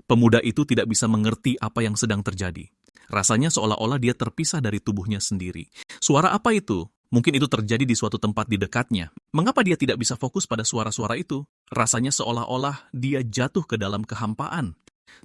Pemuda itu tidak bisa mengerti apa yang sedang terjadi. Rasanya seolah-olah dia terpisah dari tubuhnya sendiri. Suara apa itu? Mungkin itu terjadi di suatu tempat di dekatnya. Mengapa dia tidak bisa fokus pada suara-suara itu? Rasanya seolah-olah dia jatuh ke dalam kehampaan.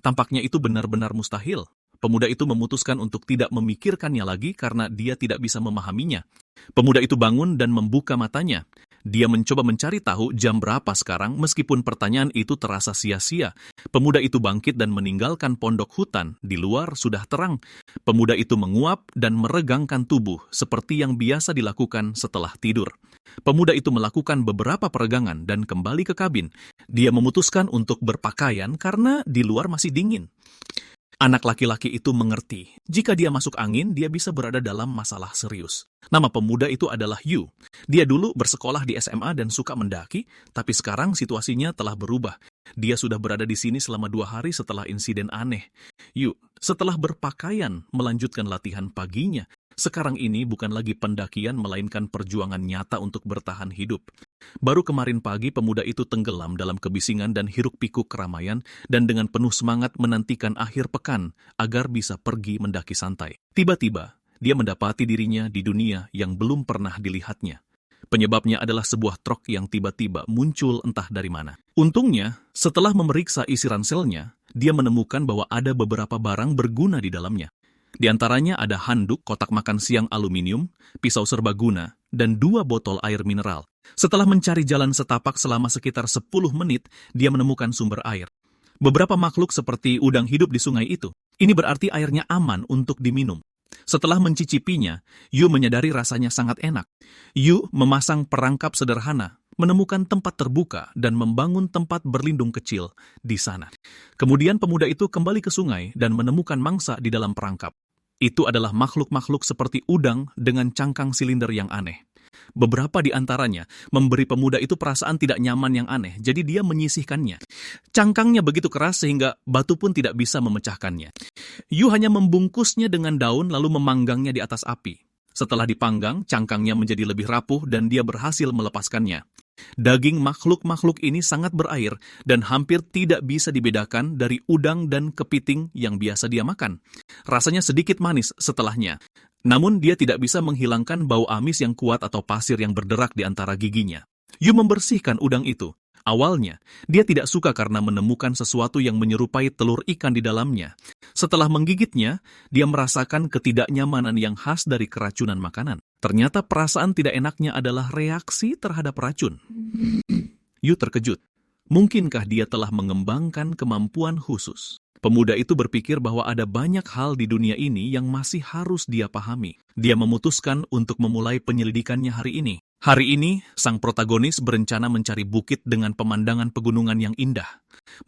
Tampaknya itu benar-benar mustahil. Pemuda itu memutuskan untuk tidak memikirkannya lagi karena dia tidak bisa memahaminya. Pemuda itu bangun dan membuka matanya. Dia mencoba mencari tahu jam berapa sekarang meskipun pertanyaan itu terasa sia-sia. Pemuda itu bangkit dan meninggalkan pondok hutan. Di luar sudah terang. Pemuda itu menguap dan meregangkan tubuh seperti yang biasa dilakukan setelah tidur. Pemuda itu melakukan beberapa peregangan dan kembali ke kabin. Dia memutuskan untuk berpakaian karena di luar masih dingin. Anak laki-laki itu mengerti, jika dia masuk angin, dia bisa berada dalam masalah serius. Nama pemuda itu adalah Yu. Dia dulu bersekolah di SMA dan suka mendaki, tapi sekarang situasinya telah berubah. Dia sudah berada di sini selama 2 hari setelah insiden aneh. Yu, setelah berpakaian, melanjutkan latihan paginya. Sekarang ini bukan lagi pendakian, melainkan perjuangan nyata untuk bertahan hidup. Baru kemarin pagi pemuda itu tenggelam dalam kebisingan dan hiruk-pikuk keramaian dan dengan penuh semangat menantikan akhir pekan agar bisa pergi mendaki santai. Tiba-tiba, dia mendapati dirinya di dunia yang belum pernah dilihatnya. Penyebabnya adalah sebuah truk yang tiba-tiba muncul entah dari mana. Untungnya, setelah memeriksa isi ranselnya, dia menemukan bahwa ada beberapa barang berguna di dalamnya. Di antaranya ada handuk, kotak makan siang aluminium, pisau serbaguna, dan 2 botol air mineral. Setelah mencari jalan setapak selama sekitar 10 menit, dia menemukan sumber air. Beberapa makhluk seperti udang hidup di sungai itu. Ini berarti airnya aman untuk diminum. Setelah mencicipinya, Yu menyadari rasanya sangat enak. Yu memasang perangkap sederhana, menemukan tempat terbuka, dan membangun tempat berlindung kecil di sana. Kemudian pemuda itu kembali ke sungai dan menemukan mangsa di dalam perangkap. Itu adalah makhluk-makhluk seperti udang dengan cangkang silinder yang aneh. Beberapa di antaranya memberi pemuda itu perasaan tidak nyaman yang aneh, jadi dia menyisihkannya. Cangkangnya begitu keras sehingga batu pun tidak bisa memecahkannya. Yu hanya membungkusnya dengan daun lalu memanggangnya di atas api. Setelah dipanggang, cangkangnya menjadi lebih rapuh dan dia berhasil melepaskannya. Daging makhluk-makhluk ini sangat berair dan hampir tidak bisa dibedakan dari udang dan kepiting yang biasa dia makan. Rasanya sedikit manis setelahnya. Namun dia tidak bisa menghilangkan bau amis yang kuat atau pasir yang berderak di antara giginya. Yu membersihkan udang itu. Awalnya, dia tidak suka karena menemukan sesuatu yang menyerupai telur ikan di dalamnya. Setelah menggigitnya, dia merasakan ketidaknyamanan yang khas dari keracunan makanan. Ternyata perasaan tidak enaknya adalah reaksi terhadap racun. Yu terkejut. Mungkinkah dia telah mengembangkan kemampuan khusus? Pemuda itu berpikir bahwa ada banyak hal di dunia ini yang masih harus dia pahami. Dia memutuskan untuk memulai penyelidikannya hari ini. Hari ini, sang protagonis berencana mencari bukit dengan pemandangan pegunungan yang indah.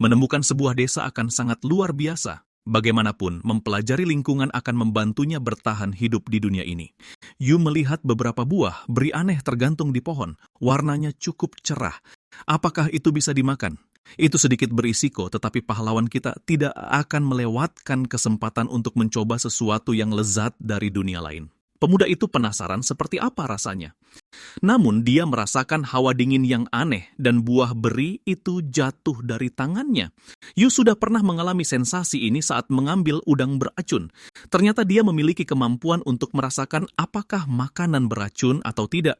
Menemukan sebuah desa akan sangat luar biasa. Bagaimanapun, mempelajari lingkungan akan membantunya bertahan hidup di dunia ini. Yu melihat beberapa buah beri aneh tergantung di pohon. Warnanya cukup cerah. Apakah itu bisa dimakan? Itu sedikit berisiko, tetapi pahlawan kita tidak akan melewatkan kesempatan untuk mencoba sesuatu yang lezat dari dunia lain. Pemuda itu penasaran seperti apa rasanya. Namun dia merasakan hawa dingin yang aneh dan buah beri itu jatuh dari tangannya. Yu sudah pernah mengalami sensasi ini saat mengambil udang beracun. Ternyata dia memiliki kemampuan untuk merasakan apakah makanan beracun atau tidak.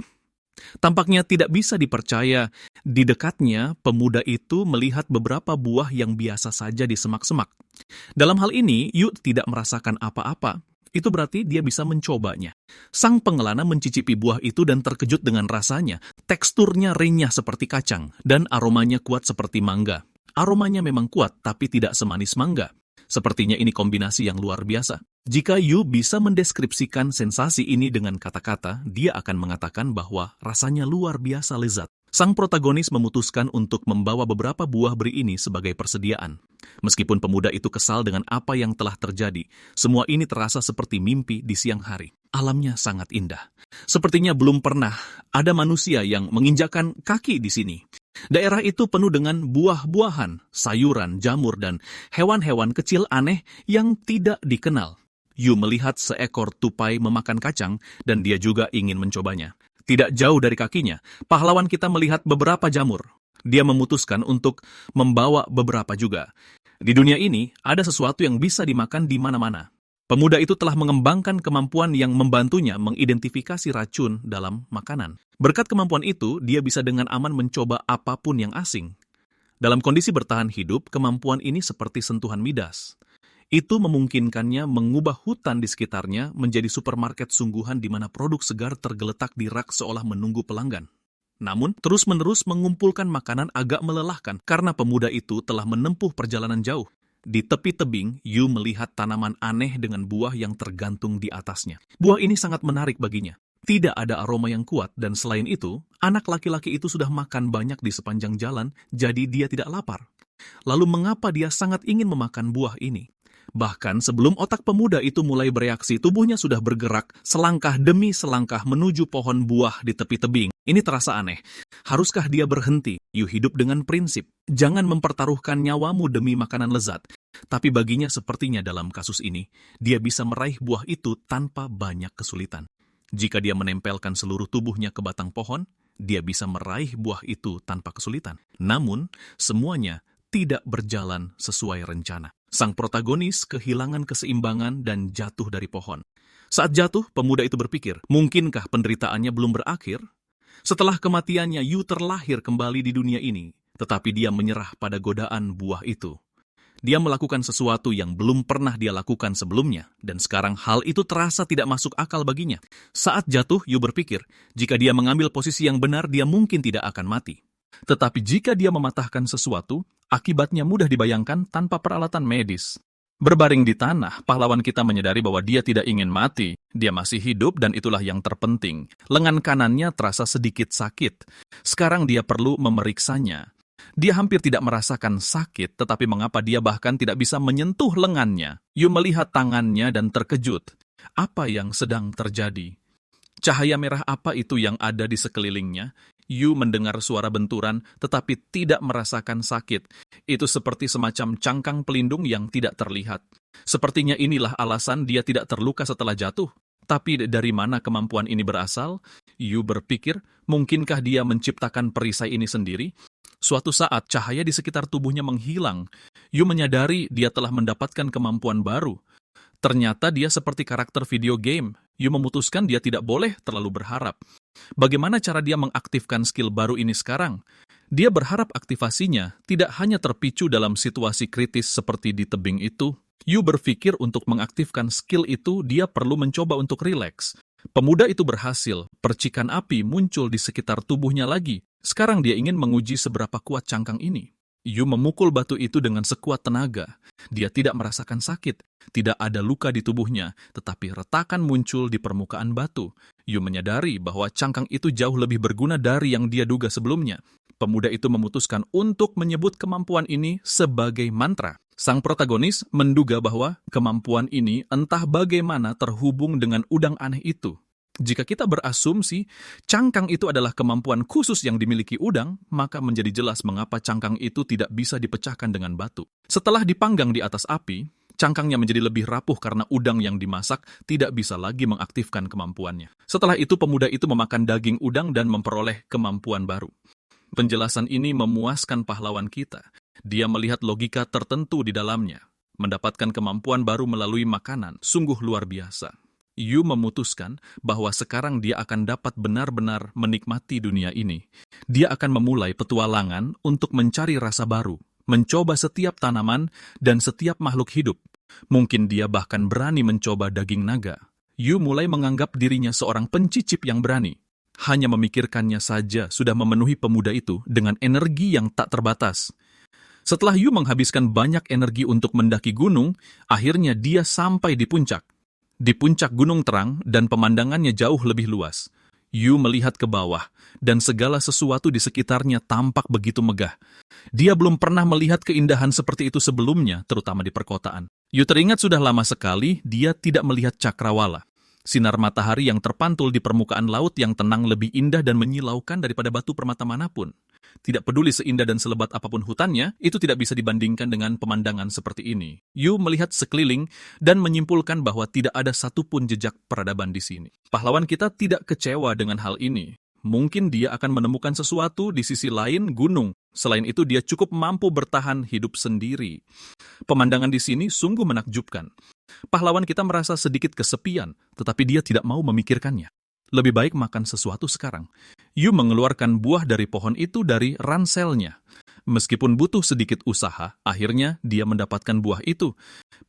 Tampaknya tidak bisa dipercaya. Di dekatnya, pemuda itu melihat beberapa buah yang biasa saja di semak-semak. Dalam hal ini, Yu tidak merasakan apa-apa. Itu berarti dia bisa mencobanya. Sang pengelana mencicipi buah itu dan terkejut dengan rasanya. Teksturnya renyah seperti kacang, dan aromanya kuat seperti mangga. Aromanya memang kuat, tapi tidak semanis mangga. Sepertinya ini kombinasi yang luar biasa. Jika Yu bisa mendeskripsikan sensasi ini dengan kata-kata, dia akan mengatakan bahwa rasanya luar biasa lezat. Sang protagonis memutuskan untuk membawa beberapa buah beri ini sebagai persediaan. Meskipun pemuda itu kesal dengan apa yang telah terjadi, semua ini terasa seperti mimpi di siang hari. Alamnya sangat indah. Sepertinya belum pernah ada manusia yang menginjakkan kaki di sini. Daerah itu penuh dengan buah-buahan, sayuran, jamur, dan hewan-hewan kecil aneh yang tidak dikenal. Yu melihat seekor tupai memakan kacang, dan dia juga ingin mencobanya. Tidak jauh dari kakinya, pahlawan kita melihat beberapa jamur. Dia memutuskan untuk membawa beberapa juga. Di dunia ini, ada sesuatu yang bisa dimakan di mana-mana. Pemuda itu telah mengembangkan kemampuan yang membantunya mengidentifikasi racun dalam makanan. Berkat kemampuan itu, dia bisa dengan aman mencoba apapun yang asing. Dalam kondisi bertahan hidup, kemampuan ini seperti sentuhan Midas. Itu memungkinkannya mengubah hutan di sekitarnya menjadi supermarket sungguhan di mana produk segar tergeletak di rak seolah menunggu pelanggan. Namun, terus-menerus mengumpulkan makanan agak melelahkan karena pemuda itu telah menempuh perjalanan jauh. Di tepi tebing, Yu melihat tanaman aneh dengan buah yang tergantung di atasnya. Buah ini sangat menarik baginya. Tidak ada aroma yang kuat, dan selain itu, anak laki-laki itu sudah makan banyak di sepanjang jalan, jadi dia tidak lapar. Lalu mengapa dia sangat ingin memakan buah ini? Bahkan sebelum otak pemuda itu mulai bereaksi, tubuhnya sudah bergerak selangkah demi selangkah menuju pohon buah di tepi tebing. Ini terasa aneh. Haruskah dia berhenti? Yu hidup dengan prinsip, jangan mempertaruhkan nyawamu demi makanan lezat. Tapi baginya sepertinya dalam kasus ini, dia bisa meraih buah itu tanpa banyak kesulitan. Jika dia menempelkan seluruh tubuhnya ke batang pohon, dia bisa meraih buah itu tanpa kesulitan. Namun, semuanya tidak berjalan sesuai rencana. Sang protagonis kehilangan keseimbangan dan jatuh dari pohon. Saat jatuh, pemuda itu berpikir, mungkinkah penderitaannya belum berakhir? Setelah kematiannya, Yu terlahir kembali di dunia ini, tetapi dia menyerah pada godaan buah itu. Dia melakukan sesuatu yang belum pernah dia lakukan sebelumnya, dan sekarang hal itu terasa tidak masuk akal baginya. Saat jatuh, Yu berpikir, jika dia mengambil posisi yang benar, dia mungkin tidak akan mati. Tetapi jika dia mematahkan sesuatu, akibatnya mudah dibayangkan tanpa peralatan medis. Berbaring di tanah, pahlawan kita menyadari bahwa dia tidak ingin mati. Dia masih hidup dan itulah yang terpenting. Lengan kanannya terasa sedikit sakit. Sekarang dia perlu memeriksanya. Dia hampir tidak merasakan sakit, tetapi mengapa dia bahkan tidak bisa menyentuh lengannya? Yu melihat tangannya dan terkejut. Apa yang sedang terjadi? Cahaya merah apa itu yang ada di sekelilingnya? Yu mendengar suara benturan tetapi tidak merasakan sakit. Itu seperti semacam cangkang pelindung yang tidak terlihat. Sepertinya inilah alasan dia tidak terluka setelah jatuh. Tapi dari mana kemampuan ini berasal? Yu berpikir, mungkinkah dia menciptakan perisai ini sendiri? Suatu saat cahaya di sekitar tubuhnya menghilang. Yu menyadari dia telah mendapatkan kemampuan baru. Ternyata dia seperti karakter video game. Yu memutuskan dia tidak boleh terlalu berharap. Bagaimana cara dia mengaktifkan skill baru ini sekarang? Dia berharap aktivasinya tidak hanya terpicu dalam situasi kritis seperti di tebing itu. Yu berpikir untuk mengaktifkan skill itu dia perlu mencoba untuk rileks. Pemuda itu berhasil, percikan api muncul di sekitar tubuhnya lagi. Sekarang dia ingin menguji seberapa kuat cangkang ini. Yu memukul batu itu dengan sekuat tenaga. Dia tidak merasakan sakit, tidak ada luka di tubuhnya, tetapi retakan muncul di permukaan batu. Yu menyadari bahwa cangkang itu jauh lebih berguna dari yang dia duga sebelumnya. Pemuda itu memutuskan untuk menyebut kemampuan ini sebagai mantra. Sang protagonis menduga bahwa kemampuan ini entah bagaimana terhubung dengan udang aneh itu. Jika kita berasumsi cangkang itu adalah kemampuan khusus yang dimiliki udang, maka menjadi jelas mengapa cangkang itu tidak bisa dipecahkan dengan batu. Setelah dipanggang di atas api, cangkangnya menjadi lebih rapuh karena udang yang dimasak tidak bisa lagi mengaktifkan kemampuannya. Setelah itu pemuda itu memakan daging udang dan memperoleh kemampuan baru. Penjelasan ini memuaskan pahlawan kita. Dia melihat logika tertentu di dalamnya. Mendapatkan kemampuan baru melalui makanan, sungguh luar biasa. Yu memutuskan bahwa sekarang dia akan dapat benar-benar menikmati dunia ini. Dia akan memulai petualangan untuk mencari rasa baru, mencoba setiap tanaman dan setiap makhluk hidup. Mungkin dia bahkan berani mencoba daging naga. Yu mulai menganggap dirinya seorang pencicip yang berani. Hanya memikirkannya saja sudah memenuhi pemuda itu dengan energi yang tak terbatas. Setelah Yu menghabiskan banyak energi untuk mendaki gunung, akhirnya dia sampai di puncak. Di puncak gunung terang dan pemandangannya jauh lebih luas. Yu melihat ke bawah dan segala sesuatu di sekitarnya tampak begitu megah. Dia belum pernah melihat keindahan seperti itu sebelumnya, terutama di perkotaan. Yu teringat sudah lama sekali dia tidak melihat cakrawala. Sinar matahari yang terpantul di permukaan laut yang tenang lebih indah dan menyilaukan daripada batu permata manapun. Tidak peduli seindah dan selebat apapun hutannya, itu tidak bisa dibandingkan dengan pemandangan seperti ini. Yu melihat sekeliling dan menyimpulkan bahwa tidak ada satupun jejak peradaban di sini. Pahlawan kita tidak kecewa dengan hal ini. Mungkin dia akan menemukan sesuatu di sisi lain gunung, Selain itu, dia cukup mampu bertahan hidup sendiri. Pemandangan di sini sungguh menakjubkan. Pahlawan kita merasa sedikit kesepian, tetapi dia tidak mau memikirkannya. Lebih baik makan sesuatu sekarang. Yu mengeluarkan buah dari pohon itu dari ranselnya. Meskipun butuh sedikit usaha, akhirnya dia mendapatkan buah itu.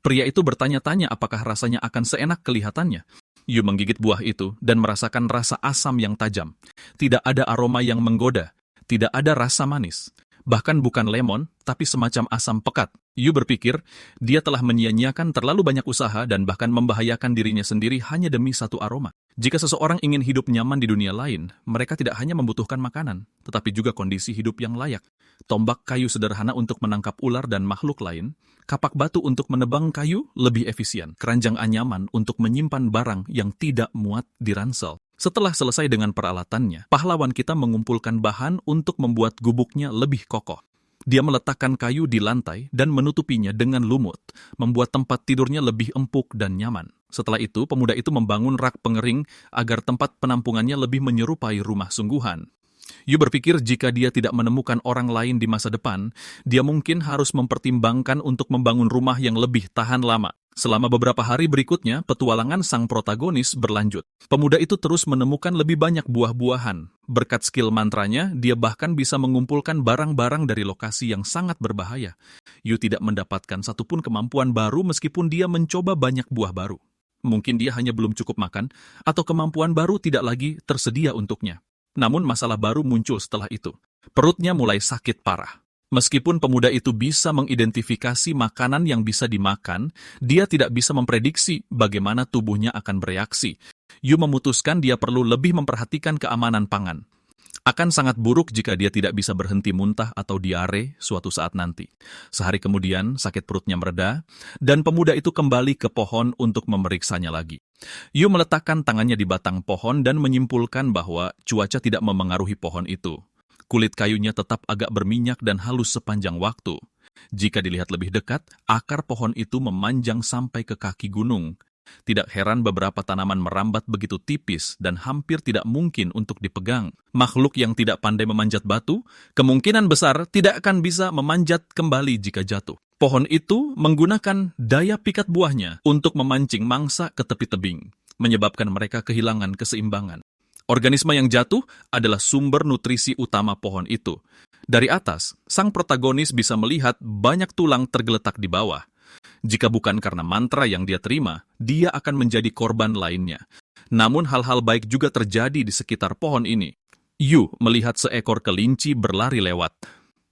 Pria itu bertanya-tanya apakah rasanya akan seenak kelihatannya. Yu menggigit buah itu dan merasakan rasa asam yang tajam. Tidak ada aroma yang menggoda. Tidak ada rasa manis. Bahkan bukan lemon, tapi semacam asam pekat. Yu berpikir, dia telah menyia-nyiakan terlalu banyak usaha dan bahkan membahayakan dirinya sendiri hanya demi satu aroma. Jika seseorang ingin hidup nyaman di dunia lain, mereka tidak hanya membutuhkan makanan, tetapi juga kondisi hidup yang layak. Tombak kayu sederhana untuk menangkap ular dan makhluk lain, kapak batu untuk menebang kayu lebih efisien, keranjang anyaman untuk menyimpan barang yang tidak muat di ransel. Setelah selesai dengan peralatannya, pahlawan kita mengumpulkan bahan untuk membuat gubuknya lebih kokoh. Dia meletakkan kayu di lantai dan menutupinya dengan lumut, membuat tempat tidurnya lebih empuk dan nyaman. Setelah itu, pemuda itu membangun rak pengering agar tempat penampungannya lebih menyerupai rumah sungguhan. Yu berpikir jika dia tidak menemukan orang lain di masa depan, dia mungkin harus mempertimbangkan untuk membangun rumah yang lebih tahan lama. Selama beberapa hari berikutnya, petualangan sang protagonis berlanjut. Pemuda itu terus menemukan lebih banyak buah-buahan. Berkat skill mantranya, dia bahkan bisa mengumpulkan barang-barang dari lokasi yang sangat berbahaya. Yu tidak mendapatkan satupun kemampuan baru meskipun dia mencoba banyak buah baru. Mungkin dia hanya belum cukup makan, atau kemampuan baru tidak lagi tersedia untuknya. Namun masalah baru muncul setelah itu. Perutnya mulai sakit parah. Meskipun pemuda itu bisa mengidentifikasi makanan yang bisa dimakan, dia tidak bisa memprediksi bagaimana tubuhnya akan bereaksi. Yu memutuskan dia perlu lebih memperhatikan keamanan pangan. Akan sangat buruk jika dia tidak bisa berhenti muntah atau diare suatu saat nanti. Sehari kemudian, sakit perutnya mereda, dan pemuda itu kembali ke pohon untuk memeriksanya lagi. Yu meletakkan tangannya di batang pohon dan menyimpulkan bahwa cuaca tidak memengaruhi pohon itu. Kulit kayunya tetap agak berminyak dan halus sepanjang waktu. Jika dilihat lebih dekat, akar pohon itu memanjang sampai ke kaki gunung. Tidak heran beberapa tanaman merambat begitu tipis dan hampir tidak mungkin untuk dipegang. Makhluk yang tidak pandai memanjat batu, kemungkinan besar tidak akan bisa memanjat kembali jika jatuh. Pohon itu menggunakan daya pikat buahnya untuk memancing mangsa ke tepi tebing, menyebabkan mereka kehilangan keseimbangan. Organisme yang jatuh adalah sumber nutrisi utama pohon itu. Dari atas, sang protagonis bisa melihat banyak tulang tergeletak di bawah. Jika bukan karena mantra yang dia terima, dia akan menjadi korban lainnya. Namun hal-hal baik juga terjadi di sekitar pohon ini. Yu melihat seekor kelinci berlari lewat.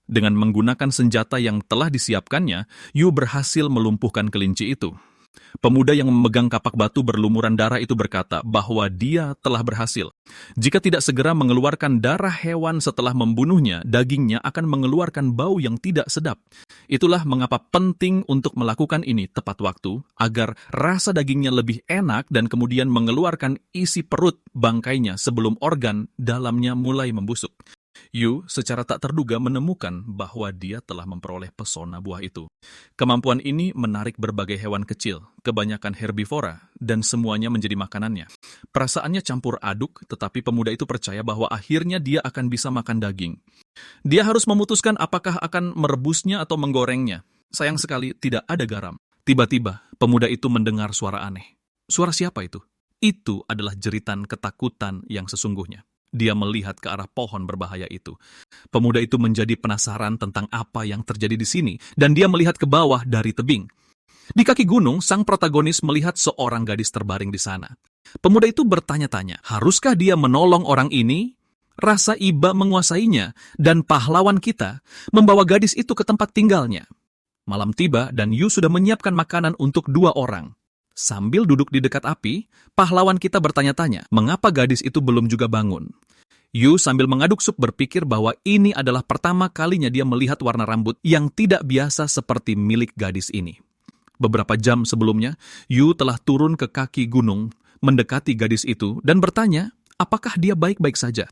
Dengan menggunakan senjata yang telah disiapkannya, Yu berhasil melumpuhkan kelinci itu. Pemuda yang memegang kapak batu berlumuran darah itu berkata bahwa dia telah berhasil. Jika tidak segera mengeluarkan darah hewan setelah membunuhnya, dagingnya akan mengeluarkan bau yang tidak sedap. Itulah mengapa penting untuk melakukan ini tepat waktu, agar rasa dagingnya lebih enak dan kemudian mengeluarkan isi perut bangkainya sebelum organ dalamnya mulai membusuk. Yu secara tak terduga menemukan bahwa dia telah memperoleh pesona buah itu. Kemampuan ini menarik berbagai hewan kecil, kebanyakan herbivora, dan semuanya menjadi makanannya. Perasaannya campur aduk, tetapi pemuda itu percaya bahwa akhirnya dia akan bisa makan daging. Dia harus memutuskan apakah akan merebusnya atau menggorengnya. Sayang sekali tidak ada garam. Tiba-tiba, pemuda itu mendengar suara aneh. Suara siapa itu? Itu adalah jeritan ketakutan yang sesungguhnya. Dia melihat ke arah pohon berbahaya itu. Pemuda itu menjadi penasaran tentang apa yang terjadi di sini, dan dia melihat ke bawah dari tebing. Di kaki gunung, sang protagonis melihat seorang gadis terbaring di sana. Pemuda itu bertanya-tanya, haruskah dia menolong orang ini? Rasa iba menguasainya, dan pahlawan kita membawa gadis itu ke tempat tinggalnya. Malam tiba, dan Yu sudah menyiapkan makanan untuk 2 orang. Sambil duduk di dekat api, pahlawan kita bertanya-tanya, mengapa gadis itu belum juga bangun? Yu sambil mengaduk sup berpikir bahwa ini adalah pertama kalinya dia melihat warna rambut yang tidak biasa seperti milik gadis ini. Beberapa jam sebelumnya, Yu telah turun ke kaki gunung, mendekati gadis itu, dan bertanya, apakah dia baik-baik saja?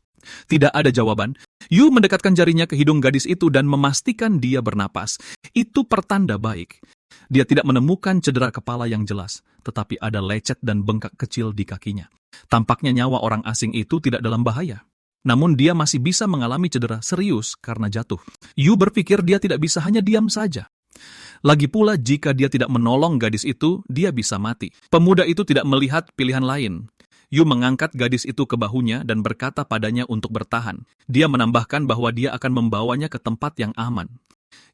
Tidak ada jawaban. Yu mendekatkan jarinya ke hidung gadis itu dan memastikan dia bernapas. Itu pertanda baik. Dia tidak menemukan cedera kepala yang jelas, tetapi ada lecet dan bengkak kecil di kakinya. Tampaknya nyawa orang asing itu tidak dalam bahaya. namun dia masih bisa mengalami cedera serius karena jatuh. Yu berpikir dia tidak bisa hanya diam saja. Lagi pula, jika dia tidak menolong gadis itu, dia bisa mati. Pemuda itu tidak melihat pilihan lain. Yu mengangkat gadis itu ke bahunya dan berkata padanya untuk bertahan. Dia menambahkan bahwa dia akan membawanya ke tempat yang aman.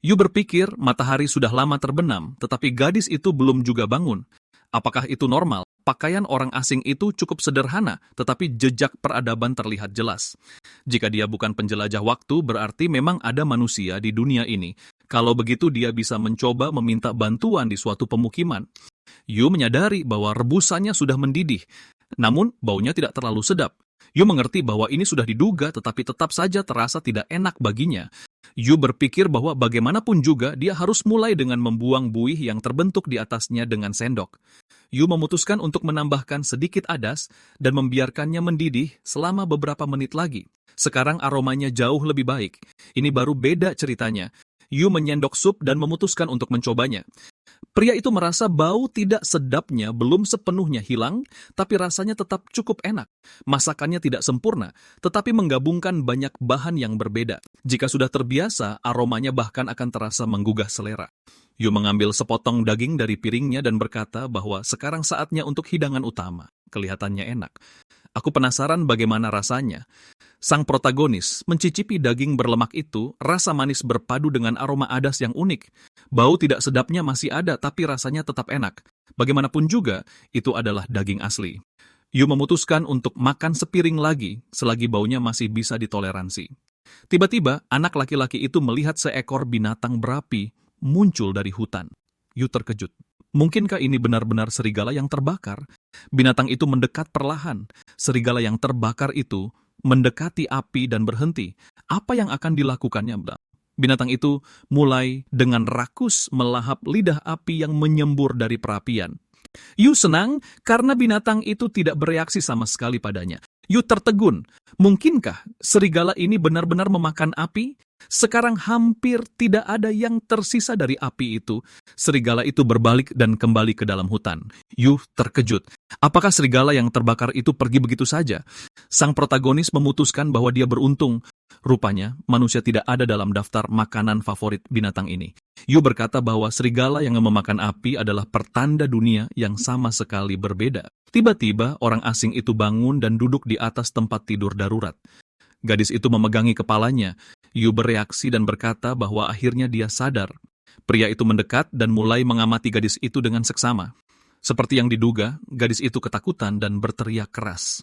Yu berpikir matahari sudah lama terbenam, tetapi gadis itu belum juga bangun. Apakah itu normal? Pakaian orang asing itu cukup sederhana, tetapi jejak peradaban terlihat jelas. Jika dia bukan penjelajah waktu, berarti memang ada manusia di dunia ini. Kalau begitu, dia bisa mencoba meminta bantuan di suatu pemukiman. Yu menyadari bahwa rebusannya sudah mendidih, namun baunya tidak terlalu sedap. Yu mengerti bahwa ini sudah diduga, tetapi tetap saja terasa tidak enak baginya. Yu berpikir bahwa bagaimanapun juga dia harus mulai dengan membuang buih yang terbentuk di atasnya dengan sendok. Yu memutuskan untuk menambahkan sedikit adas dan membiarkannya mendidih selama beberapa menit lagi. Sekarang aromanya jauh lebih baik. Ini baru beda ceritanya. Yu menyendok sup dan memutuskan untuk mencobanya. Pria itu merasa bau tidak sedapnya belum sepenuhnya hilang, tapi rasanya tetap cukup enak. Masakannya tidak sempurna, tetapi menggabungkan banyak bahan yang berbeda. Jika sudah terbiasa, aromanya bahkan akan terasa menggugah selera. Yu mengambil sepotong daging dari piringnya dan berkata bahwa sekarang saatnya untuk hidangan utama. Kelihatannya enak. Aku penasaran bagaimana rasanya. Sang protagonis mencicipi daging berlemak itu, rasa manis berpadu dengan aroma adas yang unik. Bau tidak sedapnya masih ada, tapi rasanya tetap enak. Bagaimanapun juga, itu adalah daging asli. Yu memutuskan untuk makan sepiring lagi, selagi baunya masih bisa ditoleransi. Tiba-tiba, anak laki-laki itu melihat seekor binatang berapi muncul dari hutan. Yu terkejut. Mungkinkah ini benar-benar serigala yang terbakar? Binatang itu mendekat perlahan. Serigala yang terbakar itu mendekati api dan berhenti. Apa yang akan dilakukannya? Binatang itu mulai dengan rakus melahap lidah api yang menyembur dari perapian. Yu senang karena binatang itu tidak bereaksi sama sekali padanya. Yu tertegun. Mungkinkah serigala ini benar-benar memakan api? Sekarang hampir tidak ada yang tersisa dari api itu. Serigala itu berbalik dan kembali ke dalam hutan. Yu terkejut. Apakah serigala yang terbakar itu pergi begitu saja? Sang protagonis memutuskan bahwa dia beruntung. Rupanya, manusia tidak ada dalam daftar makanan favorit binatang ini. Yu berkata bahwa serigala yang memakan api adalah pertanda dunia yang sama sekali berbeda. Tiba-tiba, orang asing itu bangun dan duduk di atas tempat tidur darurat. Gadis itu memegangi kepalanya. Yu bereaksi dan berkata bahwa akhirnya dia sadar. Pria itu mendekat dan mulai mengamati gadis itu dengan seksama. Seperti yang diduga, gadis itu ketakutan dan berteriak keras.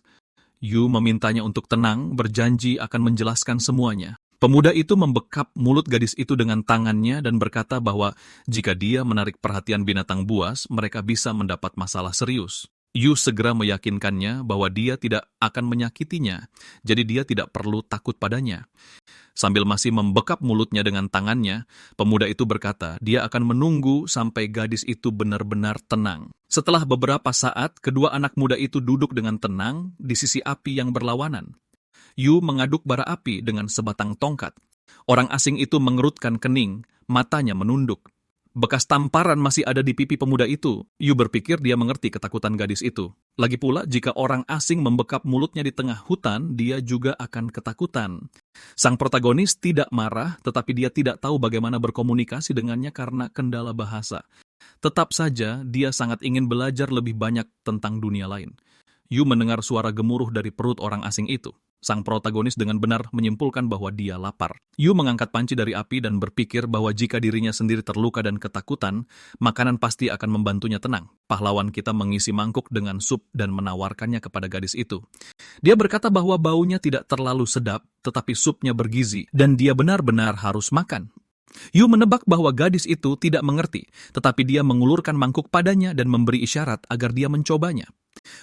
Yu memintanya untuk tenang, berjanji akan menjelaskan semuanya. Pemuda itu membekap mulut gadis itu dengan tangannya dan berkata bahwa jika dia menarik perhatian binatang buas, mereka bisa mendapat masalah serius. Yu segera meyakinkannya bahwa dia tidak akan menyakitinya, jadi dia tidak perlu takut padanya. Sambil masih membekap mulutnya dengan tangannya, pemuda itu berkata dia akan menunggu sampai gadis itu benar-benar tenang. Setelah beberapa saat, kedua anak muda itu duduk dengan tenang di sisi api yang berlawanan. Yu mengaduk bara api dengan sebatang tongkat. Orang asing itu mengerutkan kening, matanya menunduk. Bekas tamparan masih ada di pipi pemuda itu. Yu berpikir dia mengerti ketakutan gadis itu. Lagi pula, jika orang asing membekap mulutnya di tengah hutan, dia juga akan ketakutan. Sang protagonis tidak marah, tetapi dia tidak tahu bagaimana berkomunikasi dengannya karena kendala bahasa. Tetap saja, dia sangat ingin belajar lebih banyak tentang dunia lain. Yu mendengar suara gemuruh dari perut orang asing itu. Sang protagonis dengan benar menyimpulkan bahwa dia lapar. Yu mengangkat panci dari api dan berpikir bahwa jika dirinya sendiri terluka dan ketakutan, makanan pasti akan membantunya tenang. Pahlawan kita mengisi mangkuk dengan sup dan menawarkannya kepada gadis itu. Dia berkata bahwa baunya tidak terlalu sedap, tetapi supnya bergizi, dan dia benar-benar harus makan. Yu menebak bahwa gadis itu tidak mengerti, tetapi dia mengulurkan mangkuk padanya dan memberi isyarat agar dia mencobanya.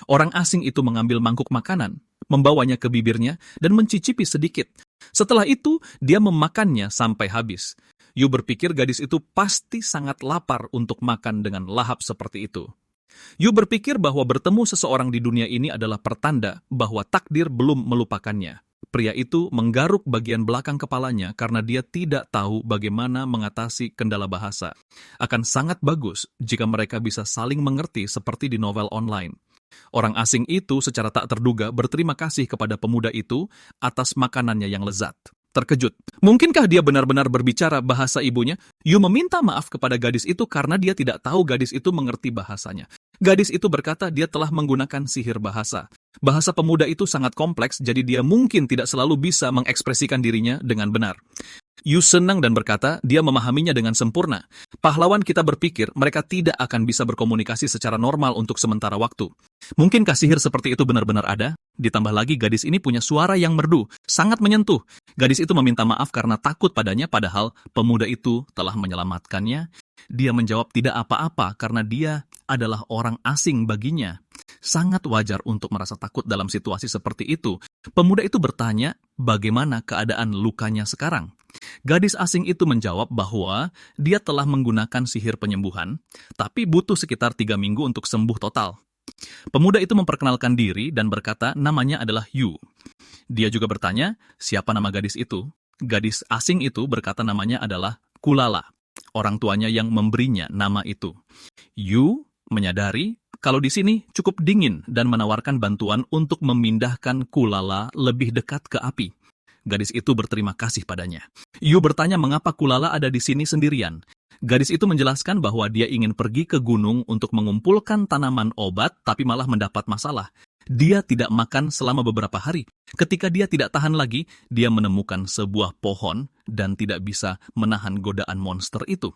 Orang asing itu mengambil mangkuk makanan, membawanya ke bibirnya, dan mencicipi sedikit. Setelah itu, dia memakannya sampai habis. Yu berpikir gadis itu pasti sangat lapar untuk makan dengan lahap seperti itu. Yu berpikir bahwa bertemu seseorang di dunia ini adalah pertanda bahwa takdir belum melupakannya. Pria itu menggaruk bagian belakang kepalanya karena dia tidak tahu bagaimana mengatasi kendala bahasa. Akan sangat bagus jika mereka bisa saling mengerti seperti di novel online. Orang asing itu secara tak terduga berterima kasih kepada pemuda itu atas makanannya yang lezat. Terkejut. Mungkinkah dia benar-benar berbicara bahasa ibunya? Yu meminta maaf kepada gadis itu karena dia tidak tahu gadis itu mengerti bahasanya. Gadis itu berkata dia telah menggunakan sihir bahasa. Bahasa pemuda itu sangat kompleks, jadi dia mungkin tidak selalu bisa mengekspresikan dirinya dengan benar. Yu senang dan berkata dia memahaminya dengan sempurna. Pahlawan kita berpikir mereka tidak akan bisa berkomunikasi secara normal untuk sementara waktu. Mungkinkah sihir seperti itu benar-benar ada? Ditambah lagi gadis ini punya suara yang merdu, sangat menyentuh. Gadis itu meminta maaf karena takut padanya, padahal pemuda itu telah menyelamatkannya. Dia menjawab tidak apa-apa karena dia adalah orang asing baginya. Sangat wajar untuk merasa takut dalam situasi seperti itu. Pemuda itu bertanya bagaimana keadaan lukanya sekarang. Gadis asing itu menjawab bahwa dia telah menggunakan sihir penyembuhan, tapi butuh sekitar 3 minggu untuk sembuh total. Pemuda itu memperkenalkan diri dan berkata namanya adalah Yu. Dia juga bertanya, siapa nama gadis itu? Gadis asing itu berkata namanya adalah Kulala, orang tuanya yang memberinya nama itu. Yu menyadari kalau di sini cukup dingin dan menawarkan bantuan untuk memindahkan Kulala lebih dekat ke api. Gadis itu berterima kasih padanya. Yu bertanya mengapa Kulala ada di sini sendirian. Gadis itu menjelaskan bahwa dia ingin pergi ke gunung untuk mengumpulkan tanaman obat, tapi malah mendapat masalah. Dia tidak makan selama beberapa hari. Ketika dia tidak tahan lagi, dia menemukan sebuah pohon dan tidak bisa menahan godaan monster itu.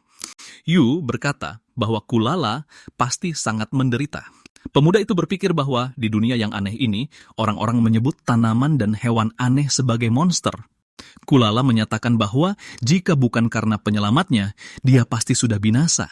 Yu berkata bahwa Kulala pasti sangat menderita. Pemuda itu berpikir bahwa di dunia yang aneh ini, orang-orang menyebut tanaman dan hewan aneh sebagai monster. Kulala menyatakan bahwa jika bukan karena penyelamatnya, dia pasti sudah binasa.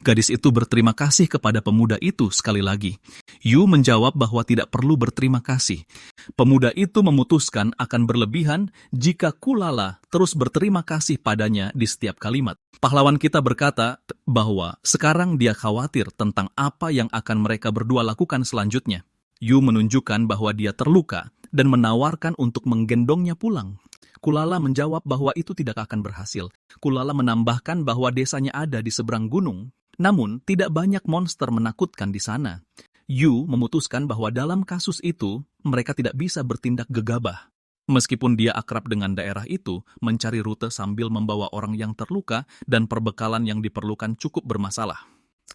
Gadis itu berterima kasih kepada pemuda itu sekali lagi. Yu menjawab bahwa tidak perlu berterima kasih. Pemuda itu memutuskan akan berlebihan jika Kulala terus berterima kasih padanya di setiap kalimat. Pahlawan kita berkata bahwa sekarang dia khawatir tentang apa yang akan mereka berdua lakukan selanjutnya. Yu menunjukkan bahwa dia terluka dan menawarkan untuk menggendongnya pulang. Kulala menjawab bahwa itu tidak akan berhasil. Kulala menambahkan bahwa desanya ada di seberang gunung, namun tidak banyak monster menakutkan di sana. Yu memutuskan bahwa dalam kasus itu, mereka tidak bisa bertindak gegabah. Meskipun dia akrab dengan daerah itu, mencari rute sambil membawa orang yang terluka dan perbekalan yang diperlukan cukup bermasalah.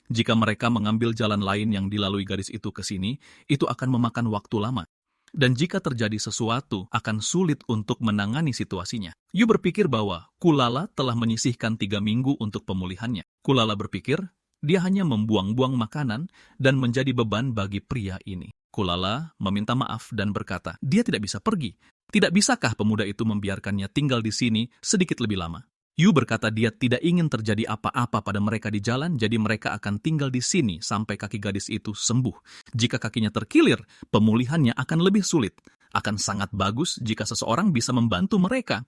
Jika mereka mengambil jalan lain yang dilalui gadis itu ke sini, itu akan memakan waktu lama. Dan jika terjadi sesuatu, akan sulit untuk menangani situasinya. Yu berpikir bahwa Kulala telah menyisihkan 3 minggu untuk pemulihannya. Kulala berpikir, dia hanya membuang-buang makanan dan menjadi beban bagi pria ini. Kulala meminta maaf dan berkata, dia tidak bisa pergi. Tidak bisakah pemuda itu membiarkannya tinggal di sini sedikit lebih lama? Yu berkata dia tidak ingin terjadi apa-apa pada mereka di jalan, jadi mereka akan tinggal di sini sampai kaki gadis itu sembuh. Jika kakinya terkilir, pemulihannya akan lebih sulit. Akan sangat bagus jika seseorang bisa membantu mereka.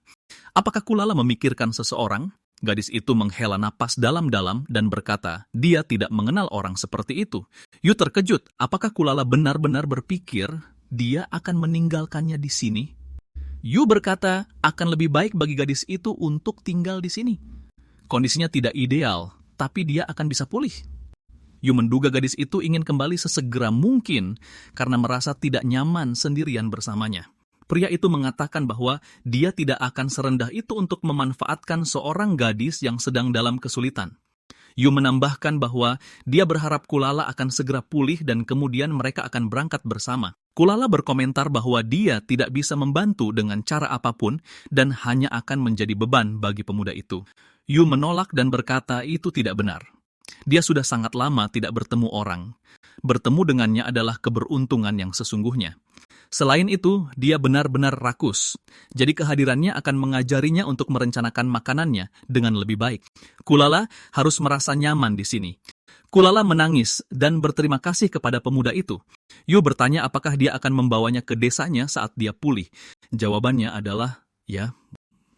Apakah Kulala memikirkan seseorang? Gadis itu menghela napas dalam-dalam dan berkata, dia tidak mengenal orang seperti itu. Yu terkejut, apakah Kulala benar-benar berpikir dia akan meninggalkannya di sini? Yu berkata akan lebih baik bagi gadis itu untuk tinggal di sini. Kondisinya tidak ideal, tapi dia akan bisa pulih. Yu menduga gadis itu ingin kembali sesegera mungkin karena merasa tidak nyaman sendirian bersamanya. Pria itu mengatakan bahwa dia tidak akan serendah itu untuk memanfaatkan seorang gadis yang sedang dalam kesulitan. Yu menambahkan bahwa dia berharap Kulala akan segera pulih dan kemudian mereka akan berangkat bersama. Kulala berkomentar bahwa dia tidak bisa membantu dengan cara apapun dan hanya akan menjadi beban bagi pemuda itu. Yu menolak dan berkata itu tidak benar. Dia sudah sangat lama tidak bertemu orang. Bertemu dengannya adalah keberuntungan yang sesungguhnya. Selain itu, dia benar-benar rakus. Jadi kehadirannya akan mengajarinya untuk merencanakan makanannya dengan lebih baik. Kulala harus merasa nyaman di sini. Kulala menangis dan berterima kasih kepada pemuda itu. Yu bertanya apakah dia akan membawanya ke desanya saat dia pulih. Jawabannya adalah, ya.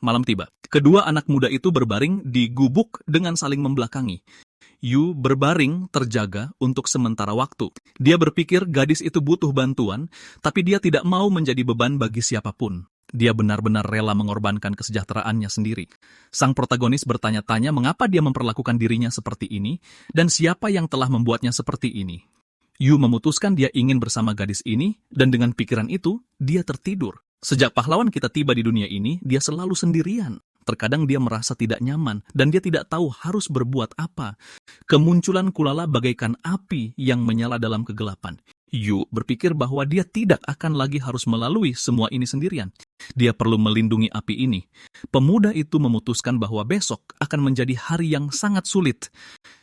Malam tiba. Kedua anak muda itu berbaring di gubuk dengan saling membelakangi. Yu berbaring terjaga untuk sementara waktu. Dia berpikir gadis itu butuh bantuan, tapi dia tidak mau menjadi beban bagi siapapun. Dia benar-benar rela mengorbankan kesejahteraannya sendiri. Sang protagonis bertanya-tanya mengapa dia memperlakukan dirinya seperti ini, dan siapa yang telah membuatnya seperti ini. Yu memutuskan dia ingin bersama gadis ini, dan dengan pikiran itu, dia tertidur. Sejak pahlawan kita tiba di dunia ini, dia selalu sendirian. Terkadang dia merasa tidak nyaman, dan dia tidak tahu harus berbuat apa. Kemunculan Kulala bagaikan api yang menyala dalam kegelapan. Yu berpikir bahwa dia tidak akan lagi harus melalui semua ini sendirian. Dia perlu melindungi api ini. Pemuda itu memutuskan bahwa besok akan menjadi hari yang sangat sulit.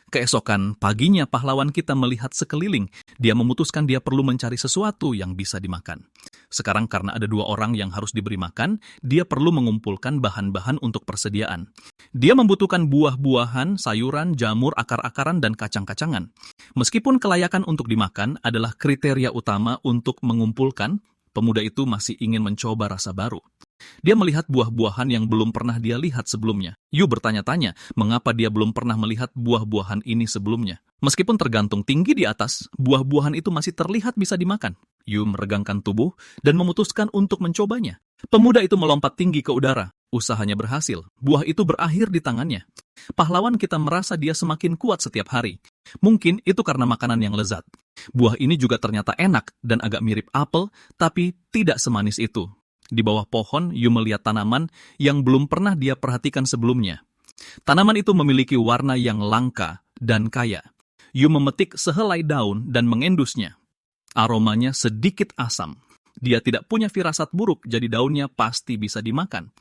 Keesokan paginya pahlawan kita melihat sekeliling. Dia memutuskan dia perlu mencari sesuatu yang bisa dimakan. Sekarang karena ada 2 orang yang harus diberi makan, dia perlu mengumpulkan bahan-bahan untuk persediaan. Dia membutuhkan buah-buahan, sayuran, jamur, akar-akaran, dan kacang-kacangan. Meskipun kelayakan untuk dimakan adalah kriteria utama untuk mengumpulkan, pemuda itu masih ingin mencoba rasa baru. Dia melihat buah-buahan yang belum pernah dia lihat sebelumnya. Yu bertanya-tanya mengapa dia belum pernah melihat buah-buahan ini sebelumnya. Meskipun tergantung tinggi di atas, buah-buahan itu masih terlihat bisa dimakan. Yu meregangkan tubuh dan memutuskan untuk mencobanya. Pemuda itu melompat tinggi ke udara. Usahanya berhasil. Buah itu berakhir di tangannya. Pahlawan kita merasa dia semakin kuat setiap hari. Mungkin itu karena makanan yang lezat. Buah ini juga ternyata enak dan agak mirip apel, tapi tidak semanis itu. Di bawah pohon, Yu melihat tanaman yang belum pernah dia perhatikan sebelumnya. Tanaman itu memiliki warna yang langka dan kaya. Yu memetik sehelai daun dan mengendusnya. Aromanya sedikit asam. Dia tidak punya firasat buruk, jadi daunnya pasti bisa dimakan.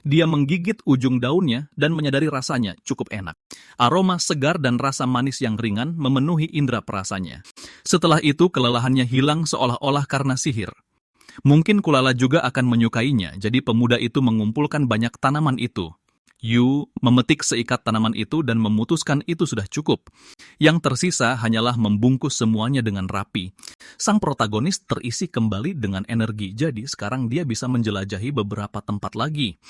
Dia menggigit ujung daunnya dan menyadari rasanya cukup enak. Aroma segar dan rasa manis yang ringan memenuhi indera perasanya. Setelah itu, kelelahannya hilang seolah-olah karena sihir. Mungkin Kulala juga akan menyukainya, jadi pemuda itu mengumpulkan banyak tanaman itu. Yu memetik seikat tanaman itu dan memutuskan itu sudah cukup. Yang tersisa hanyalah membungkus semuanya dengan rapi. Sang protagonis terisi kembali dengan energi, jadi sekarang dia bisa menjelajahi beberapa tempat lagi.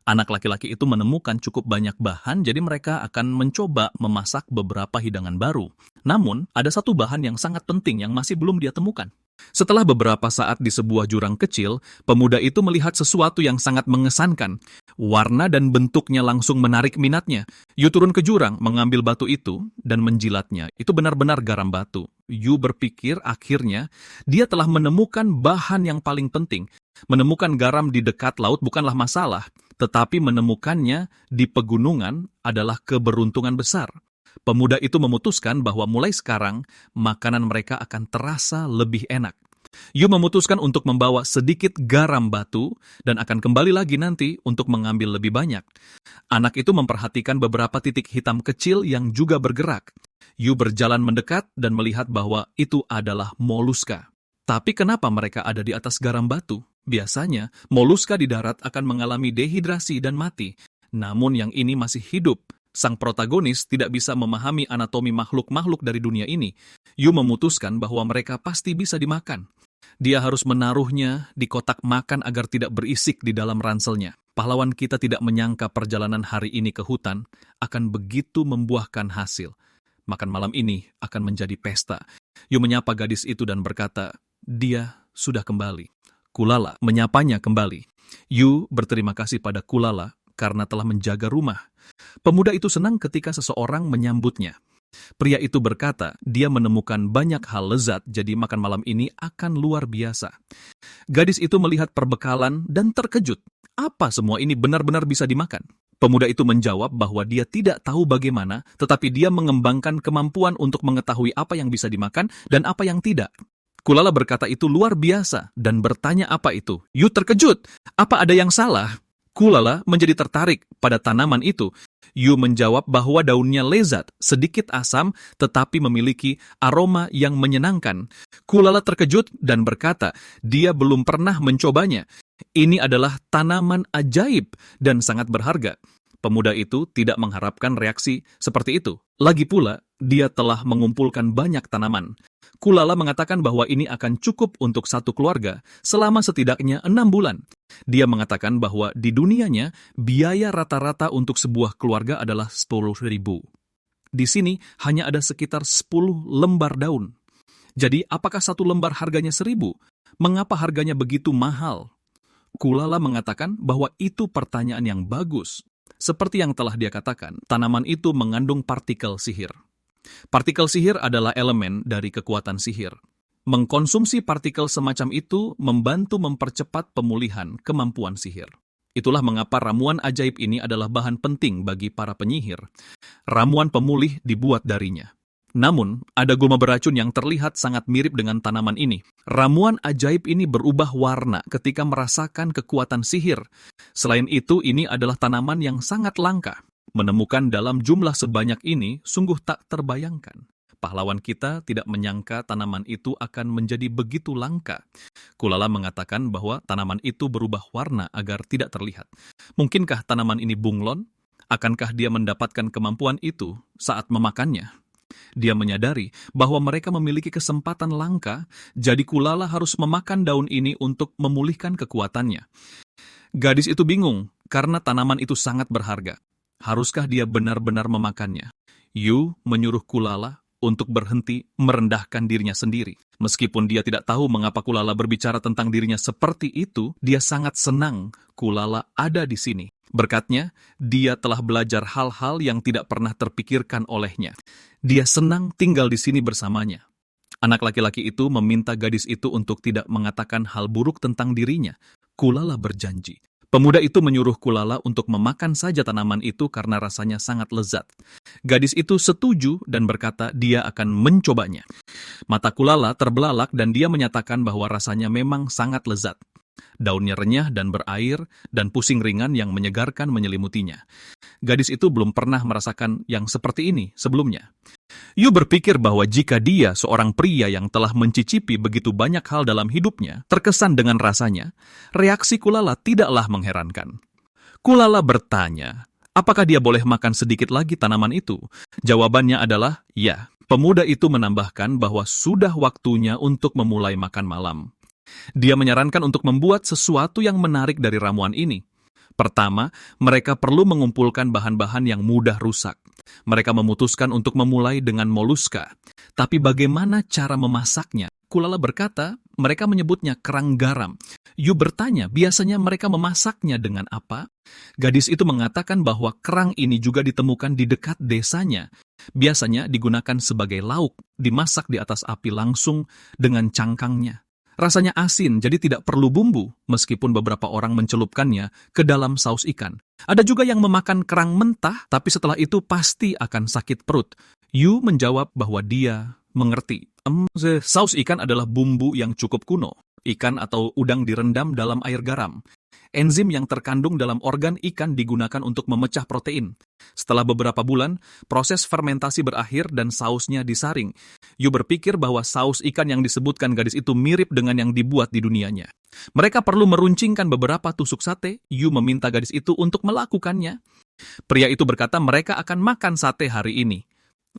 Anak laki-laki itu menemukan cukup banyak bahan, jadi mereka akan mencoba memasak beberapa hidangan baru. Namun, ada satu bahan yang sangat penting yang masih belum dia temukan. Setelah beberapa saat di sebuah jurang kecil, pemuda itu melihat sesuatu yang sangat mengesankan. Warna dan bentuknya langsung menarik minatnya. Yu turun ke jurang, mengambil batu itu, dan menjilatnya. Itu benar-benar garam batu. Yu berpikir akhirnya dia telah menemukan bahan yang paling penting. Menemukan garam di dekat laut bukanlah masalah, tetapi menemukannya di pegunungan adalah keberuntungan besar. Pemuda itu memutuskan bahwa mulai sekarang, makanan mereka akan terasa lebih enak. Yu memutuskan untuk membawa sedikit garam batu dan akan kembali lagi nanti untuk mengambil lebih banyak. Anak itu memperhatikan beberapa titik hitam kecil yang juga bergerak. Yu berjalan mendekat dan melihat bahwa itu adalah moluska. Tapi kenapa mereka ada di atas garam batu? Biasanya, moluska di darat akan mengalami dehidrasi dan mati. Namun yang ini masih hidup. Sang protagonis tidak bisa memahami anatomi makhluk-makhluk dari dunia ini. Yu memutuskan bahwa mereka pasti bisa dimakan. Dia harus menaruhnya di kotak makan agar tidak berisik di dalam ranselnya. Pahlawan kita tidak menyangka perjalanan hari ini ke hutan akan begitu membuahkan hasil. Makan malam ini akan menjadi pesta. Yu menyapa gadis itu dan berkata, dia sudah kembali. Kulala menyapanya kembali. Yu berterima kasih pada Kulala karena telah menjaga rumah. Pemuda itu senang ketika seseorang menyambutnya. Pria itu berkata, dia menemukan banyak hal lezat, jadi makan malam ini akan luar biasa. Gadis itu melihat perbekalan dan terkejut. Apa semua ini benar-benar bisa dimakan? Pemuda itu menjawab bahwa dia tidak tahu bagaimana, tetapi dia mengembangkan kemampuan untuk mengetahui apa yang bisa dimakan dan apa yang tidak. Kulala berkata itu luar biasa dan bertanya apa itu. Yu terkejut. Apa ada yang salah? Kulala menjadi tertarik pada tanaman itu. Yu menjawab bahwa daunnya lezat, sedikit asam, tetapi memiliki aroma yang menyenangkan. Kulala terkejut dan berkata, dia belum pernah mencobanya. Ini adalah tanaman ajaib dan sangat berharga. Pemuda itu tidak mengharapkan reaksi seperti itu. Lagi pula, dia telah mengumpulkan banyak tanaman. Kulala mengatakan bahwa ini akan cukup untuk satu keluarga selama setidaknya 6 bulan. Dia mengatakan bahwa di dunianya, biaya rata-rata untuk sebuah keluarga adalah 10.000. Di sini hanya ada sekitar 10 lembar daun. Jadi, apakah satu lembar harganya 1.000? Mengapa harganya begitu mahal? Kulala mengatakan bahwa itu pertanyaan yang bagus. Seperti yang telah dia katakan, tanaman itu mengandung partikel sihir. Partikel sihir adalah elemen dari kekuatan sihir. Mengkonsumsi partikel semacam itu membantu mempercepat pemulihan kemampuan sihir. Itulah mengapa ramuan ajaib ini adalah bahan penting bagi para penyihir. Ramuan pemulih dibuat darinya. Namun, ada gulma beracun yang terlihat sangat mirip dengan tanaman ini. Ramuan ajaib ini berubah warna ketika merasakan kekuatan sihir. Selain itu, ini adalah tanaman yang sangat langka. Menemukan dalam jumlah sebanyak ini sungguh tak terbayangkan. Pahlawan kita tidak menyangka tanaman itu akan menjadi begitu langka. Kulala mengatakan bahwa tanaman itu berubah warna agar tidak terlihat. Mungkinkah tanaman ini bunglon? Akankah dia mendapatkan kemampuan itu saat memakannya? Dia menyadari bahwa mereka memiliki kesempatan langka, jadi Kulala harus memakan daun ini untuk memulihkan kekuatannya. Gadis itu bingung karena tanaman itu sangat berharga. Haruskah dia benar-benar memakannya? Yu menyuruh Kulala untuk berhenti merendahkan dirinya sendiri. Meskipun dia tidak tahu mengapa Kulala berbicara tentang dirinya seperti itu, dia sangat senang Kulala ada di sini. Berkatnya, dia telah belajar hal-hal yang tidak pernah terpikirkan olehnya. Dia senang tinggal di sini bersamanya. Anak laki-laki itu meminta gadis itu untuk tidak mengatakan hal buruk tentang dirinya. Kulala berjanji. Pemuda itu menyuruh Kulala untuk memakan saja tanaman itu karena rasanya sangat lezat. Gadis itu setuju dan berkata dia akan mencobanya. Mata Kulala terbelalak dan dia menyatakan bahwa rasanya memang sangat lezat. Daunnya renyah dan berair dan pusing ringan yang menyegarkan menyelimutinya. Gadis itu belum pernah merasakan yang seperti ini sebelumnya. Yu berpikir bahwa jika dia, seorang pria yang telah mencicipi begitu banyak hal dalam hidupnya, terkesan dengan rasanya, reaksi Kulala tidaklah mengherankan. Kulala bertanya, apakah dia boleh makan sedikit lagi tanaman itu? Jawabannya adalah ya. Pemuda itu menambahkan bahwa sudah waktunya untuk memulai makan malam. Dia menyarankan untuk membuat sesuatu yang menarik dari ramuan ini. Pertama, mereka perlu mengumpulkan bahan-bahan yang mudah rusak. Mereka memutuskan untuk memulai dengan moluska. Tapi bagaimana cara memasaknya? Kulala berkata, mereka menyebutnya kerang garam. Yu bertanya, biasanya mereka memasaknya dengan apa? Gadis itu mengatakan bahwa kerang ini juga ditemukan di dekat desanya. Biasanya digunakan sebagai lauk, dimasak di atas api langsung dengan cangkangnya. Rasanya asin, jadi tidak perlu bumbu, meskipun beberapa orang mencelupkannya ke dalam saus ikan. Ada juga yang memakan kerang mentah, tapi setelah itu pasti akan sakit perut. Yu menjawab bahwa dia mengerti. Saus ikan adalah bumbu yang cukup kuno. Ikan atau udang direndam dalam air garam. Enzim yang terkandung dalam organ ikan digunakan untuk memecah protein. Setelah beberapa bulan, proses fermentasi berakhir dan sausnya disaring. Yu berpikir bahwa saus ikan yang disebutkan gadis itu mirip dengan yang dibuat di dunianya. Mereka perlu meruncingkan beberapa tusuk sate. Yu meminta gadis itu untuk melakukannya. Pria itu berkata mereka akan makan sate hari ini.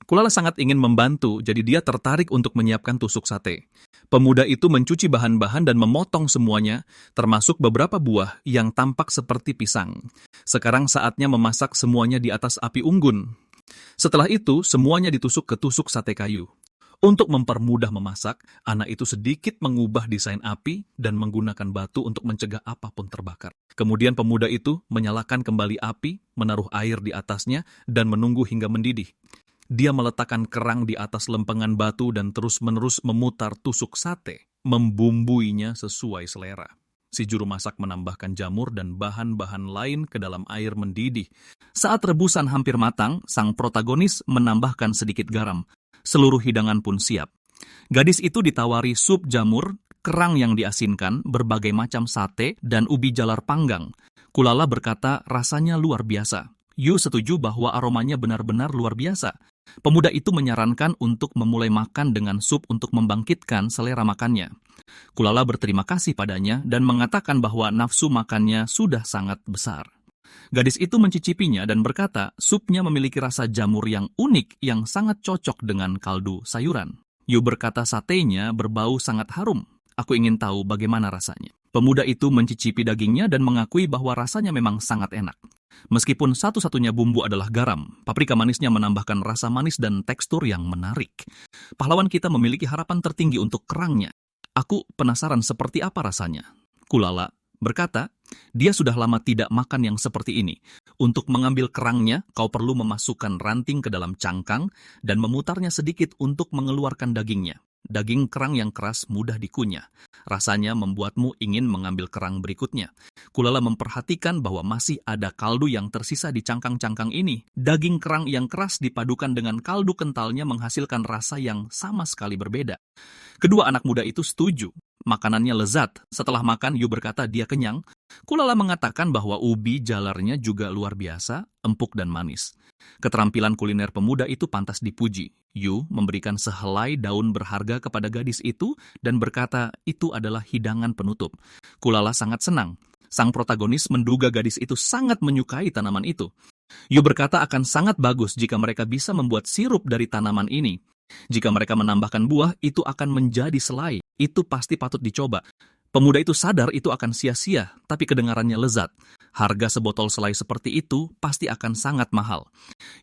Kulala sangat ingin membantu, jadi dia tertarik untuk menyiapkan tusuk sate. Pemuda itu mencuci bahan-bahan dan memotong semuanya, termasuk beberapa buah yang tampak seperti pisang. Sekarang saatnya memasak semuanya di atas api unggun. Setelah itu, semuanya ditusuk ke tusuk sate kayu. Untuk mempermudah memasak, anak itu sedikit mengubah desain api dan menggunakan batu untuk mencegah apapun terbakar. Kemudian pemuda itu menyalakan kembali api, menaruh air di atasnya, dan menunggu hingga mendidih. Dia meletakkan kerang di atas lempengan batu dan terus-menerus memutar tusuk sate, membumbuinya sesuai selera. Si juru masak menambahkan jamur dan bahan-bahan lain ke dalam air mendidih. Saat rebusan hampir matang, sang protagonis menambahkan sedikit garam. Seluruh hidangan pun siap. Gadis itu ditawari sup jamur, kerang yang diasinkan, berbagai macam sate, dan ubi jalar panggang. Kulala berkata rasanya luar biasa. Yu setuju bahwa aromanya benar-benar luar biasa. Pemuda itu menyarankan untuk memulai makan dengan sup untuk membangkitkan selera makannya. Kulala berterima kasih padanya dan mengatakan bahwa nafsu makannya sudah sangat besar. Gadis itu mencicipinya dan berkata supnya memiliki rasa jamur yang unik yang sangat cocok dengan kaldu sayuran. Yu berkata satenya berbau sangat harum. Aku ingin tahu bagaimana rasanya. Pemuda itu mencicipi dagingnya dan mengakui bahwa rasanya memang sangat enak. Meskipun satu-satunya bumbu adalah garam, paprika manisnya menambahkan rasa manis dan tekstur yang menarik. Pahlawan kita memiliki harapan tertinggi untuk kerangnya. Aku penasaran seperti apa rasanya. Kulala berkata, Dia sudah lama tidak makan yang seperti ini. Untuk mengambil kerangnya, kau perlu memasukkan ranting ke dalam cangkang dan memutarnya sedikit untuk mengeluarkan dagingnya. Daging kerang yang keras mudah dikunyah. Rasanya membuatmu ingin mengambil kerang berikutnya. Kulala memperhatikan bahwa masih ada kaldu yang tersisa di cangkang-cangkang ini. Daging kerang yang keras dipadukan dengan kaldu kentalnya menghasilkan rasa yang sama sekali berbeda. Kedua anak muda itu setuju. Makanannya lezat. Setelah makan, Yu berkata dia kenyang. Kulala mengatakan bahwa ubi jalarnya juga luar biasa, empuk dan manis. Keterampilan kuliner pemuda itu pantas dipuji. Yu memberikan sehelai daun berharga kepada gadis itu dan berkata itu adalah hidangan penutup. Kulala sangat senang. Sang protagonis menduga gadis itu sangat menyukai tanaman itu. Yu berkata akan sangat bagus jika mereka bisa membuat sirup dari tanaman ini. Jika mereka menambahkan buah, itu akan menjadi selai. Itu pasti patut dicoba. Pemuda itu sadar itu akan sia-sia, tapi kedengarannya lezat. Harga sebotol selai seperti itu pasti akan sangat mahal.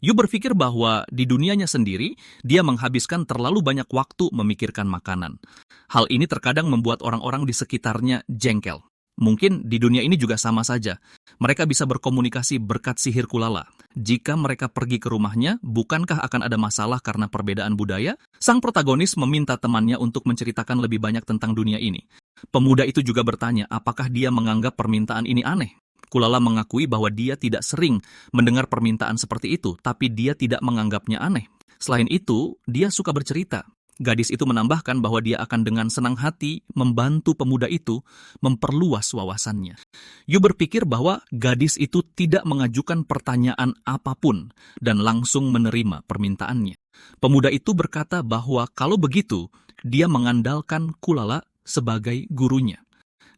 Yu berpikir bahwa di dunianya sendiri, dia menghabiskan terlalu banyak waktu memikirkan makanan. Hal ini terkadang membuat orang-orang di sekitarnya jengkel. Mungkin di dunia ini juga sama saja. Mereka bisa berkomunikasi berkat sihir Kulala. Jika mereka pergi ke rumahnya, bukankah akan ada masalah karena perbedaan budaya? Sang protagonis meminta temannya untuk menceritakan lebih banyak tentang dunia ini. Pemuda itu juga bertanya apakah dia menganggap permintaan ini aneh. Kulala mengakui bahwa dia tidak sering mendengar permintaan seperti itu, tapi dia tidak menganggapnya aneh. Selain itu, dia suka bercerita. Gadis itu menambahkan bahwa dia akan dengan senang hati membantu pemuda itu memperluas wawasannya. Yu berpikir bahwa gadis itu tidak mengajukan pertanyaan apapun dan langsung menerima permintaannya. Pemuda itu berkata bahwa kalau begitu, dia mengandalkan Kulala sebagai gurunya.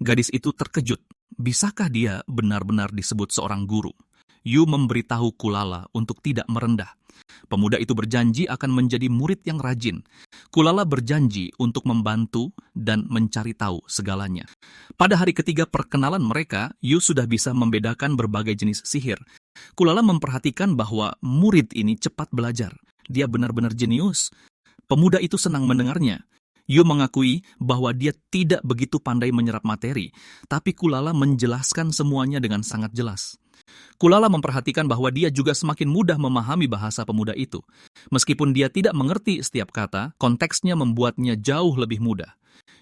Gadis itu terkejut. Bisakah dia benar-benar disebut seorang guru? Yu memberitahu Kulala untuk tidak merendah. Pemuda itu berjanji akan menjadi murid yang rajin. Kulala berjanji untuk membantu dan mencari tahu segalanya. Pada hari ketiga perkenalan mereka, Yu sudah bisa membedakan berbagai jenis sihir. Kulala memperhatikan bahwa murid ini cepat belajar. Dia benar-benar jenius. Pemuda itu senang mendengarnya. Yu mengakui bahwa dia tidak begitu pandai menyerap materi, tapi Kulala menjelaskan semuanya dengan sangat jelas. Kulala memperhatikan bahwa dia juga semakin mudah memahami bahasa pemuda itu. Meskipun dia tidak mengerti setiap kata, konteksnya membuatnya jauh lebih mudah.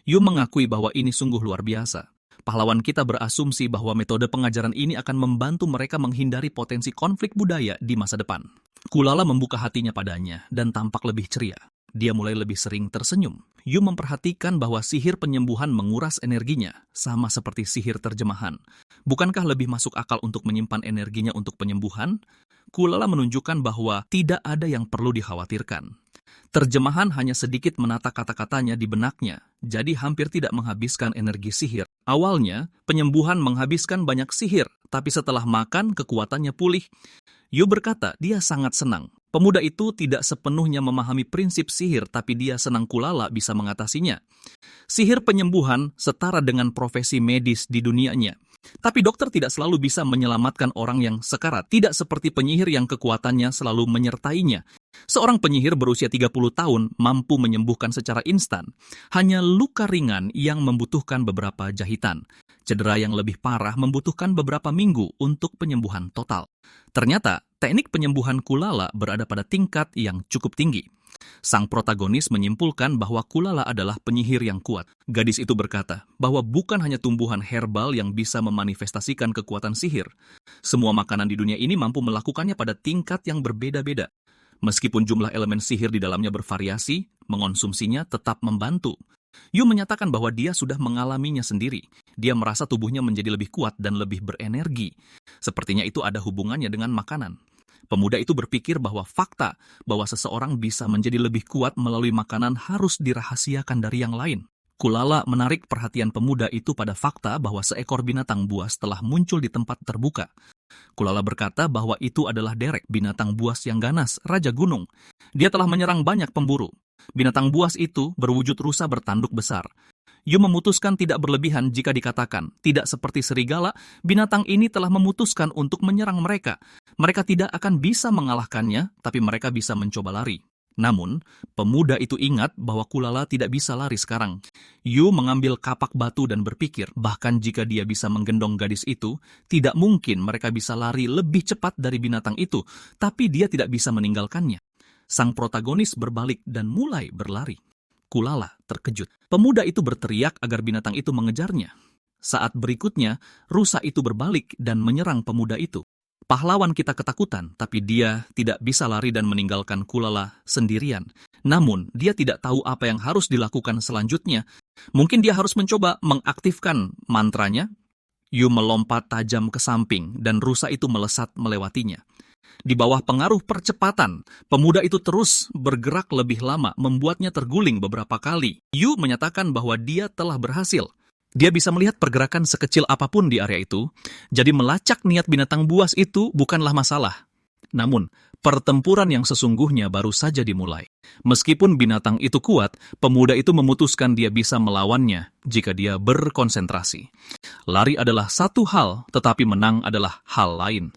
Yu mengakui bahwa ini sungguh luar biasa. Pahlawan kita berasumsi bahwa metode pengajaran ini akan membantu mereka menghindari potensi konflik budaya di masa depan. Kulala membuka hatinya padanya dan tampak lebih ceria. Dia mulai lebih sering tersenyum. Yu memperhatikan bahwa sihir penyembuhan menguras energinya, sama seperti sihir terjemahan. Bukankah lebih masuk akal untuk menyimpan energinya untuk penyembuhan? Kulala menunjukkan bahwa tidak ada yang perlu dikhawatirkan. Terjemahan hanya sedikit menata kata-katanya di benaknya, jadi hampir tidak menghabiskan energi sihir. Awalnya, penyembuhan menghabiskan banyak sihir, tapi setelah makan, kekuatannya pulih. Yu berkata dia sangat senang. Pemuda itu tidak sepenuhnya memahami prinsip sihir, tapi dia senang Kulala bisa mengatasinya. Sihir penyembuhan setara dengan profesi medis di dunianya. Tapi dokter tidak selalu bisa menyelamatkan orang yang sekarat, tidak seperti penyihir yang kekuatannya selalu menyertainya. Seorang penyihir berusia 30 tahun mampu menyembuhkan secara instan. Hanya luka ringan yang membutuhkan beberapa jahitan. Cedera yang lebih parah membutuhkan beberapa minggu untuk penyembuhan total. Ternyata, teknik penyembuhan Kulala berada pada tingkat yang cukup tinggi. Sang protagonis menyimpulkan bahwa Kulala adalah penyihir yang kuat. Gadis itu berkata bahwa bukan hanya tumbuhan herbal yang bisa memanifestasikan kekuatan sihir. Semua makanan di dunia ini mampu melakukannya pada tingkat yang berbeda-beda. Meskipun jumlah elemen sihir di dalamnya bervariasi, mengonsumsinya tetap membantu. Yu menyatakan bahwa dia sudah mengalaminya sendiri. Dia merasa tubuhnya menjadi lebih kuat dan lebih berenergi. Sepertinya itu ada hubungannya dengan makanan. Pemuda itu berpikir bahwa fakta bahwa seseorang bisa menjadi lebih kuat melalui makanan harus dirahasiakan dari yang lain. Kulala menarik perhatian pemuda itu pada fakta bahwa seekor binatang buas telah muncul di tempat terbuka. Kulala berkata bahwa itu adalah Derek, binatang buas yang ganas, raja gunung. Dia telah menyerang banyak pemburu. Binatang buas itu berwujud rusa bertanduk besar. Yu memutuskan tidak berlebihan jika dikatakan, tidak seperti serigala, binatang ini telah memutuskan untuk menyerang mereka. Mereka tidak akan bisa mengalahkannya, tapi mereka bisa mencoba lari. Namun, pemuda itu ingat bahwa Kulala tidak bisa lari sekarang. Yu mengambil kapak batu dan berpikir, bahkan jika dia bisa menggendong gadis itu, tidak mungkin mereka bisa lari lebih cepat dari binatang itu, tapi dia tidak bisa meninggalkannya. Sang protagonis berbalik dan mulai berlari. Kulala terkejut. Pemuda itu berteriak agar binatang itu mengejarnya. Saat berikutnya, rusa itu berbalik dan menyerang pemuda itu. Pahlawan kita ketakutan, tapi dia tidak bisa lari dan meninggalkan Kulala sendirian. Namun, dia tidak tahu apa yang harus dilakukan selanjutnya. Mungkin dia harus mencoba mengaktifkan mantranya. Yu melompat tajam ke samping, dan rusa itu melesat melewatinya. Di bawah pengaruh percepatan, pemuda itu terus bergerak lebih lama, membuatnya terguling beberapa kali. Yu menyatakan bahwa dia telah berhasil. Dia bisa melihat pergerakan sekecil apapun di area itu, jadi melacak niat binatang buas itu bukanlah masalah. Namun, pertempuran yang sesungguhnya baru saja dimulai. Meskipun binatang itu kuat, pemuda itu memutuskan dia bisa melawannya jika dia berkonsentrasi. Lari adalah satu hal, tetapi menang adalah hal lain.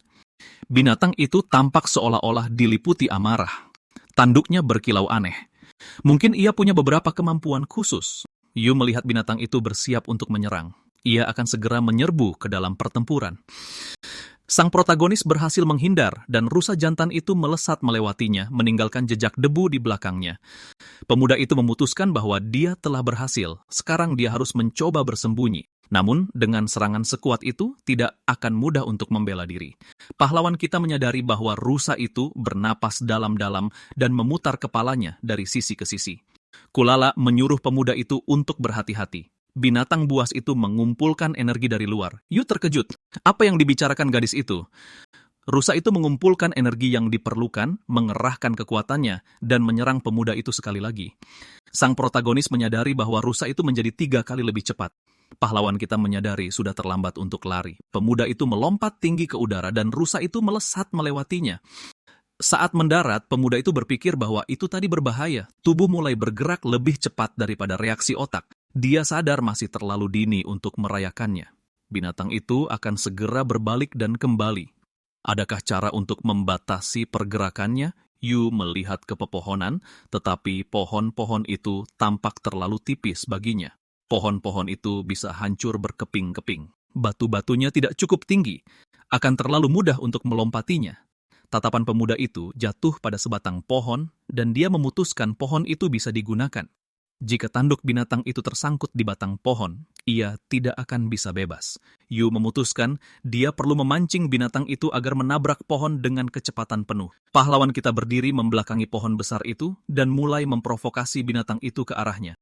Binatang itu tampak seolah-olah diliputi amarah. Tanduknya berkilau aneh. Mungkin ia punya beberapa kemampuan khusus. Yu melihat binatang itu bersiap untuk menyerang. Ia akan segera menyerbu ke dalam pertempuran. Sang protagonis berhasil menghindar dan rusa jantan itu melesat melewatinya, meninggalkan jejak debu di belakangnya. Pemuda itu memutuskan bahwa dia telah berhasil. Sekarang dia harus mencoba bersembunyi. Namun, dengan serangan sekuat itu, tidak akan mudah untuk membela diri. Pahlawan kita menyadari bahwa rusa itu bernapas dalam-dalam dan memutar kepalanya dari sisi ke sisi. Kulala menyuruh pemuda itu untuk berhati-hati. Binatang buas itu mengumpulkan energi dari luar. Yu terkejut. Apa yang dibicarakan gadis itu? Rusa itu mengumpulkan energi yang diperlukan, mengerahkan kekuatannya, dan menyerang pemuda itu sekali lagi. Sang protagonis menyadari bahwa rusa itu menjadi 3 kali lebih cepat. Pahlawan kita menyadari sudah terlambat untuk lari. Pemuda itu melompat tinggi ke udara dan rusa itu melesat melewatinya. Saat mendarat, pemuda itu berpikir bahwa itu tadi berbahaya. Tubuh mulai bergerak lebih cepat daripada reaksi otak. Dia sadar masih terlalu dini untuk merayakannya. Binatang itu akan segera berbalik dan kembali. Adakah cara untuk membatasi pergerakannya? Yu melihat ke pepohonan, tetapi pohon-pohon itu tampak terlalu tipis baginya. Pohon-pohon itu bisa hancur berkeping-keping. Batu-batunya tidak cukup tinggi, akan terlalu mudah untuk melompatinya. Tatapan pemuda itu jatuh pada sebatang pohon, dan dia memutuskan pohon itu bisa digunakan. Jika tanduk binatang itu tersangkut di batang pohon, ia tidak akan bisa bebas. Yu memutuskan dia perlu memancing binatang itu agar menabrak pohon dengan kecepatan penuh. Pahlawan kita berdiri membelakangi pohon besar itu dan mulai memprovokasi binatang itu ke arahnya.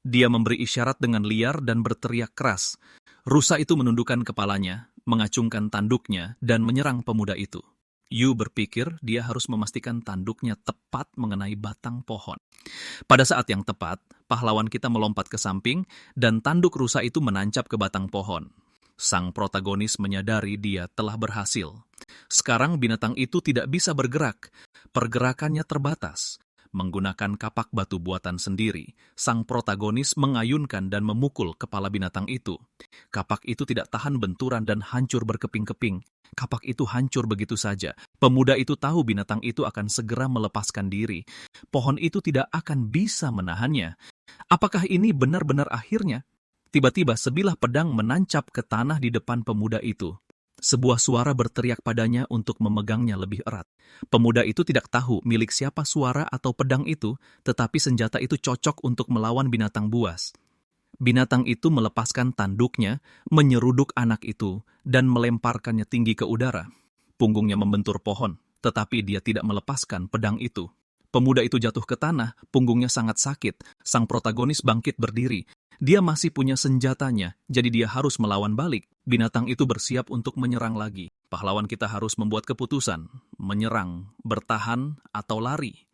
Dia memberi isyarat dengan liar dan berteriak keras. Rusa itu menundukkan kepalanya, mengacungkan tanduknya, dan menyerang pemuda itu. Yu berpikir dia harus memastikan tanduknya tepat mengenai batang pohon. Pada saat yang tepat, pahlawan kita melompat ke samping dan tanduk rusa itu menancap ke batang pohon. Sang protagonis menyadari dia telah berhasil. Sekarang binatang itu tidak bisa bergerak. Pergerakannya terbatas. Menggunakan kapak batu buatan sendiri, sang protagonis mengayunkan dan memukul kepala binatang itu. Kapak itu tidak tahan benturan dan hancur berkeping-keping. Kapak itu hancur begitu saja. Pemuda itu tahu binatang itu akan segera melepaskan diri. Pohon itu tidak akan bisa menahannya. Apakah ini benar-benar akhirnya? Tiba-tiba sebilah pedang menancap ke tanah di depan pemuda itu. Sebuah suara berteriak padanya untuk memegangnya lebih erat. Pemuda itu tidak tahu milik siapa suara atau pedang itu, tetapi senjata itu cocok untuk melawan binatang buas. Binatang itu melepaskan tanduknya, menyeruduk anak itu, dan melemparkannya tinggi ke udara. Punggungnya membentur pohon, tetapi dia tidak melepaskan pedang itu. Pemuda itu jatuh ke tanah, punggungnya sangat sakit. Sang protagonis bangkit berdiri. Dia masih punya senjatanya, jadi dia harus melawan balik. Binatang itu bersiap untuk menyerang lagi. Pahlawan kita harus membuat keputusan, menyerang, bertahan, atau lari.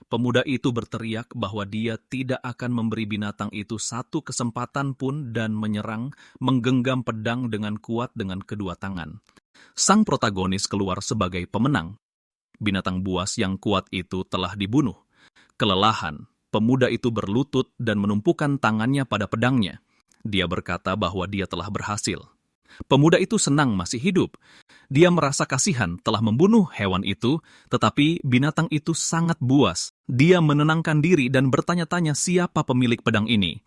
Pemuda itu berteriak bahwa dia tidak akan memberi binatang itu satu kesempatan pun dan menyerang, menggenggam pedang dengan kuat dengan kedua tangan. Sang protagonis keluar sebagai pemenang. Binatang buas yang kuat itu telah dibunuh. Kelelahan, pemuda itu berlutut dan menumpukan tangannya pada pedangnya. Dia berkata bahwa dia telah berhasil. Pemuda itu senang masih hidup. Dia merasa kasihan telah membunuh hewan itu, tetapi binatang itu sangat buas. Dia menenangkan diri dan bertanya-tanya siapa pemilik pedang ini.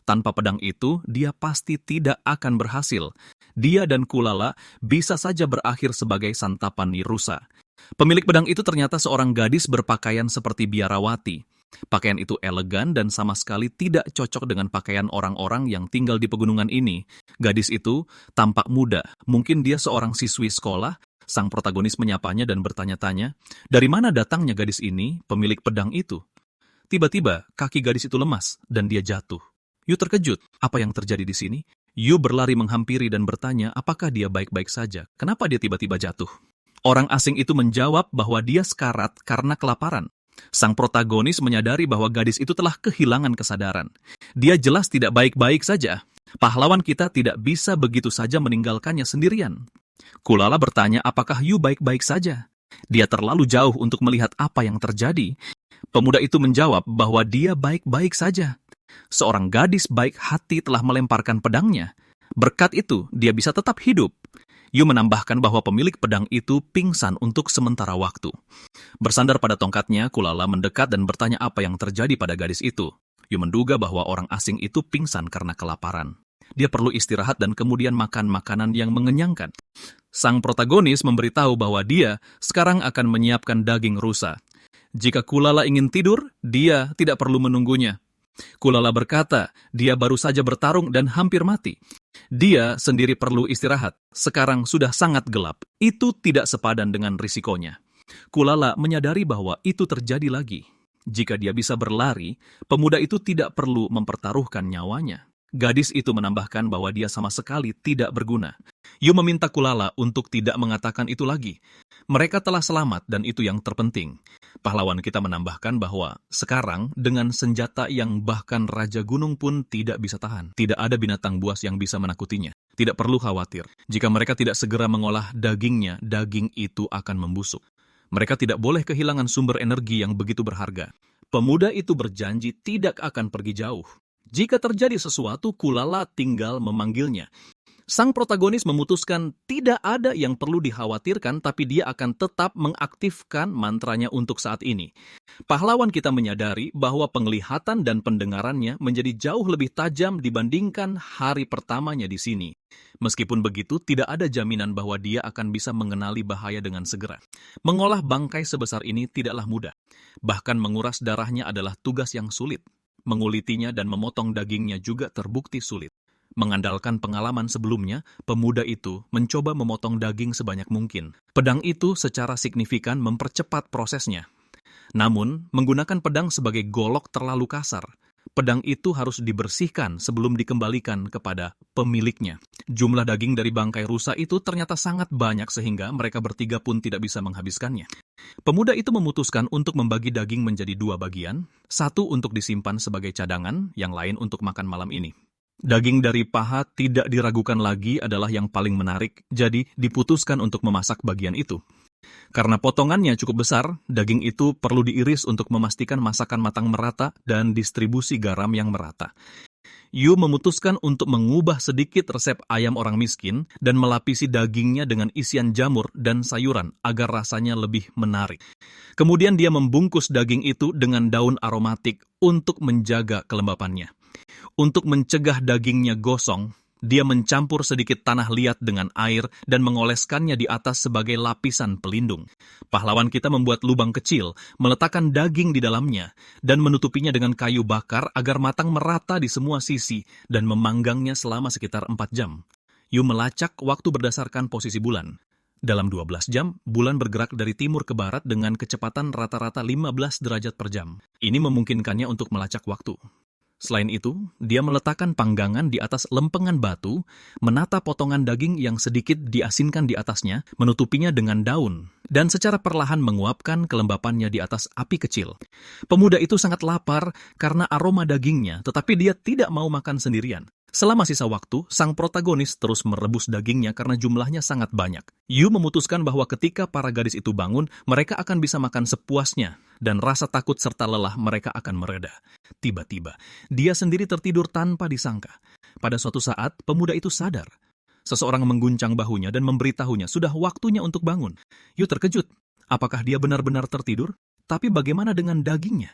Tanpa pedang itu, dia pasti tidak akan berhasil. Dia dan Kulala bisa saja berakhir sebagai santapan rusa. Pemilik pedang itu ternyata seorang gadis berpakaian seperti biarawati. Pakaian itu elegan dan sama sekali tidak cocok dengan pakaian orang-orang yang tinggal di pegunungan ini. Gadis itu tampak muda, mungkin dia seorang siswi sekolah. Sang protagonis menyapanya dan bertanya-tanya, dari mana datangnya gadis ini, pemilik pedang itu? Tiba-tiba, kaki gadis itu lemas dan dia jatuh. Yu terkejut, apa yang terjadi di sini? Yu berlari menghampiri dan bertanya, apakah dia baik-baik saja? Kenapa dia tiba-tiba jatuh? Orang asing itu menjawab bahwa dia sekarat karena kelaparan. Sang protagonis menyadari bahwa gadis itu telah kehilangan kesadaran. Dia jelas tidak baik-baik saja. Pahlawan kita tidak bisa begitu saja meninggalkannya sendirian. Kulala bertanya apakah Yu baik-baik saja. Dia terlalu jauh untuk melihat apa yang terjadi. Pemuda itu menjawab bahwa dia baik-baik saja. Seorang gadis baik hati telah melemparkan pedangnya. Berkat itu, dia bisa tetap hidup. Yu menambahkan bahwa pemilik pedang itu pingsan untuk sementara waktu. Bersandar pada tongkatnya, Kulala mendekat dan bertanya apa yang terjadi pada gadis itu. Yu menduga bahwa orang asing itu pingsan karena kelaparan. Dia perlu istirahat dan kemudian makan makanan yang mengenyangkan. Sang protagonis memberitahu bahwa dia sekarang akan menyiapkan daging rusa. Jika Kulala ingin tidur, dia tidak perlu menunggunya. Kulala berkata, dia baru saja bertarung dan hampir mati. Dia sendiri perlu istirahat. Sekarang sudah sangat gelap. Itu tidak sepadan dengan risikonya. Kulala menyadari bahwa itu terjadi lagi. Jika dia bisa berlari, pemuda itu tidak perlu mempertaruhkan nyawanya. Gadis itu menambahkan bahwa dia sama sekali tidak berguna. Yu meminta Kulala untuk tidak mengatakan itu lagi. Mereka telah selamat dan itu yang terpenting. Pahlawan kita menambahkan bahwa sekarang dengan senjata yang bahkan Raja Gunung pun tidak bisa tahan. Tidak ada binatang buas yang bisa menakutinya. Tidak perlu khawatir. Jika mereka tidak segera mengolah dagingnya, daging itu akan membusuk. Mereka tidak boleh kehilangan sumber energi yang begitu berharga. Pemuda itu berjanji tidak akan pergi jauh. Jika terjadi sesuatu, Kulala tinggal memanggilnya. Sang protagonis memutuskan tidak ada yang perlu dikhawatirkan, tapi dia akan tetap mengaktifkan mantranya untuk saat ini. Pahlawan kita menyadari bahwa penglihatan dan pendengarannya menjadi jauh lebih tajam dibandingkan hari pertamanya di sini. Meskipun begitu, tidak ada jaminan bahwa dia akan bisa mengenali bahaya dengan segera. Mengolah bangkai sebesar ini tidaklah mudah. Bahkan menguras darahnya adalah tugas yang sulit. Mengulitinya dan memotong dagingnya juga terbukti sulit. Mengandalkan pengalaman sebelumnya, pemuda itu mencoba memotong daging sebanyak mungkin. Pedang itu secara signifikan mempercepat prosesnya. Namun, menggunakan pedang sebagai golok terlalu kasar. Pedang itu harus dibersihkan sebelum dikembalikan kepada pemiliknya. Jumlah daging dari bangkai rusa itu ternyata sangat banyak sehingga mereka bertiga pun tidak bisa menghabiskannya. Pemuda itu memutuskan untuk membagi daging menjadi 2 bagian, satu untuk disimpan sebagai cadangan, yang lain untuk makan malam ini. Daging dari paha tidak diragukan lagi adalah yang paling menarik, jadi diputuskan untuk memasak bagian itu. Karena potongannya cukup besar, daging itu perlu diiris untuk memastikan masakan matang merata dan distribusi garam yang merata. Yu memutuskan untuk mengubah sedikit resep ayam orang miskin dan melapisi dagingnya dengan isian jamur dan sayuran agar rasanya lebih menarik. Kemudian dia membungkus daging itu dengan daun aromatik untuk menjaga kelembapannya. Untuk mencegah dagingnya gosong, dia mencampur sedikit tanah liat dengan air dan mengoleskannya di atas sebagai lapisan pelindung. Pahlawan kita membuat lubang kecil, meletakkan daging di dalamnya, dan menutupinya dengan kayu bakar agar matang merata di semua sisi dan memanggangnya selama sekitar 4 jam. Yu melacak waktu berdasarkan posisi bulan. Dalam 12 jam, bulan bergerak dari timur ke barat dengan kecepatan rata-rata 15 derajat per jam. Ini memungkinkannya untuk melacak waktu. Selain itu, dia meletakkan panggangan di atas lempengan batu, menata potongan daging yang sedikit diasinkan di atasnya, menutupinya dengan daun, dan secara perlahan menguapkan kelembapannya di atas api kecil. Pemuda itu sangat lapar karena aroma dagingnya, tetapi dia tidak mau makan sendirian. Selama sisa waktu, sang protagonis terus merebus dagingnya karena jumlahnya sangat banyak. Yu memutuskan bahwa ketika para gadis itu bangun, mereka akan bisa makan sepuasnya, dan rasa takut serta lelah mereka akan mereda. Tiba-tiba, dia sendiri tertidur tanpa disangka. Pada suatu saat, pemuda itu sadar. Seseorang mengguncang bahunya dan memberitahunya sudah waktunya untuk bangun. Yu terkejut. Apakah dia benar-benar tertidur? Tapi bagaimana dengan dagingnya?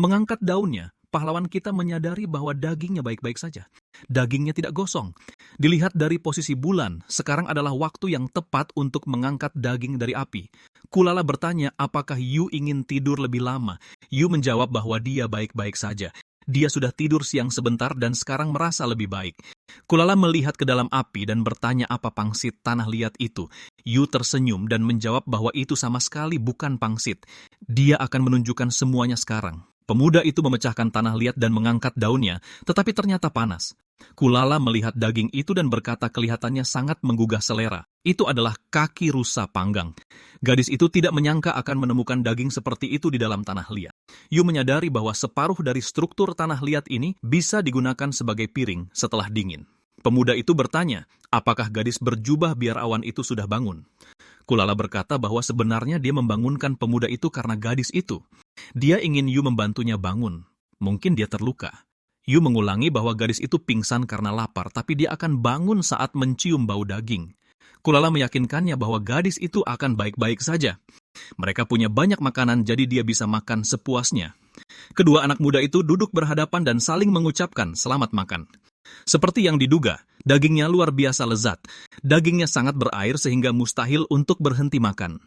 Mengangkat daunnya, pahlawan kita menyadari bahwa dagingnya baik-baik saja. Dagingnya tidak gosong. Dilihat dari posisi bulan, sekarang adalah waktu yang tepat untuk mengangkat daging dari api. Kulala bertanya apakah Yu ingin tidur lebih lama. Yu menjawab bahwa dia baik-baik saja. Dia sudah tidur siang sebentar dan sekarang merasa lebih baik. Kulala melihat ke dalam api dan bertanya apa pangsit tanah liat itu. Yu tersenyum dan menjawab bahwa itu sama sekali bukan pangsit. Dia akan menunjukkan semuanya sekarang. Pemuda itu memecahkan tanah liat dan mengangkat daunnya, tetapi ternyata panas. Kulala melihat daging itu dan berkata kelihatannya sangat menggugah selera. Itu adalah kaki rusa panggang. Gadis itu tidak menyangka akan menemukan daging seperti itu di dalam tanah liat. Yu menyadari bahwa separuh dari struktur tanah liat ini bisa digunakan sebagai piring setelah dingin. Pemuda itu bertanya, apakah gadis berjubah biar awan itu sudah bangun? Kulala berkata bahwa sebenarnya dia membangunkan pemuda itu karena gadis itu. Dia ingin Yu membantunya bangun. Mungkin dia terluka. Yu mengulangi bahwa gadis itu pingsan karena lapar, tapi dia akan bangun saat mencium bau daging. Kulala meyakinkannya bahwa gadis itu akan baik-baik saja. Mereka punya banyak makanan, jadi dia bisa makan sepuasnya. Kedua anak muda itu duduk berhadapan dan saling mengucapkan selamat makan. Seperti yang diduga, dagingnya luar biasa lezat. Dagingnya sangat berair sehingga mustahil untuk berhenti makan.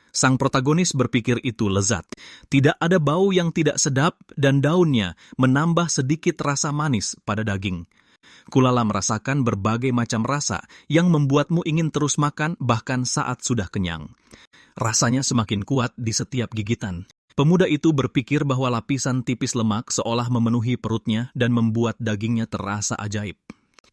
Sang protagonis berpikir itu lezat. Tidak ada bau yang tidak sedap dan daunnya menambah sedikit rasa manis pada daging. Kulala merasakan berbagai macam rasa yang membuatmu ingin terus makan bahkan saat sudah kenyang. Rasanya semakin kuat di setiap gigitan. Pemuda itu berpikir bahwa lapisan tipis lemak seolah memenuhi perutnya dan membuat dagingnya terasa ajaib.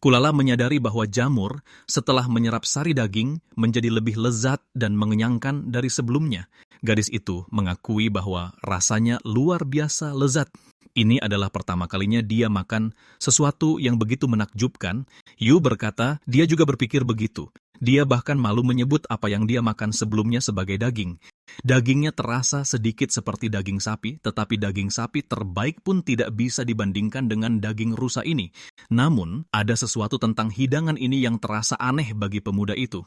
Kulala menyadari bahwa jamur setelah menyerap sari daging menjadi lebih lezat dan mengenyangkan dari sebelumnya. Gadis itu mengakui bahwa rasanya luar biasa lezat. Ini adalah pertama kalinya dia makan sesuatu yang begitu menakjubkan. Yu berkata dia juga berpikir begitu. Dia bahkan malu menyebut apa yang dia makan sebelumnya sebagai daging. Dagingnya terasa sedikit seperti daging sapi, tetapi daging sapi terbaik pun tidak bisa dibandingkan dengan daging rusa ini. Namun, ada sesuatu tentang hidangan ini yang terasa aneh bagi pemuda itu.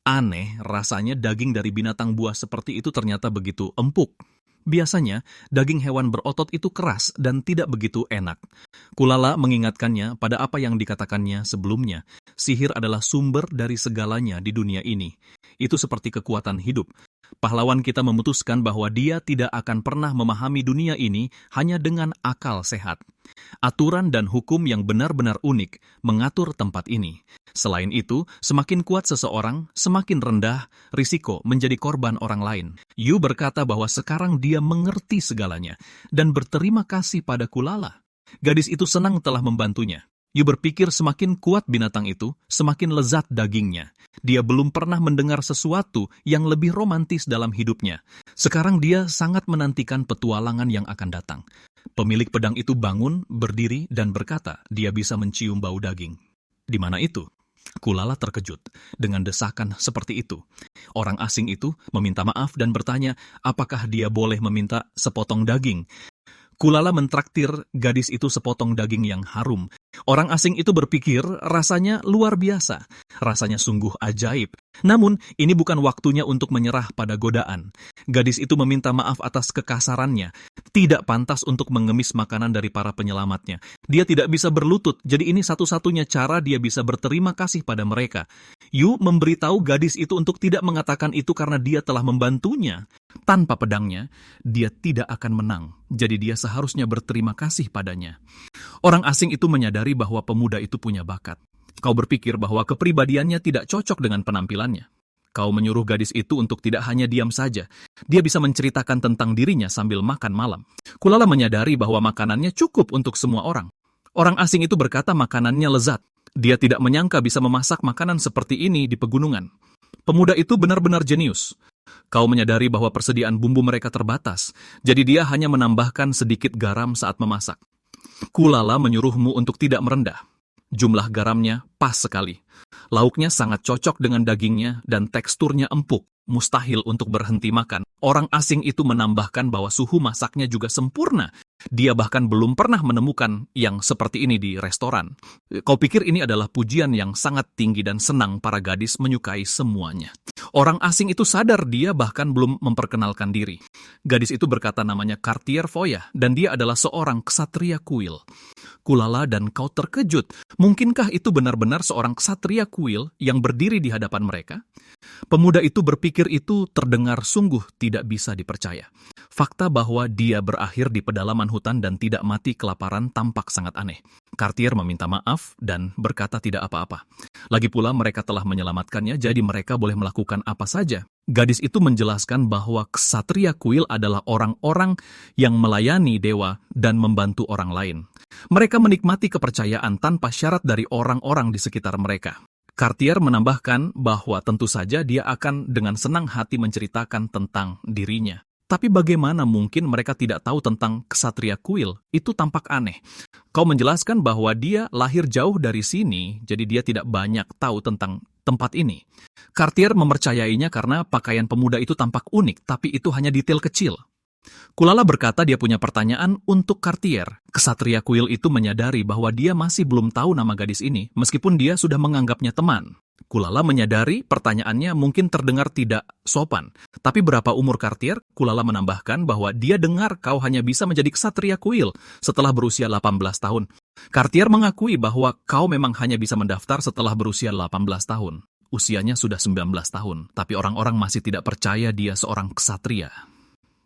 Aneh, rasanya daging dari binatang buas seperti itu ternyata begitu empuk. Biasanya, daging hewan berotot itu keras dan tidak begitu enak. Kulala mengingatkannya pada apa yang dikatakannya sebelumnya. Sihir adalah sumber dari segalanya di dunia ini. Itu seperti kekuatan hidup. Pahlawan kita memutuskan bahwa dia tidak akan pernah memahami dunia ini hanya dengan akal sehat. Aturan dan hukum yang benar-benar unik mengatur tempat ini. Selain itu, semakin kuat seseorang, semakin rendah risiko menjadi korban orang lain. Yu berkata bahwa sekarang dia mengerti segalanya dan berterima kasih pada Kulala. Gadis itu senang telah membantunya. Yu berpikir semakin kuat binatang itu, semakin lezat dagingnya. Dia belum pernah mendengar sesuatu yang lebih romantis dalam hidupnya. Sekarang dia sangat menantikan petualangan yang akan datang. Pemilik pedang itu bangun, berdiri, dan berkata dia bisa mencium bau daging. Di mana itu? Kulala terkejut dengan desakan seperti itu. Orang asing itu meminta maaf dan bertanya apakah dia boleh meminta sepotong daging. Kulala mentraktir gadis itu sepotong daging yang harum. Orang asing itu berpikir rasanya luar biasa. Rasanya sungguh ajaib. Namun, ini bukan waktunya untuk menyerah pada godaan. Gadis itu meminta maaf atas kekasarannya. Tidak pantas untuk mengemis makanan dari para penyelamatnya. Dia tidak bisa berlutut, jadi ini satu-satunya cara dia bisa berterima kasih pada mereka. Yu memberitahu gadis itu untuk tidak mengatakan itu karena dia telah membantunya. Tanpa pedangnya, dia tidak akan menang. Jadi dia seharusnya berterima kasih padanya. Orang asing itu menyadari bahwa pemuda itu punya bakat. Kau berpikir bahwa kepribadiannya tidak cocok dengan penampilannya. Kau menyuruh gadis itu untuk tidak hanya diam saja. Dia bisa menceritakan tentang dirinya sambil makan malam. Kulala menyadari bahwa makanannya cukup untuk semua orang. Orang asing itu berkata makanannya lezat. Dia tidak menyangka bisa memasak makanan seperti ini di pegunungan. Pemuda itu benar-benar jenius. Kau menyadari bahwa persediaan bumbu mereka terbatas, jadi dia hanya menambahkan sedikit garam saat memasak. Kulala menyuruhmu untuk tidak merendah. Jumlah garamnya pas sekali. Lauknya sangat cocok dengan dagingnya dan teksturnya empuk, mustahil untuk berhenti makan. Orang asing itu menambahkan bahwa suhu masaknya juga sempurna. Dia bahkan belum pernah menemukan yang seperti ini di restoran. Kau pikir ini adalah pujian yang sangat tinggi dan senang para gadis menyukai semuanya. Orang asing itu sadar dia bahkan belum memperkenalkan diri. Gadis itu berkata namanya Cartier Foya dan dia adalah seorang ksatria kuil. Kulala dan kau terkejut. Mungkinkah itu benar-benar seorang ksatria kuil yang berdiri di hadapan mereka? Pemuda itu berpikir itu terdengar sungguh tidak bisa dipercaya. Fakta bahwa dia berakhir di pedalaman hutan dan tidak mati kelaparan tampak sangat aneh. Cartier meminta maaf dan berkata tidak apa-apa. Lagi pula mereka telah menyelamatkannya, jadi mereka boleh melakukan apa saja. Gadis itu menjelaskan bahwa ksatria kuil adalah orang-orang yang melayani dewa dan membantu orang lain. Mereka menikmati kepercayaan tanpa syarat dari orang-orang di sekitar mereka. Cartier menambahkan bahwa tentu saja dia akan dengan senang hati menceritakan tentang dirinya. Tapi bagaimana mungkin mereka tidak tahu tentang ksatria kuil? Itu tampak aneh. Kau menjelaskan bahwa dia lahir jauh dari sini, jadi dia tidak banyak tahu tentang tempat ini. Cartier mempercayainya karena pakaian pemuda itu tampak unik, tapi itu hanya detail kecil. Kulala berkata dia punya pertanyaan untuk Cartier. Ksatria kuil itu menyadari bahwa dia masih belum tahu nama gadis ini, meskipun dia sudah menganggapnya teman. Kulala menyadari pertanyaannya mungkin terdengar tidak sopan. Tapi berapa umur Cartier? Kulala menambahkan bahwa dia dengar kau hanya bisa menjadi ksatria kuil setelah berusia 18 tahun. Cartier mengakui bahwa kau memang hanya bisa mendaftar setelah berusia 18 tahun. Usianya sudah 19 tahun, tapi orang-orang masih tidak percaya dia seorang ksatria.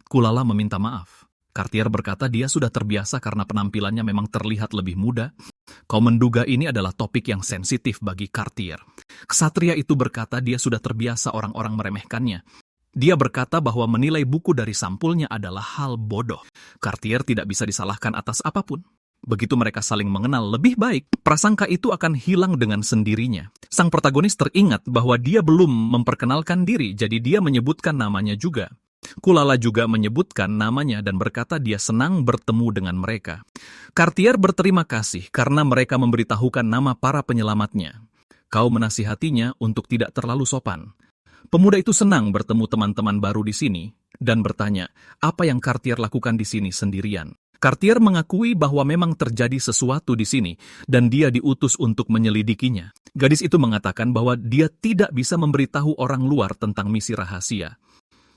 Kulala meminta maaf. Cartier berkata dia sudah terbiasa karena penampilannya memang terlihat lebih muda. Kau menduga ini adalah topik yang sensitif bagi Cartier. Ksatria itu berkata dia sudah terbiasa orang-orang meremehkannya. Dia berkata bahwa menilai buku dari sampulnya adalah hal bodoh. Cartier tidak bisa disalahkan atas apapun. Begitu mereka saling mengenal lebih baik, prasangka itu akan hilang dengan sendirinya. Sang protagonis teringat bahwa dia belum memperkenalkan diri, jadi dia menyebutkan namanya juga. Kulala juga menyebutkan namanya dan berkata dia senang bertemu dengan mereka. Cartier berterima kasih karena mereka memberitahukan nama para penyelamatnya. Kau menasihatinya untuk tidak terlalu sopan. Pemuda itu senang bertemu teman-teman baru di sini dan bertanya, apa yang Cartier lakukan di sini sendirian? Cartier mengakui bahwa memang terjadi sesuatu di sini dan dia diutus untuk menyelidikinya. Gadis itu mengatakan bahwa dia tidak bisa memberitahu orang luar tentang misi rahasia.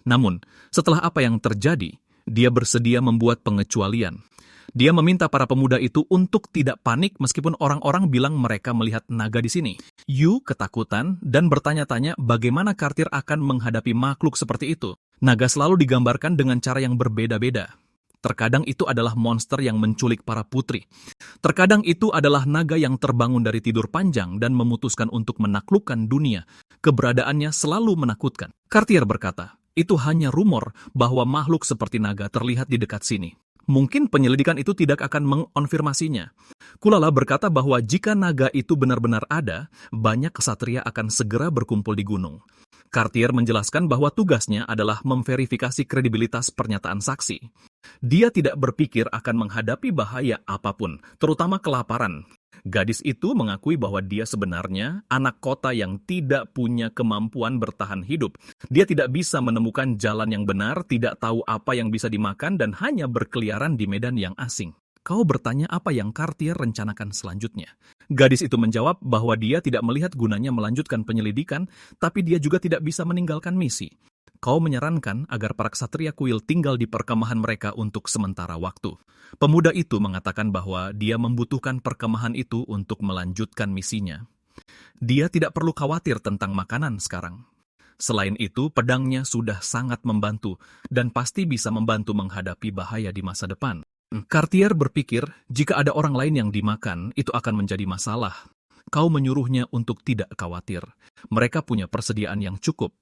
Namun, setelah apa yang terjadi, dia bersedia membuat pengecualian. Dia meminta para pemuda itu untuk tidak panik meskipun orang-orang bilang mereka melihat naga di sini. Yu ketakutan dan bertanya-tanya bagaimana Cartier akan menghadapi makhluk seperti itu. Naga selalu digambarkan dengan cara yang berbeda-beda. Terkadang itu adalah monster yang menculik para putri. Terkadang itu adalah naga yang terbangun dari tidur panjang dan memutuskan untuk menaklukkan dunia. Keberadaannya selalu menakutkan. Cartier berkata, itu hanya rumor bahwa makhluk seperti naga terlihat di dekat sini. Mungkin penyelidikan itu tidak akan mengonfirmasinya. Kulala berkata bahwa jika naga itu benar-benar ada, banyak ksatria akan segera berkumpul di gunung. Cartier menjelaskan bahwa tugasnya adalah memverifikasi kredibilitas pernyataan saksi. Dia tidak berpikir akan menghadapi bahaya apapun, terutama kelaparan. Gadis itu mengakui bahwa dia sebenarnya anak kota yang tidak punya kemampuan bertahan hidup. Dia tidak bisa menemukan jalan yang benar, tidak tahu apa yang bisa dimakan, dan hanya berkeliaran di medan yang asing. Kau bertanya apa yang Cartier rencanakan selanjutnya. Gadis itu menjawab bahwa dia tidak melihat gunanya melanjutkan penyelidikan, tapi dia juga tidak bisa meninggalkan misi. Kau menyarankan agar para ksatria kuil tinggal di perkemahan mereka untuk sementara waktu. Pemuda itu mengatakan bahwa dia membutuhkan perkemahan itu untuk melanjutkan misinya. Dia tidak perlu khawatir tentang makanan sekarang. Selain itu, pedangnya sudah sangat membantu dan pasti bisa membantu menghadapi bahaya di masa depan. Cartier berpikir jika ada orang lain yang dimakan, itu akan menjadi masalah. Kau menyuruhnya untuk tidak khawatir. Mereka punya persediaan yang cukup.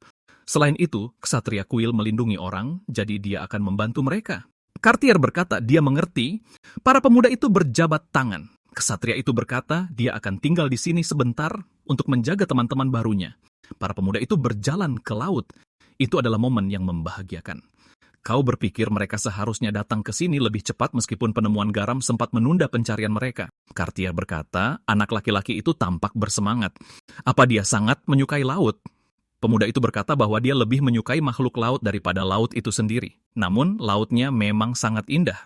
Selain itu, ksatria kuil melindungi orang, jadi dia akan membantu mereka. Cartier berkata dia mengerti. Para pemuda itu berjabat tangan. Ksatria itu berkata dia akan tinggal di sini sebentar untuk menjaga teman-teman barunya. Para pemuda itu berjalan ke laut. Itu adalah momen yang membahagiakan. Kau berpikir mereka seharusnya datang ke sini lebih cepat meskipun penemuan garam sempat menunda pencarian mereka. Cartier berkata, anak laki-laki itu tampak bersemangat. Apa dia sangat menyukai laut? Pemuda itu berkata bahwa dia lebih menyukai makhluk laut daripada laut itu sendiri. Namun, lautnya memang sangat indah.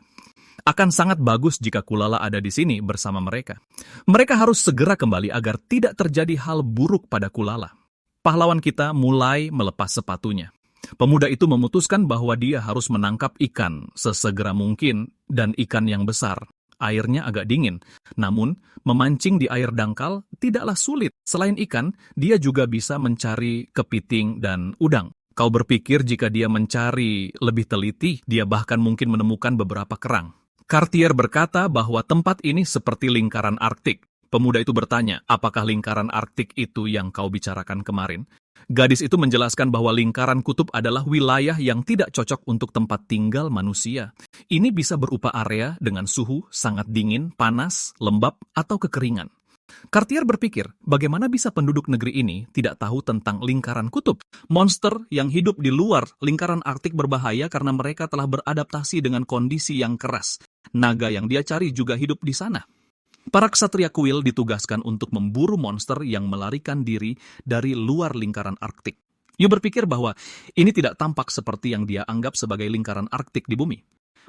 Akan sangat bagus jika Kulala ada di sini bersama mereka. Mereka harus segera kembali agar tidak terjadi hal buruk pada Kulala. Pahlawan kita mulai melepas sepatunya. Pemuda itu memutuskan bahwa dia harus menangkap ikan sesegera mungkin, dan ikan yang besar. Airnya agak dingin, namun memancing di air dangkal tidaklah sulit. Selain ikan, dia juga bisa mencari kepiting dan udang. Kau berpikir jika dia mencari lebih teliti, dia bahkan mungkin menemukan beberapa kerang. Cartier berkata bahwa tempat ini seperti lingkaran Arktik. Pemuda itu bertanya, apakah lingkaran Arktik itu yang kau bicarakan kemarin? Gadis itu menjelaskan bahwa lingkaran kutub adalah wilayah yang tidak cocok untuk tempat tinggal manusia. Ini bisa berupa area dengan suhu sangat dingin, panas, lembab, atau kekeringan. Cartier berpikir, bagaimana bisa penduduk negeri ini tidak tahu tentang lingkaran kutub? Monster yang hidup di luar lingkaran Arktik berbahaya karena mereka telah beradaptasi dengan kondisi yang keras. Naga yang dia cari juga hidup di sana. Para ksatria kuil ditugaskan untuk memburu monster yang melarikan diri dari luar lingkaran Arktik. Yu berpikir bahwa ini tidak tampak seperti yang dia anggap sebagai lingkaran Arktik di bumi.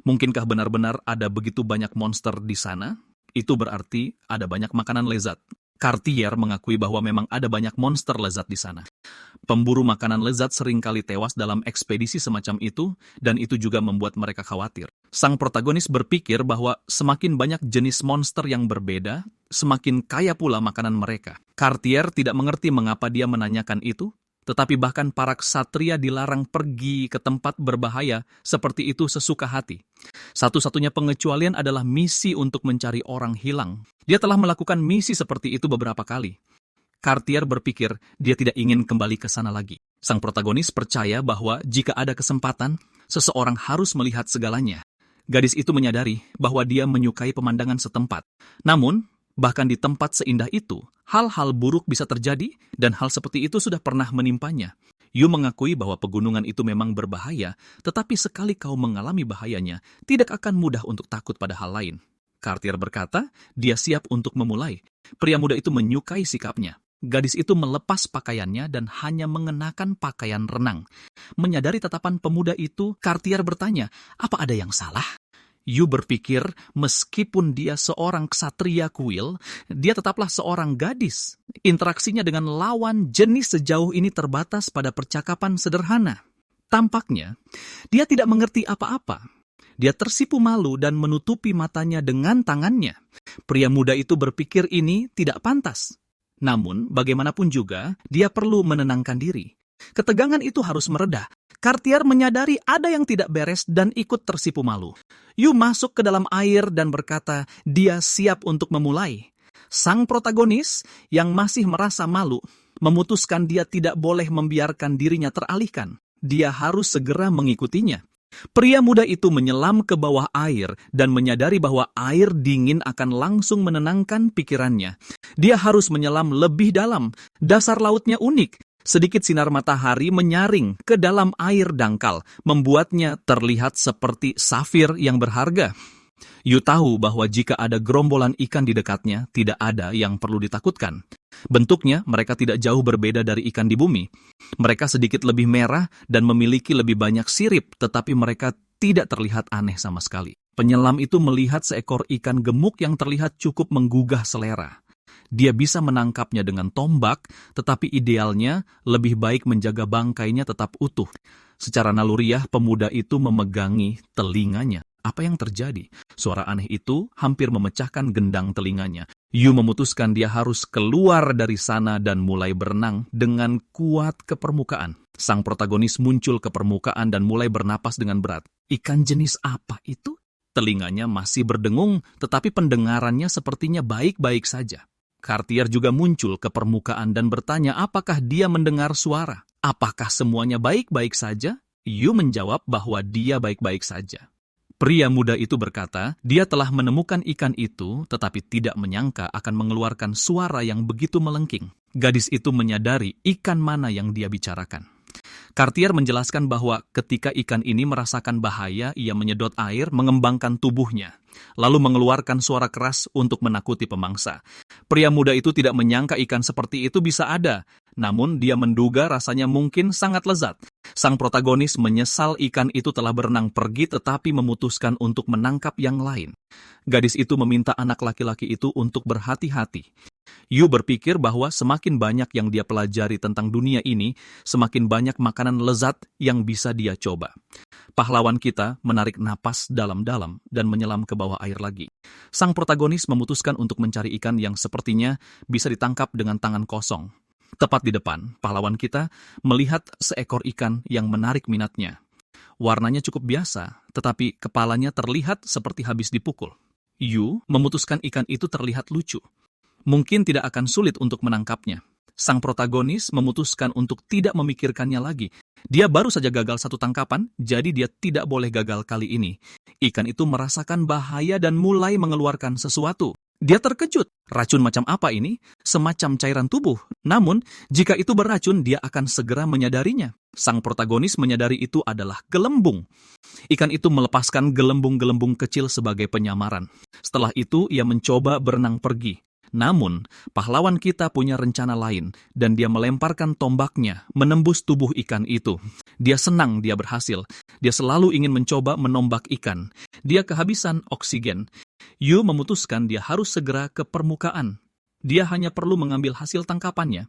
Mungkinkah benar-benar ada begitu banyak monster di sana? Itu berarti ada banyak makanan lezat. Cartier mengakui bahwa memang ada banyak monster lezat di sana. Pemburu makanan lezat seringkali tewas dalam ekspedisi semacam itu, dan itu juga membuat mereka khawatir. Sang protagonis berpikir bahwa semakin banyak jenis monster yang berbeda, semakin kaya pula makanan mereka. Cartier tidak mengerti mengapa dia menanyakan itu, tetapi bahkan para ksatria dilarang pergi ke tempat berbahaya seperti itu sesuka hati. Satu-satunya pengecualian adalah misi untuk mencari orang hilang. Dia telah melakukan misi seperti itu beberapa kali. Cartier berpikir dia tidak ingin kembali ke sana lagi. Sang protagonis percaya bahwa jika ada kesempatan, seseorang harus melihat segalanya. Gadis itu menyadari bahwa dia menyukai pemandangan setempat. Namun, bahkan di tempat seindah itu, hal-hal buruk bisa terjadi dan hal seperti itu sudah pernah menimpanya. Yu mengakui bahwa pegunungan itu memang berbahaya, tetapi sekali kau mengalami bahayanya, tidak akan mudah untuk takut pada hal lain. Cartier berkata, dia siap untuk memulai. Pria muda itu menyukai sikapnya. Gadis itu melepas pakaiannya dan hanya mengenakan pakaian renang. Menyadari tatapan pemuda itu, Cartier bertanya, apa ada yang salah? Yu berpikir, meskipun dia seorang ksatria kuil, dia tetaplah seorang gadis. Interaksinya dengan lawan jenis sejauh ini terbatas pada percakapan sederhana. Tampaknya, dia tidak mengerti apa-apa. Dia tersipu malu dan menutupi matanya dengan tangannya. Pria muda itu berpikir ini tidak pantas. Namun, bagaimanapun juga, dia perlu menenangkan diri. Ketegangan itu harus mereda. Cartier menyadari ada yang tidak beres dan ikut tersipu malu. Yu masuk ke dalam air dan berkata, dia siap untuk memulai. Sang protagonis yang masih merasa malu, memutuskan dia tidak boleh membiarkan dirinya teralihkan. Dia harus segera mengikutinya. Pria muda itu menyelam ke bawah air dan menyadari bahwa air dingin akan langsung menenangkan pikirannya. Dia harus menyelam lebih dalam. Dasar lautnya unik. Sedikit sinar matahari menyaring ke dalam air dangkal, membuatnya terlihat seperti safir yang berharga. Yu tahu bahwa jika ada gerombolan ikan di dekatnya, tidak ada yang perlu ditakutkan. Bentuknya mereka tidak jauh berbeda dari ikan di bumi. Mereka sedikit lebih merah dan memiliki lebih banyak sirip, tetapi mereka tidak terlihat aneh sama sekali. Penyelam itu melihat seekor ikan gemuk yang terlihat cukup menggugah selera. Dia bisa menangkapnya dengan tombak, tetapi idealnya lebih baik menjaga bangkainya tetap utuh. Secara naluriah, pemuda itu memegangi telinganya. Apa yang terjadi? Suara aneh itu hampir memecahkan gendang telinganya. Yu memutuskan dia harus keluar dari sana dan mulai berenang dengan kuat ke permukaan. Sang protagonis muncul ke permukaan dan mulai bernapas dengan berat. Ikan jenis apa itu? Telinganya masih berdengung, tetapi pendengarannya sepertinya baik-baik saja. Cartier juga muncul ke permukaan dan bertanya apakah dia mendengar suara. Apakah semuanya baik-baik saja? Yu menjawab bahwa dia baik-baik saja. Pria muda itu berkata, dia telah menemukan ikan itu, tetapi tidak menyangka akan mengeluarkan suara yang begitu melengking. Gadis itu menyadari ikan mana yang dia bicarakan. Cartier menjelaskan bahwa ketika ikan ini merasakan bahaya, ia menyedot air, mengembangkan tubuhnya, lalu mengeluarkan suara keras untuk menakuti pemangsa. Pria muda itu tidak menyangka ikan seperti itu bisa ada, namun dia menduga rasanya mungkin sangat lezat. Sang protagonis menyesal ikan itu telah berenang pergi tetapi memutuskan untuk menangkap yang lain. Gadis itu meminta anak laki-laki itu untuk berhati-hati. Yu berpikir bahwa semakin banyak yang dia pelajari tentang dunia ini, semakin banyak makanan lezat yang bisa dia coba. Pahlawan kita menarik napas dalam-dalam dan menyelam ke bawah air lagi. Sang protagonis memutuskan untuk mencari ikan yang sepertinya bisa ditangkap dengan tangan kosong. Tepat di depan, pahlawan kita melihat seekor ikan yang menarik minatnya. Warnanya cukup biasa, tetapi kepalanya terlihat seperti habis dipukul. Yu memutuskan ikan itu terlihat lucu. Mungkin tidak akan sulit untuk menangkapnya. Sang protagonis memutuskan untuk tidak memikirkannya lagi. Dia baru saja gagal satu tangkapan, jadi dia tidak boleh gagal kali ini. Ikan itu merasakan bahaya dan mulai mengeluarkan sesuatu. Dia terkejut. Racun macam apa ini? Semacam cairan tubuh. Namun, jika itu beracun, dia akan segera menyadarinya. Sang protagonis menyadari itu adalah gelembung. Ikan itu melepaskan gelembung-gelembung kecil sebagai penyamaran. Setelah itu, ia mencoba berenang pergi. Namun, pahlawan kita punya rencana lain, dan dia melemparkan tombaknya, menembus tubuh ikan itu. Dia senang dia berhasil. Dia selalu ingin mencoba menombak ikan. Dia kehabisan oksigen. Yu memutuskan dia harus segera ke permukaan. Dia hanya perlu mengambil hasil tangkapannya.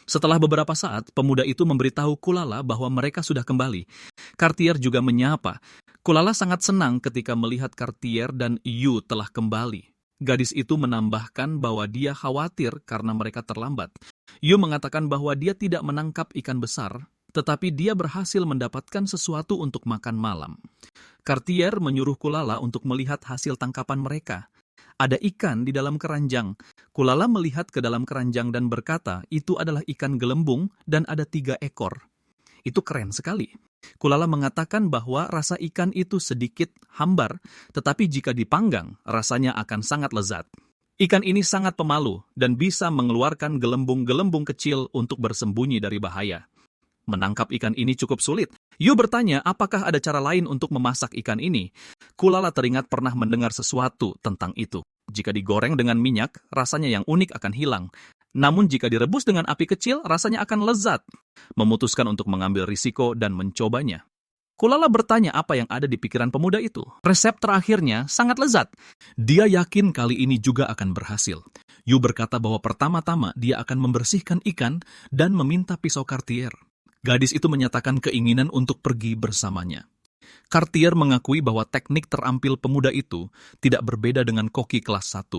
Setelah beberapa saat, pemuda itu memberitahu Kulala bahwa mereka sudah kembali. Cartier juga menyapa. Kulala sangat senang ketika melihat Cartier dan Yu telah kembali. Gadis itu menambahkan bahwa dia khawatir karena mereka terlambat. Yu mengatakan bahwa dia tidak menangkap ikan besar, tetapi dia berhasil mendapatkan sesuatu untuk makan malam. Cartier menyuruh Kulala untuk melihat hasil tangkapan mereka. Ada ikan di dalam keranjang. Kulala melihat ke dalam keranjang dan berkata, itu adalah ikan gelembung dan ada 3 ekor. Itu keren sekali. Kulala mengatakan bahwa rasa ikan itu sedikit hambar, tetapi jika dipanggang, rasanya akan sangat lezat. Ikan ini sangat pemalu dan bisa mengeluarkan gelembung-gelembung kecil untuk bersembunyi dari bahaya. Menangkap ikan ini cukup sulit. Yu bertanya apakah ada cara lain untuk memasak ikan ini. Kulala teringat pernah mendengar sesuatu tentang itu. Jika digoreng dengan minyak, rasanya yang unik akan hilang. Namun jika direbus dengan api kecil, rasanya akan lezat. Memutuskan untuk mengambil risiko dan mencobanya. Kulala bertanya apa yang ada di pikiran pemuda itu. Resep terakhirnya sangat lezat. Dia yakin kali ini juga akan berhasil. Yu berkata bahwa pertama-tama dia akan membersihkan ikan dan meminta pisau Cartier. Gadis itu menyatakan keinginan untuk pergi bersamanya. Cartier mengakui bahwa teknik terampil pemuda itu tidak berbeda dengan koki kelas 1.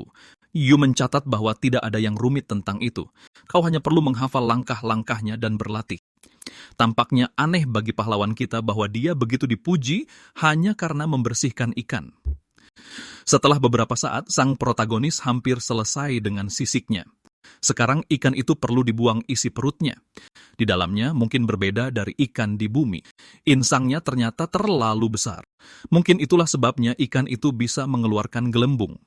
Yu mencatat bahwa tidak ada yang rumit tentang itu. Kau hanya perlu menghafal langkah-langkahnya dan berlatih. Tampaknya aneh bagi pahlawan kita bahwa dia begitu dipuji hanya karena membersihkan ikan. Setelah beberapa saat, sang protagonis hampir selesai dengan sisiknya. Sekarang ikan itu perlu dibuang isi perutnya. Di dalamnya mungkin berbeda dari ikan di bumi. Insangnya ternyata terlalu besar. Mungkin itulah sebabnya ikan itu bisa mengeluarkan gelembung.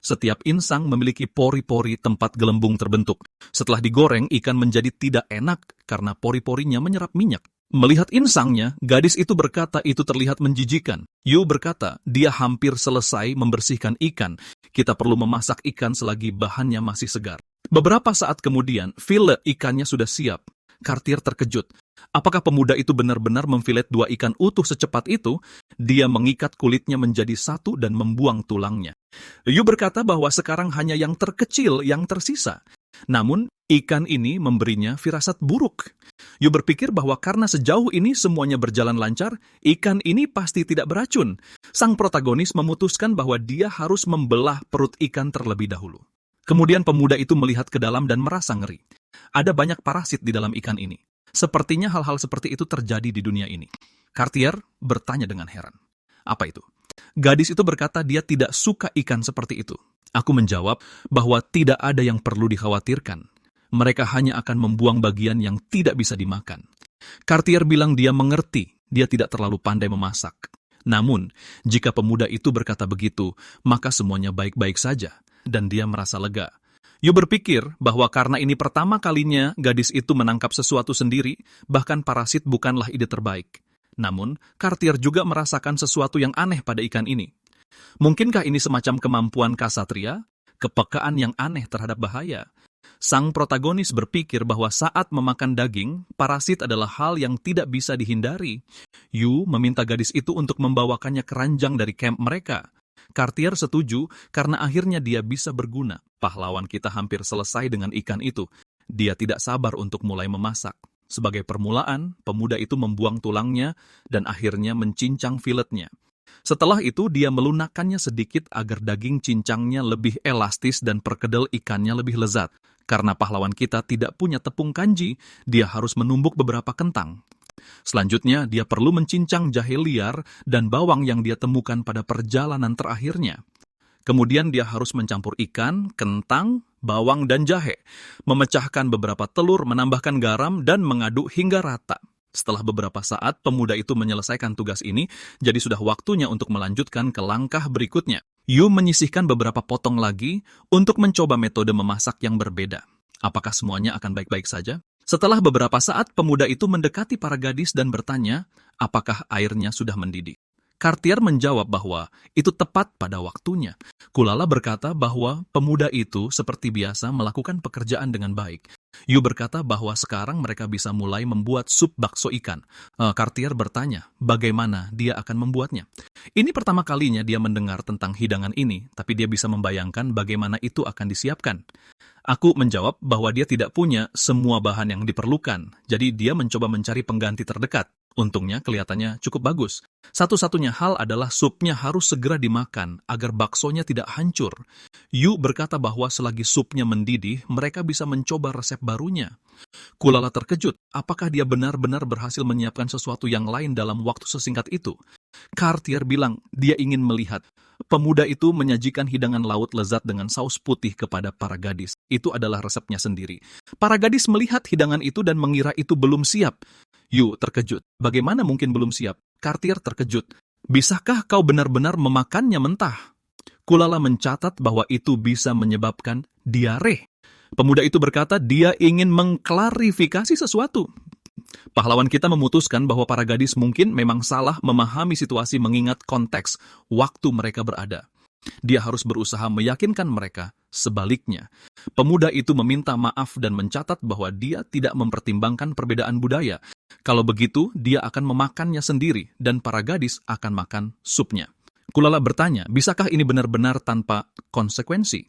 Setiap insang memiliki pori-pori tempat gelembung terbentuk. Setelah digoreng, ikan menjadi tidak enak karena pori-porinya menyerap minyak. Melihat insangnya, gadis itu berkata itu terlihat menjijikan. Yu berkata, dia hampir selesai membersihkan ikan. Kita perlu memasak ikan selagi bahannya masih segar. Beberapa saat kemudian, file ikannya sudah siap. Cartier terkejut. Apakah pemuda itu benar-benar memfilet 2 ikan utuh secepat itu? Dia mengikat kulitnya menjadi satu dan membuang tulangnya. Yu berkata bahwa sekarang hanya yang terkecil yang tersisa. Namun, ikan ini memberinya firasat buruk. Yu berpikir bahwa karena sejauh ini semuanya berjalan lancar, ikan ini pasti tidak beracun. Sang protagonis memutuskan bahwa dia harus membelah perut ikan terlebih dahulu. Kemudian pemuda itu melihat ke dalam dan merasa ngeri. Ada banyak parasit di dalam ikan ini. Sepertinya hal-hal seperti itu terjadi di dunia ini. Cartier bertanya dengan heran. Apa itu? Gadis itu berkata dia tidak suka ikan seperti itu. Aku menjawab bahwa tidak ada yang perlu dikhawatirkan. Mereka hanya akan membuang bagian yang tidak bisa dimakan. Cartier bilang dia mengerti, dia tidak terlalu pandai memasak. Namun, jika pemuda itu berkata begitu, maka semuanya baik-baik saja, dan dia merasa lega. Yu berpikir bahwa karena ini pertama kalinya gadis itu menangkap sesuatu sendiri, bahkan parasit bukanlah ide terbaik. Namun, Cartier juga merasakan sesuatu yang aneh pada ikan ini. Mungkinkah ini semacam kemampuan kasatria, kepekaan yang aneh terhadap bahaya? Sang protagonis berpikir bahwa saat memakan daging, parasit adalah hal yang tidak bisa dihindari. Yu meminta gadis itu untuk membawakannya ke ranjang dari kamp mereka. Cartier setuju karena akhirnya dia bisa berguna. Pahlawan kita hampir selesai dengan ikan itu. Dia tidak sabar untuk mulai memasak. Sebagai permulaan, pemuda itu membuang tulangnya dan akhirnya mencincang filetnya. Setelah itu, dia melunakkannya sedikit agar daging cincangnya lebih elastis dan perkedel ikannya lebih lezat. Karena pahlawan kita tidak punya tepung kanji, dia harus menumbuk beberapa kentang. Selanjutnya, dia perlu mencincang jahe liar dan bawang yang dia temukan pada perjalanan terakhirnya. Kemudian dia harus mencampur ikan, kentang, bawang, dan jahe, memecahkan beberapa telur, menambahkan garam, dan mengaduk hingga rata. Setelah beberapa saat, pemuda itu menyelesaikan tugas ini, jadi sudah waktunya untuk melanjutkan ke langkah berikutnya. Yu menyisihkan beberapa potong lagi untuk mencoba metode memasak yang berbeda. Apakah semuanya akan baik-baik saja? Setelah beberapa saat, pemuda itu mendekati para gadis dan bertanya, apakah airnya sudah mendidih. Cartier menjawab bahwa itu tepat pada waktunya. Kulala berkata bahwa pemuda itu seperti biasa melakukan pekerjaan dengan baik. Yu berkata bahwa sekarang mereka bisa mulai membuat sup bakso ikan. Cartier bertanya bagaimana dia akan membuatnya. Ini pertama kalinya dia mendengar tentang hidangan ini, tapi dia bisa membayangkan bagaimana itu akan disiapkan. Aku menjawab bahwa dia tidak punya semua bahan yang diperlukan, jadi dia mencoba mencari pengganti terdekat. Untungnya kelihatannya cukup bagus. Satu-satunya hal adalah supnya harus segera dimakan agar baksonya tidak hancur. Yu berkata bahwa selagi supnya mendidih, mereka bisa mencoba resep barunya. Kulala terkejut, apakah dia benar-benar berhasil menyiapkan sesuatu yang lain dalam waktu sesingkat itu? Cartier bilang dia ingin melihat. Pemuda itu menyajikan hidangan laut lezat dengan saus putih kepada para gadis. Itu adalah resepnya sendiri. Para gadis melihat hidangan itu dan mengira itu belum siap. Yu terkejut. Bagaimana mungkin belum siap? Cartier terkejut. Bisakah kau benar-benar memakannya mentah? Kulala mencatat bahwa itu bisa menyebabkan diare. Pemuda itu berkata dia ingin mengklarifikasi sesuatu. Pahlawan kita memutuskan bahwa para gadis mungkin memang salah memahami situasi mengingat konteks waktu mereka berada. Dia harus berusaha meyakinkan mereka sebaliknya. Pemuda itu meminta maaf dan mencatat bahwa dia tidak mempertimbangkan perbedaan budaya. Kalau begitu, dia akan memakannya sendiri dan para gadis akan makan supnya. Kulala bertanya, bisakah ini benar-benar tanpa konsekuensi?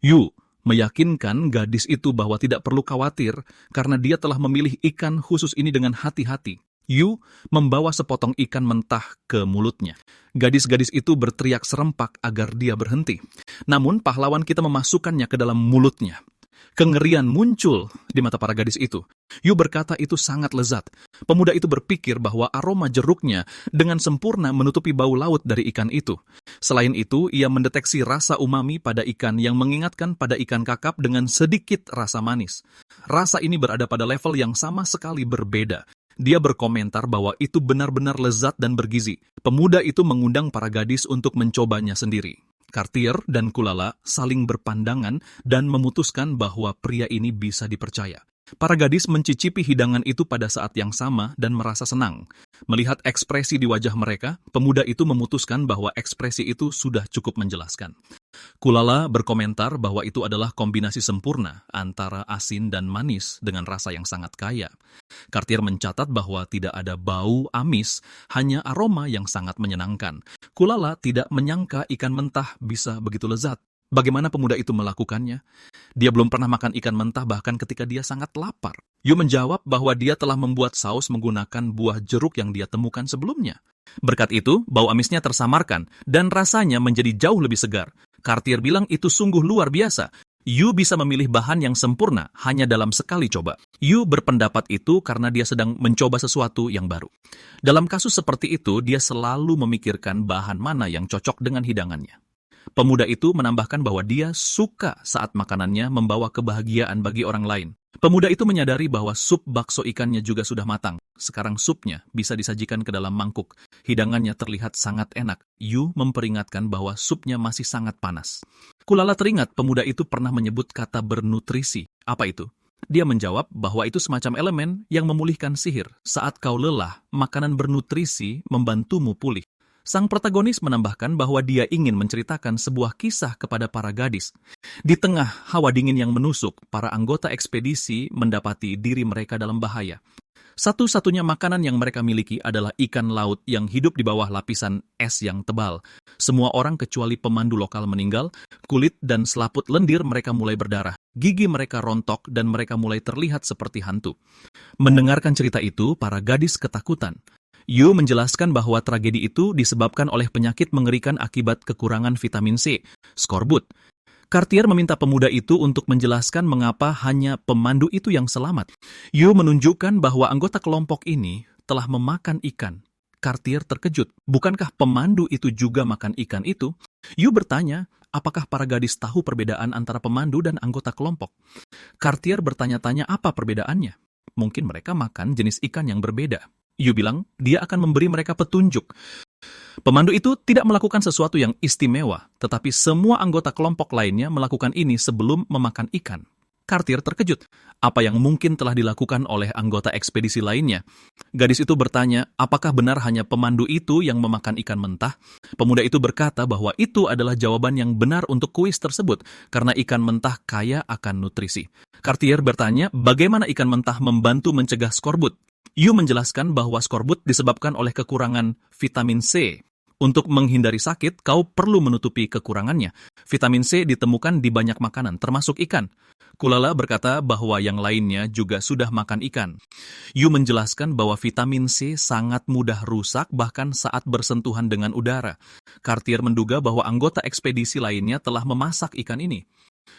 Yu meyakinkan gadis itu bahwa tidak perlu khawatir karena dia telah memilih ikan khusus ini dengan hati-hati. Yu membawa sepotong ikan mentah ke mulutnya. Gadis-gadis itu berteriak serempak agar dia berhenti. Namun pahlawan kita memasukkannya ke dalam mulutnya. Kengerian muncul di mata para gadis itu. Yu berkata itu sangat lezat. Pemuda itu berpikir bahwa aroma jeruknya dengan sempurna menutupi bau laut dari ikan itu. Selain itu, ia mendeteksi rasa umami pada ikan yang mengingatkan pada ikan kakap dengan sedikit rasa manis. Rasa ini berada pada level yang sama sekali berbeda. Dia berkomentar bahwa itu benar-benar lezat dan bergizi. Pemuda itu mengundang para gadis untuk mencobanya sendiri. Cartier dan Kulala saling berpandangan dan memutuskan bahwa pria ini bisa dipercaya. Para gadis mencicipi hidangan itu pada saat yang sama dan merasa senang. Melihat ekspresi di wajah mereka, pemuda itu memutuskan bahwa ekspresi itu sudah cukup menjelaskan. Kulala berkomentar bahwa itu adalah kombinasi sempurna antara asin dan manis dengan rasa yang sangat kaya. Cartier mencatat bahwa tidak ada bau amis, hanya aroma yang sangat menyenangkan. Kulala tidak menyangka ikan mentah bisa begitu lezat. Bagaimana pemuda itu melakukannya? Dia belum pernah makan ikan mentah bahkan ketika dia sangat lapar. Yu menjawab bahwa dia telah membuat saus menggunakan buah jeruk yang dia temukan sebelumnya. Berkat itu, bau amisnya tersamarkan dan rasanya menjadi jauh lebih segar. Cartier bilang itu sungguh luar biasa. Yu bisa memilih bahan yang sempurna hanya dalam sekali coba. Yu berpendapat itu karena dia sedang mencoba sesuatu yang baru. Dalam kasus seperti itu, dia selalu memikirkan bahan mana yang cocok dengan hidangannya. Pemuda itu menambahkan bahwa dia suka saat makanannya membawa kebahagiaan bagi orang lain. Pemuda itu menyadari bahwa sup bakso ikannya juga sudah matang. Sekarang supnya bisa disajikan ke dalam mangkuk. Hidangannya terlihat sangat enak. Yu memperingatkan bahwa supnya masih sangat panas. Kulala teringat pemuda itu pernah menyebut kata bernutrisi. Apa itu? Dia menjawab bahwa itu semacam elemen yang memulihkan sihir. Saat kau lelah, makanan bernutrisi membantumu pulih. Sang protagonis menambahkan bahwa dia ingin menceritakan sebuah kisah kepada para gadis. Di tengah hawa dingin yang menusuk, para anggota ekspedisi mendapati diri mereka dalam bahaya. Satu-satunya makanan yang mereka miliki adalah ikan laut yang hidup di bawah lapisan es yang tebal. Semua orang kecuali pemandu lokal meninggal, kulit dan selaput lendir mereka mulai berdarah. Gigi mereka rontok dan mereka mulai terlihat seperti hantu. Mendengarkan cerita itu, para gadis ketakutan. Yu menjelaskan bahwa tragedi itu disebabkan oleh penyakit mengerikan akibat kekurangan vitamin C, skorbut. Cartier meminta pemuda itu untuk menjelaskan mengapa hanya pemandu itu yang selamat. Yu menunjukkan bahwa anggota kelompok ini telah memakan ikan. Cartier terkejut. Bukankah pemandu itu juga makan ikan itu? Yu bertanya, apakah para gadis tahu perbedaan antara pemandu dan anggota kelompok? Cartier bertanya-tanya apa perbedaannya. Mungkin mereka makan jenis ikan yang berbeda. Yu bilang, dia akan memberi mereka petunjuk. Pemandu itu tidak melakukan sesuatu yang istimewa, tetapi semua anggota kelompok lainnya melakukan ini sebelum memakan ikan. Cartier terkejut. Apa yang mungkin telah dilakukan oleh anggota ekspedisi lainnya? Gadis itu bertanya, apakah benar hanya pemandu itu yang memakan ikan mentah? Pemuda itu berkata bahwa itu adalah jawaban yang benar untuk kuis tersebut, karena ikan mentah kaya akan nutrisi. Cartier bertanya, bagaimana ikan mentah membantu mencegah skorbut? Yu menjelaskan bahwa skorbut disebabkan oleh kekurangan vitamin C. Untuk menghindari sakit, kau perlu menutupi kekurangannya. Vitamin C ditemukan di banyak makanan, termasuk ikan. Kulala berkata bahwa yang lainnya juga sudah makan ikan. Yu menjelaskan bahwa vitamin C sangat mudah rusak bahkan saat bersentuhan dengan udara. Cartier menduga bahwa anggota ekspedisi lainnya telah memasak ikan ini.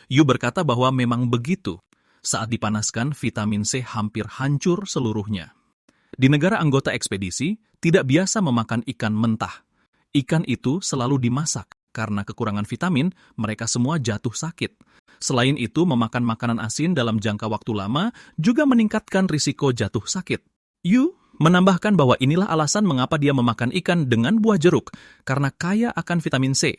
Yu berkata bahwa memang begitu. Saat dipanaskan, vitamin C hampir hancur seluruhnya. Di negara anggota ekspedisi, tidak biasa memakan ikan mentah. Ikan itu selalu dimasak. Karena kekurangan vitamin, mereka semua jatuh sakit. Selain itu, memakan makanan asin dalam jangka waktu lama juga meningkatkan risiko jatuh sakit. Yu menambahkan bahwa inilah alasan mengapa dia memakan ikan dengan buah jeruk, karena kaya akan vitamin C.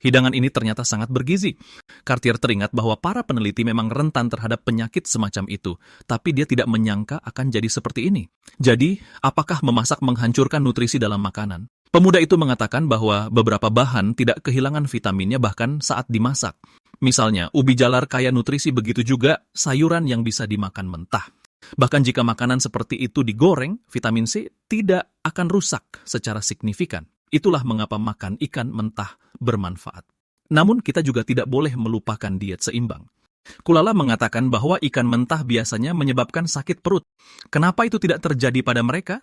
Hidangan ini ternyata sangat bergizi. Cartier teringat bahwa para peneliti memang rentan terhadap penyakit semacam itu, tapi dia tidak menyangka akan jadi seperti ini. Jadi, apakah memasak menghancurkan nutrisi dalam makanan? Pemuda itu mengatakan bahwa beberapa bahan tidak kehilangan vitaminnya bahkan saat dimasak. Misalnya, ubi jalar kaya nutrisi, begitu juga sayuran yang bisa dimakan mentah. Bahkan jika makanan seperti itu digoreng, vitamin C tidak akan rusak secara signifikan. Itulah mengapa makan ikan mentah bermanfaat. Namun kita juga tidak boleh melupakan diet seimbang. Kulala mengatakan bahwa ikan mentah biasanya menyebabkan sakit perut. Kenapa itu tidak terjadi pada mereka?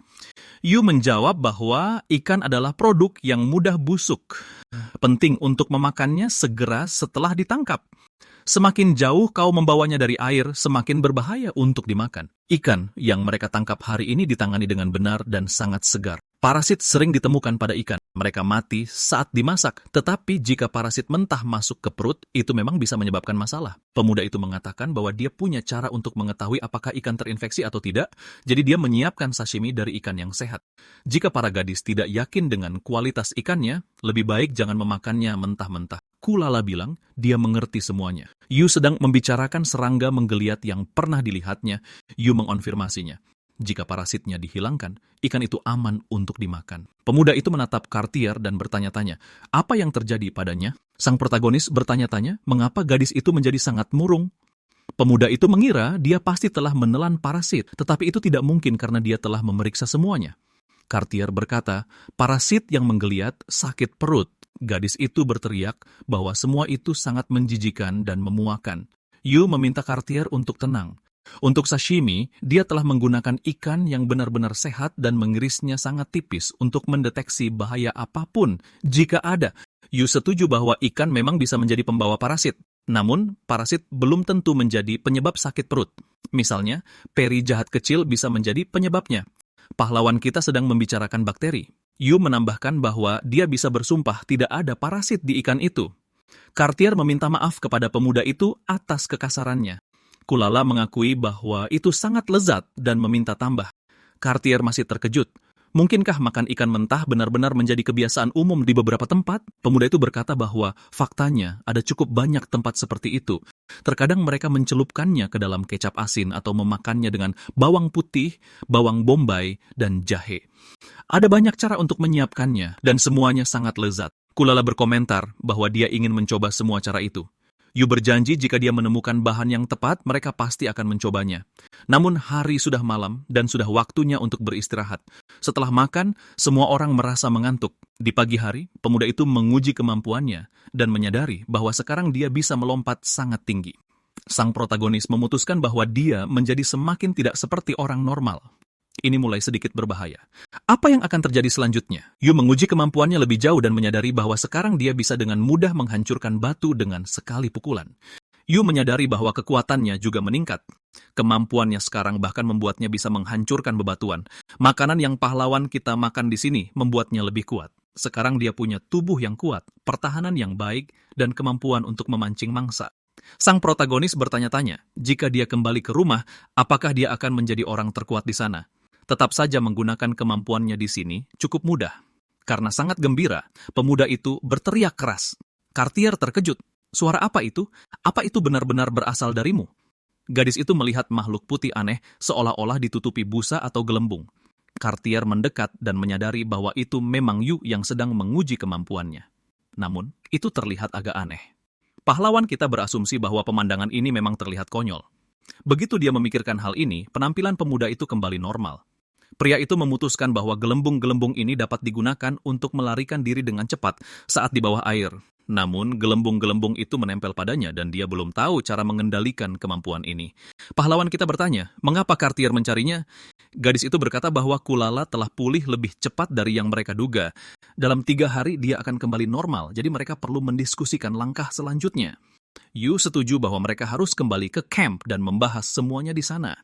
Yu menjawab bahwa ikan adalah produk yang mudah busuk. Penting untuk memakannya segera setelah ditangkap. Semakin jauh kau membawanya dari air, semakin berbahaya untuk dimakan. Ikan yang mereka tangkap hari ini ditangani dengan benar dan sangat segar. Parasit sering ditemukan pada ikan. Mereka mati saat dimasak. Tetapi jika parasit mentah masuk ke perut, itu memang bisa menyebabkan masalah. Pemuda itu mengatakan bahwa dia punya cara untuk mengetahui apakah ikan terinfeksi atau tidak, jadi dia menyiapkan sashimi dari ikan yang sehat. Jika para gadis tidak yakin dengan kualitas ikannya, lebih baik jangan memakannya mentah-mentah. Kulala bilang dia mengerti semuanya. Yu sedang membicarakan serangga menggeliat yang pernah dilihatnya. Yu mengonfirmasinya. Jika parasitnya dihilangkan, ikan itu aman untuk dimakan. Pemuda itu menatap Cartier dan bertanya-tanya, apa yang terjadi padanya? Sang protagonis bertanya-tanya, mengapa gadis itu menjadi sangat murung? Pemuda itu mengira dia pasti telah menelan parasit, tetapi itu tidak mungkin karena dia telah memeriksa semuanya. Cartier berkata, parasit yang menggeliat sakit perut. Gadis itu berteriak bahwa semua itu sangat menjijikan dan memuakan. Yu meminta Cartier untuk tenang. Untuk sashimi, dia telah menggunakan ikan yang benar-benar sehat dan mengirisnya sangat tipis untuk mendeteksi bahaya apapun jika ada. Yu setuju bahwa ikan memang bisa menjadi pembawa parasit. Namun, parasit belum tentu menjadi penyebab sakit perut. Misalnya, peri jahat kecil bisa menjadi penyebabnya. Pahlawan kita sedang membicarakan bakteri. Yu menambahkan bahwa dia bisa bersumpah tidak ada parasit di ikan itu. Cartier meminta maaf kepada pemuda itu atas kekasarannya. Kulala mengakui bahwa itu sangat lezat dan meminta tambah. Cartier masih terkejut. Mungkinkah makan ikan mentah benar-benar menjadi kebiasaan umum di beberapa tempat? Pemuda itu berkata bahwa faktanya ada cukup banyak tempat seperti itu. Terkadang mereka mencelupkannya ke dalam kecap asin atau memakannya dengan bawang putih, bawang bombay, dan jahe. Ada banyak cara untuk menyiapkannya, dan semuanya sangat lezat. Kulala berkomentar bahwa dia ingin mencoba semua cara itu. Yu berjanji jika dia menemukan bahan yang tepat, mereka pasti akan mencobanya. Namun hari sudah malam dan sudah waktunya untuk beristirahat. Setelah makan, semua orang merasa mengantuk. Di pagi hari, pemuda itu menguji kemampuannya dan menyadari bahwa sekarang dia bisa melompat sangat tinggi. Sang protagonis memutuskan bahwa dia menjadi semakin tidak seperti orang normal. Ini mulai sedikit berbahaya. Apa yang akan terjadi selanjutnya? Yu menguji kemampuannya lebih jauh dan menyadari bahwa sekarang dia bisa dengan mudah menghancurkan batu dengan sekali pukulan. Yu menyadari bahwa kekuatannya juga meningkat. Kemampuannya sekarang bahkan membuatnya bisa menghancurkan bebatuan. Makanan yang pahlawan kita makan di sini membuatnya lebih kuat. Sekarang dia punya tubuh yang kuat, pertahanan yang baik, dan kemampuan untuk memancing mangsa. Sang protagonis bertanya-tanya, jika dia kembali ke rumah, apakah dia akan menjadi orang terkuat di sana? Tetap saja menggunakan kemampuannya di sini cukup mudah. Karena sangat gembira, pemuda itu berteriak keras. Cartier terkejut. Suara apa itu? Apa itu benar-benar berasal darimu? Gadis itu melihat makhluk putih aneh seolah-olah ditutupi busa atau gelembung. Cartier mendekat dan menyadari bahwa itu memang Yu yang sedang menguji kemampuannya. Namun, itu terlihat agak aneh. Pahlawan kita berasumsi bahwa pemandangan ini memang terlihat konyol. Begitu dia memikirkan hal ini, penampilan pemuda itu kembali normal. Pria itu memutuskan bahwa gelembung-gelembung ini dapat digunakan untuk melarikan diri dengan cepat saat di bawah air. Namun, gelembung-gelembung itu menempel padanya dan dia belum tahu cara mengendalikan kemampuan ini. Pahlawan kita bertanya, mengapa Cartier mencarinya? Gadis itu berkata bahwa Kulala telah pulih lebih cepat dari yang mereka duga. Dalam 3 hari dia akan kembali normal, jadi mereka perlu mendiskusikan langkah selanjutnya. Yu setuju bahwa mereka harus kembali ke camp dan membahas semuanya di sana.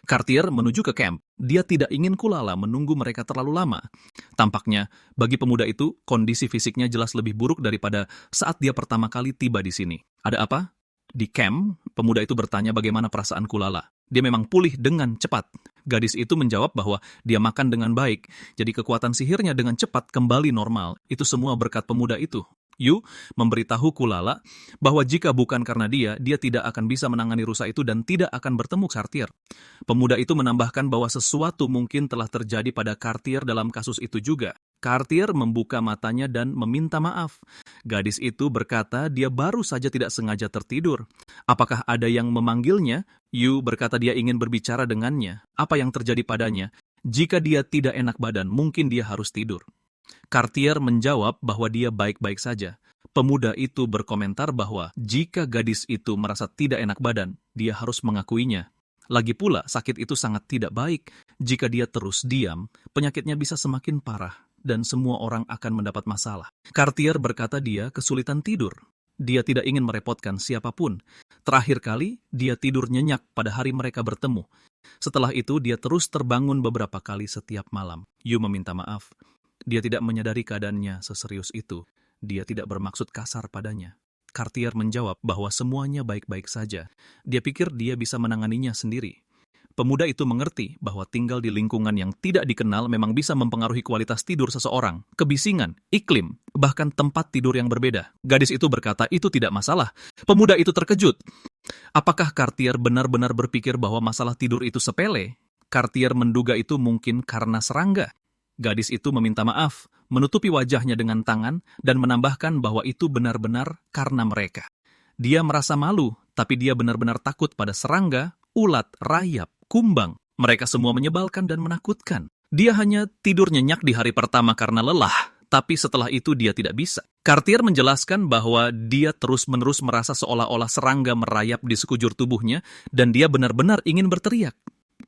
Cartier menuju ke camp. Dia tidak ingin Kulala menunggu mereka terlalu lama. Tampaknya, bagi pemuda itu, kondisi fisiknya jelas lebih buruk daripada saat dia pertama kali tiba di sini. Ada apa? Di camp, pemuda itu bertanya bagaimana perasaan Kulala. Dia memang pulih dengan cepat. Gadis itu menjawab bahwa dia makan dengan baik, jadi kekuatan sihirnya dengan cepat kembali normal. Itu semua berkat pemuda itu. Yu memberitahu Kulala bahwa jika bukan karena dia tidak akan bisa menangani rusa itu dan tidak akan bertemu Cartier. Pemuda itu menambahkan bahwa sesuatu mungkin telah terjadi pada Cartier dalam kasus itu juga. Cartier membuka matanya dan meminta maaf. Gadis itu berkata dia baru saja tidak sengaja tertidur. Apakah ada yang memanggilnya? Yu berkata dia ingin berbicara dengannya. Apa yang terjadi padanya? Jika dia tidak enak badan, mungkin dia harus tidur. Cartier menjawab bahwa dia baik-baik saja. Pemuda itu berkomentar bahwa jika gadis itu merasa tidak enak badan, dia harus mengakuinya. Lagi pula, sakit itu sangat tidak baik. Jika dia terus diam, penyakitnya bisa semakin parah dan semua orang akan mendapat masalah. Cartier berkata dia kesulitan tidur. Dia tidak ingin merepotkan siapapun. Terakhir kali, dia tidur nyenyak pada hari mereka bertemu. Setelah itu, dia terus terbangun beberapa kali setiap malam. Yu meminta maaf. Dia tidak menyadari keadaannya seserius itu. Dia tidak bermaksud kasar padanya. Cartier menjawab bahwa semuanya baik-baik saja. Dia pikir dia bisa menanganinya sendiri. Pemuda itu mengerti bahwa tinggal di lingkungan yang tidak dikenal memang bisa mempengaruhi kualitas tidur seseorang, kebisingan, iklim, bahkan tempat tidur yang berbeda. Gadis itu berkata itu tidak masalah. Pemuda itu terkejut. Apakah Cartier benar-benar berpikir bahwa masalah tidur itu sepele? Cartier menduga itu mungkin karena serangga. Gadis itu meminta maaf, menutupi wajahnya dengan tangan, dan menambahkan bahwa itu benar-benar karena mereka. Dia merasa malu, tapi dia benar-benar takut pada serangga, ulat, rayap, kumbang. Mereka semua menyebalkan dan menakutkan. Dia hanya tidur nyenyak di hari pertama karena lelah, tapi setelah itu dia tidak bisa. Cartier menjelaskan bahwa dia terus-menerus merasa seolah-olah serangga merayap di sekujur tubuhnya, dan dia benar-benar ingin berteriak.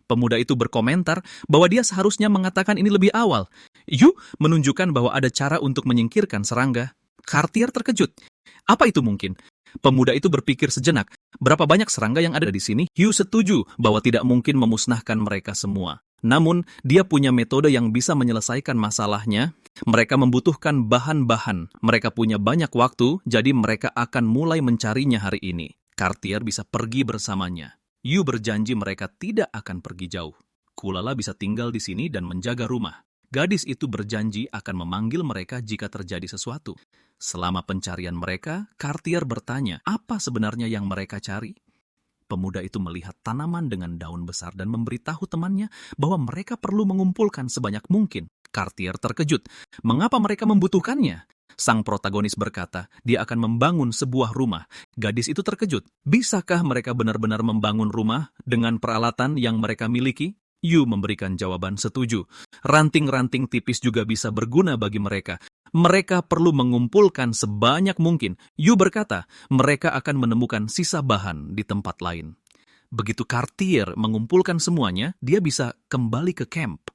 Pemuda itu berkomentar bahwa dia seharusnya mengatakan ini lebih awal. Yu menunjukkan bahwa ada cara untuk menyingkirkan serangga. Cartier terkejut. Apa itu mungkin? Pemuda itu berpikir sejenak. Berapa banyak serangga yang ada di sini? Yu setuju bahwa tidak mungkin memusnahkan mereka semua. Namun, dia punya metode yang bisa menyelesaikan masalahnya. Mereka membutuhkan bahan-bahan. Mereka punya banyak waktu, jadi mereka akan mulai mencarinya hari ini. Cartier bisa pergi bersamanya. Yu berjanji mereka tidak akan pergi jauh. Kulala bisa tinggal di sini dan menjaga rumah. Gadis itu berjanji akan memanggil mereka jika terjadi sesuatu. Selama pencarian mereka, Cartier bertanya, apa sebenarnya yang mereka cari? Pemuda itu melihat tanaman dengan daun besar dan memberitahu temannya bahwa mereka perlu mengumpulkan sebanyak mungkin. Cartier terkejut. Mengapa mereka membutuhkannya? Sang protagonis berkata, dia akan membangun sebuah rumah. Gadis itu terkejut. Bisakah mereka benar-benar membangun rumah dengan peralatan yang mereka miliki? Yu memberikan jawaban setuju. Ranting-ranting tipis juga bisa berguna bagi mereka. Mereka perlu mengumpulkan sebanyak mungkin. Yu berkata, mereka akan menemukan sisa bahan di tempat lain. Begitu Cartier mengumpulkan semuanya, dia bisa kembali ke camp.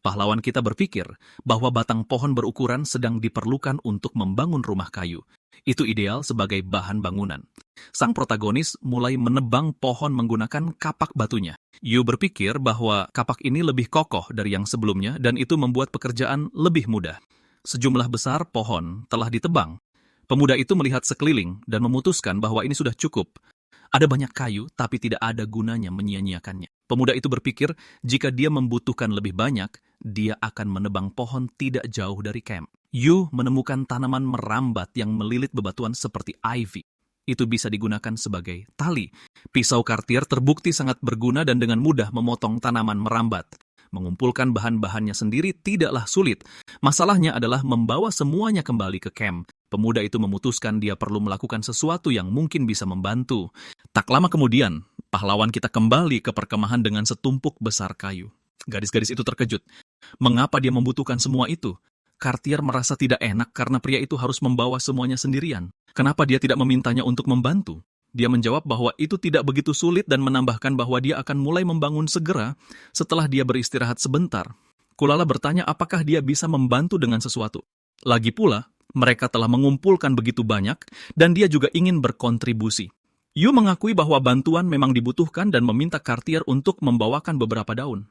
Pahlawan kita berpikir bahwa batang pohon berukuran sedang diperlukan untuk membangun rumah kayu. Itu ideal sebagai bahan bangunan. Sang protagonis mulai menebang pohon menggunakan kapak batunya. Yu berpikir bahwa kapak ini lebih kokoh dari yang sebelumnya dan itu membuat pekerjaan lebih mudah. Sejumlah besar pohon telah ditebang. Pemuda itu melihat sekeliling dan memutuskan bahwa ini sudah cukup. Ada banyak kayu, tapi tidak ada gunanya menyia-nyiakannya. Pemuda itu berpikir, jika dia membutuhkan lebih banyak, dia akan menebang pohon tidak jauh dari camp. Yu menemukan tanaman merambat yang melilit bebatuan seperti ivy. Itu bisa digunakan sebagai tali. Pisau Cartier terbukti sangat berguna dan dengan mudah memotong tanaman merambat. Mengumpulkan bahan-bahannya sendiri tidaklah sulit. Masalahnya adalah membawa semuanya kembali ke camp. Pemuda itu memutuskan dia perlu melakukan sesuatu yang mungkin bisa membantu. Tak lama kemudian, pahlawan kita kembali ke perkemahan dengan setumpuk besar kayu. Gadis-gadis itu terkejut. Mengapa dia membutuhkan semua itu? Cartier merasa tidak enak karena pria itu harus membawa semuanya sendirian. Kenapa dia tidak memintanya untuk membantu? Dia menjawab bahwa itu tidak begitu sulit dan menambahkan bahwa dia akan mulai membangun segera setelah dia beristirahat sebentar. Kulala bertanya apakah dia bisa membantu dengan sesuatu. Lagi pula, mereka telah mengumpulkan begitu banyak dan dia juga ingin berkontribusi. Yu mengakui bahwa bantuan memang dibutuhkan dan meminta Cartier untuk membawakan beberapa daun.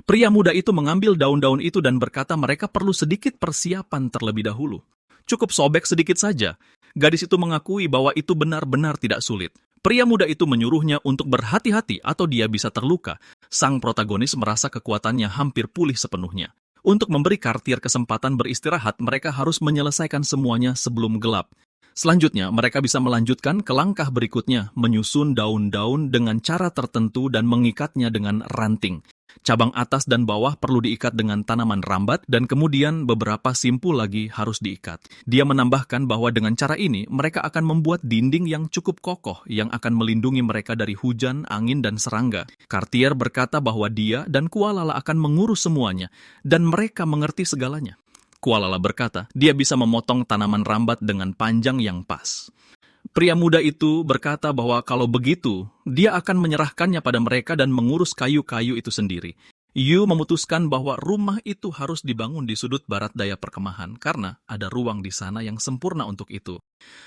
Pria muda itu mengambil daun-daun itu dan berkata mereka perlu sedikit persiapan terlebih dahulu. Cukup sobek sedikit saja. Gadis itu mengakui bahwa itu benar-benar tidak sulit. Pria muda itu menyuruhnya untuk berhati-hati atau dia bisa terluka. Sang protagonis merasa kekuatannya hampir pulih sepenuhnya. Untuk memberi Cartier kesempatan beristirahat, mereka harus menyelesaikan semuanya sebelum gelap. Selanjutnya, mereka bisa melanjutkan ke langkah berikutnya, menyusun daun-daun dengan cara tertentu dan mengikatnya dengan ranting. Cabang atas dan bawah perlu diikat dengan tanaman rambat dan kemudian beberapa simpul lagi harus diikat. Dia menambahkan bahwa dengan cara ini mereka akan membuat dinding yang cukup kokoh yang akan melindungi mereka dari hujan, angin, dan serangga. Cartier berkata bahwa dia dan Kualala akan mengurus semuanya dan mereka mengerti segalanya. Kualala berkata dia bisa memotong tanaman rambat dengan panjang yang pas. Pria muda itu berkata bahwa kalau begitu, dia akan menyerahkannya pada mereka dan mengurus kayu-kayu itu sendiri. Yu memutuskan bahwa rumah itu harus dibangun di sudut barat daya perkemahan karena ada ruang di sana yang sempurna untuk itu.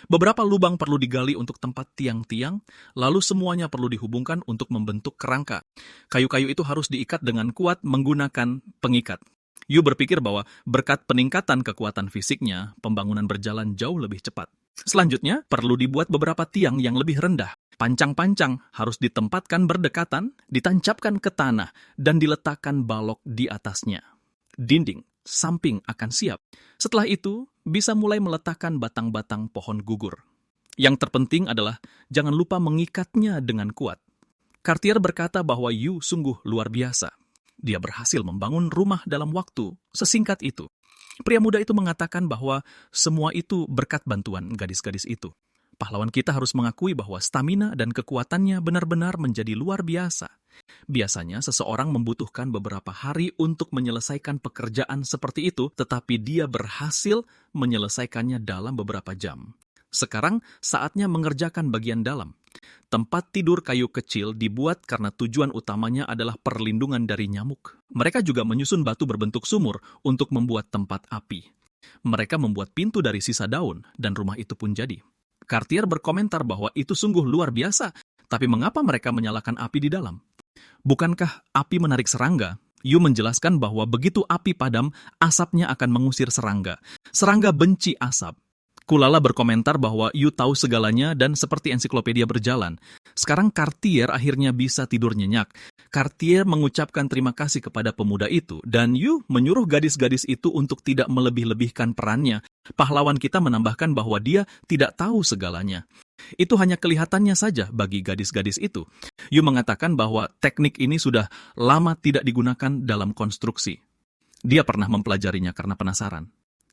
Beberapa lubang perlu digali untuk tempat tiang-tiang, lalu semuanya perlu dihubungkan untuk membentuk kerangka. Kayu-kayu itu harus diikat dengan kuat menggunakan pengikat. Yu berpikir bahwa berkat peningkatan kekuatan fisiknya, pembangunan berjalan jauh lebih cepat. Selanjutnya, perlu dibuat beberapa tiang yang lebih rendah. Pancang-pancang harus ditempatkan berdekatan, ditancapkan ke tanah, dan diletakkan balok di atasnya. Dinding samping akan siap. Setelah itu, bisa mulai meletakkan batang-batang pohon gugur. Yang terpenting adalah jangan lupa mengikatnya dengan kuat. Cartier berkata bahwa Yu sungguh luar biasa. Dia berhasil membangun rumah dalam waktu sesingkat itu. Pria muda itu mengatakan bahwa semua itu berkat bantuan gadis-gadis itu. Pahlawan kita harus mengakui bahwa stamina dan kekuatannya benar-benar menjadi luar biasa. Biasanya seseorang membutuhkan beberapa hari untuk menyelesaikan pekerjaan seperti itu, tetapi dia berhasil menyelesaikannya dalam beberapa jam. Sekarang saatnya mengerjakan bagian dalam. Tempat tidur kayu kecil dibuat karena tujuan utamanya adalah perlindungan dari nyamuk. Mereka juga menyusun batu berbentuk sumur untuk membuat tempat api. Mereka membuat pintu dari sisa daun, dan rumah itu pun jadi. Cartier berkomentar bahwa itu sungguh luar biasa, tapi mengapa mereka menyalakan api di dalam? Bukankah api menarik serangga? Yu menjelaskan bahwa begitu api padam, asapnya akan mengusir serangga. Serangga benci asap. Kulala berkomentar bahwa Yu tahu segalanya dan seperti ensiklopedia berjalan. Sekarang Cartier akhirnya bisa tidur nyenyak. Cartier mengucapkan terima kasih kepada pemuda itu, dan Yu menyuruh gadis-gadis itu untuk tidak melebih-lebihkan perannya. Pahlawan kita menambahkan bahwa dia tidak tahu segalanya. Itu hanya kelihatannya saja bagi gadis-gadis itu. Yu mengatakan bahwa teknik ini sudah lama tidak digunakan dalam konstruksi. Dia pernah mempelajarinya karena penasaran.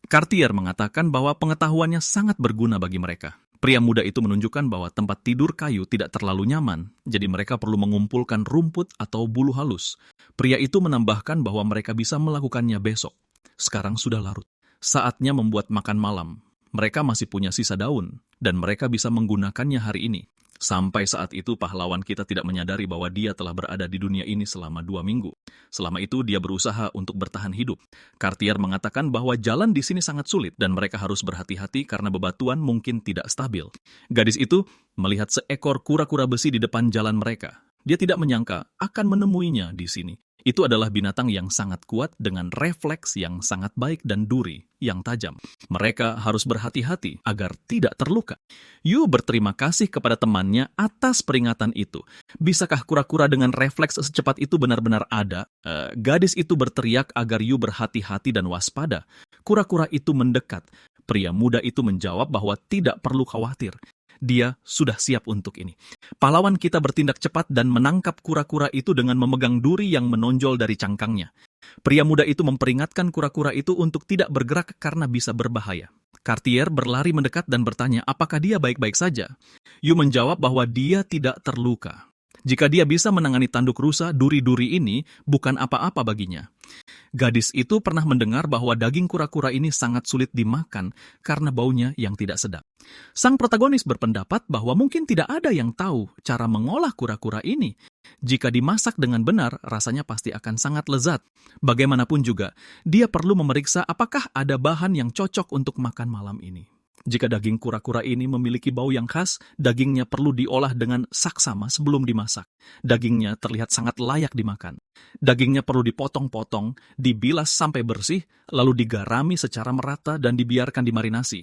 Cartier mengatakan bahwa pengetahuannya sangat berguna bagi mereka. Pria muda itu menunjukkan bahwa tempat tidur kayu tidak terlalu nyaman, jadi mereka perlu mengumpulkan rumput atau bulu halus. Pria itu menambahkan bahwa mereka bisa melakukannya besok. Sekarang sudah larut. Saatnya membuat makan malam. Mereka masih punya sisa daun, dan mereka bisa menggunakannya hari ini. Sampai saat itu pahlawan kita tidak menyadari bahwa dia telah berada di dunia ini selama 2 minggu. Selama itu dia berusaha untuk bertahan hidup. Cartier mengatakan bahwa jalan di sini sangat sulit dan mereka harus berhati-hati karena bebatuan mungkin tidak stabil. Gadis itu melihat seekor kura-kura besi di depan jalan mereka. Dia tidak menyangka akan menemuinya di sini. Itu adalah binatang yang sangat kuat dengan refleks yang sangat baik dan duri yang tajam. Mereka harus berhati-hati agar tidak terluka. Yu berterima kasih kepada temannya atas peringatan itu. Bisakah kura-kura dengan refleks secepat itu benar-benar ada? Gadis itu berteriak agar Yu berhati-hati dan waspada. Kura-kura itu mendekat. Pria muda itu menjawab bahwa tidak perlu khawatir. Dia sudah siap untuk ini. Pahlawan kita bertindak cepat dan menangkap kura-kura itu dengan memegang duri yang menonjol dari cangkangnya. Pria muda itu memperingatkan kura-kura itu untuk tidak bergerak karena bisa berbahaya. Cartier berlari mendekat dan bertanya apakah dia baik-baik saja. Yu menjawab bahwa dia tidak terluka. Jika dia bisa menangani tanduk rusa, duri-duri ini bukan apa-apa baginya. Gadis itu pernah mendengar bahwa daging kura-kura ini sangat sulit dimakan karena baunya yang tidak sedap. Sang protagonis berpendapat bahwa mungkin tidak ada yang tahu cara mengolah kura-kura ini. Jika dimasak dengan benar, rasanya pasti akan sangat lezat. Bagaimanapun juga, dia perlu memeriksa apakah ada bahan yang cocok untuk makan malam ini. Jika daging kura-kura ini memiliki bau yang khas, dagingnya perlu diolah dengan saksama sebelum dimasak. Dagingnya terlihat sangat layak dimakan. Dagingnya perlu dipotong-potong, dibilas sampai bersih, lalu digarami secara merata dan dibiarkan dimarinasi.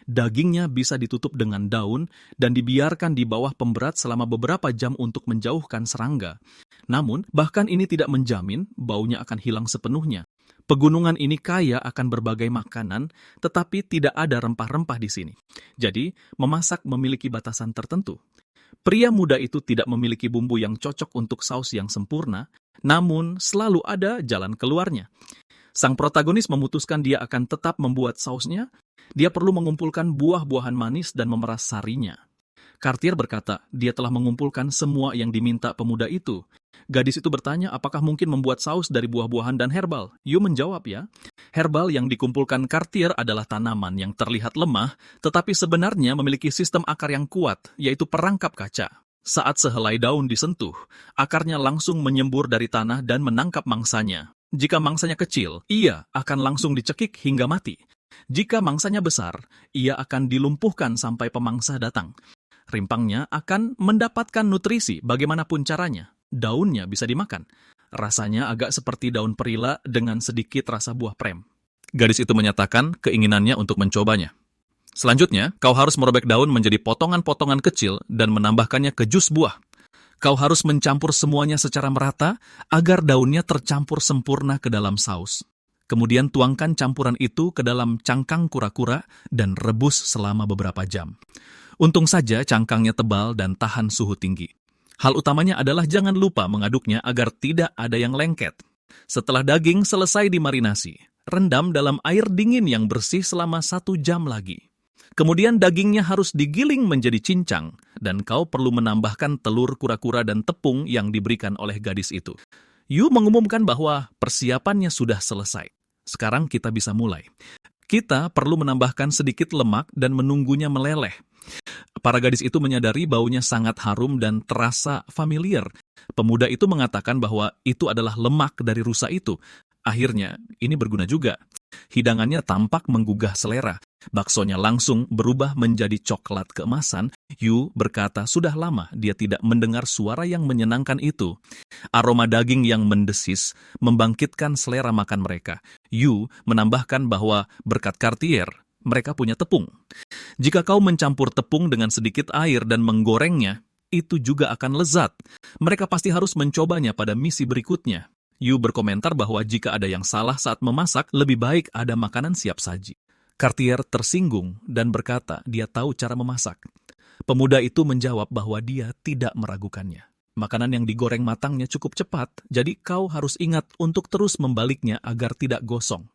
Dagingnya bisa ditutup dengan daun dan dibiarkan di bawah pemberat selama beberapa jam untuk menjauhkan serangga. Namun, bahkan ini tidak menjamin baunya akan hilang sepenuhnya. Pegunungan ini kaya akan berbagai makanan, tetapi tidak ada rempah-rempah di sini. Jadi, memasak memiliki batasan tertentu. Pria muda itu tidak memiliki bumbu yang cocok untuk saus yang sempurna, namun selalu ada jalan keluarnya. Sang protagonis memutuskan dia akan tetap membuat sausnya. Dia perlu mengumpulkan buah-buahan manis dan memeras sarinya. Cartier berkata, dia telah mengumpulkan semua yang diminta pemuda itu. Gadis itu bertanya apakah mungkin membuat saus dari buah-buahan dan herbal. Yu menjawab ya. Herbal yang dikumpulkan Cartier adalah tanaman yang terlihat lemah, tetapi sebenarnya memiliki sistem akar yang kuat, yaitu perangkap kaca. Saat sehelai daun disentuh, akarnya langsung menyembur dari tanah dan menangkap mangsanya. Jika mangsanya kecil, ia akan langsung dicekik hingga mati. Jika mangsanya besar, ia akan dilumpuhkan sampai pemangsa datang. Rimpangnya akan mendapatkan nutrisi bagaimanapun caranya. Daunnya bisa dimakan. Rasanya agak seperti daun perila dengan sedikit rasa buah prem. Gadis itu menyatakan keinginannya untuk mencobanya. Selanjutnya, kau harus merobek daun menjadi potongan-potongan kecil dan menambahkannya ke jus buah. Kau harus mencampur semuanya secara merata agar daunnya tercampur sempurna ke dalam saus. Kemudian tuangkan campuran itu ke dalam cangkang kura-kura dan rebus selama beberapa jam. Untung saja cangkangnya tebal dan tahan suhu tinggi. Hal utamanya adalah jangan lupa mengaduknya agar tidak ada yang lengket. Setelah daging selesai dimarinasi, rendam dalam air dingin yang bersih selama 1 jam lagi. Kemudian dagingnya harus digiling menjadi cincang, dan kau perlu menambahkan telur kura-kura dan tepung yang diberikan oleh gadis itu. Yu mengumumkan bahwa persiapannya sudah selesai. Sekarang kita bisa mulai. Kita perlu menambahkan sedikit lemak dan menunggunya meleleh. Para gadis itu menyadari baunya sangat harum dan terasa familiar. Pemuda itu mengatakan bahwa itu adalah lemak dari rusa itu. Akhirnya, ini berguna juga. Hidangannya tampak menggugah selera. Baksonya langsung berubah menjadi coklat keemasan. Yu berkata sudah lama dia tidak mendengar suara yang menyenangkan itu. Aroma daging yang mendesis membangkitkan selera makan mereka. Yu menambahkan bahwa berkat Cartier, Mereka punya tepung. Jika kau mencampur tepung dengan sedikit air dan menggorengnya, itu juga akan lezat. Mereka pasti harus mencobanya pada misi berikutnya. Yu berkomentar bahwa jika ada yang salah saat memasak, lebih baik ada makanan siap saji. Cartier tersinggung dan berkata dia tahu cara memasak. Pemuda itu menjawab bahwa dia tidak meragukannya. Makanan yang digoreng matangnya cukup cepat, jadi kau harus ingat untuk terus membaliknya agar tidak gosong.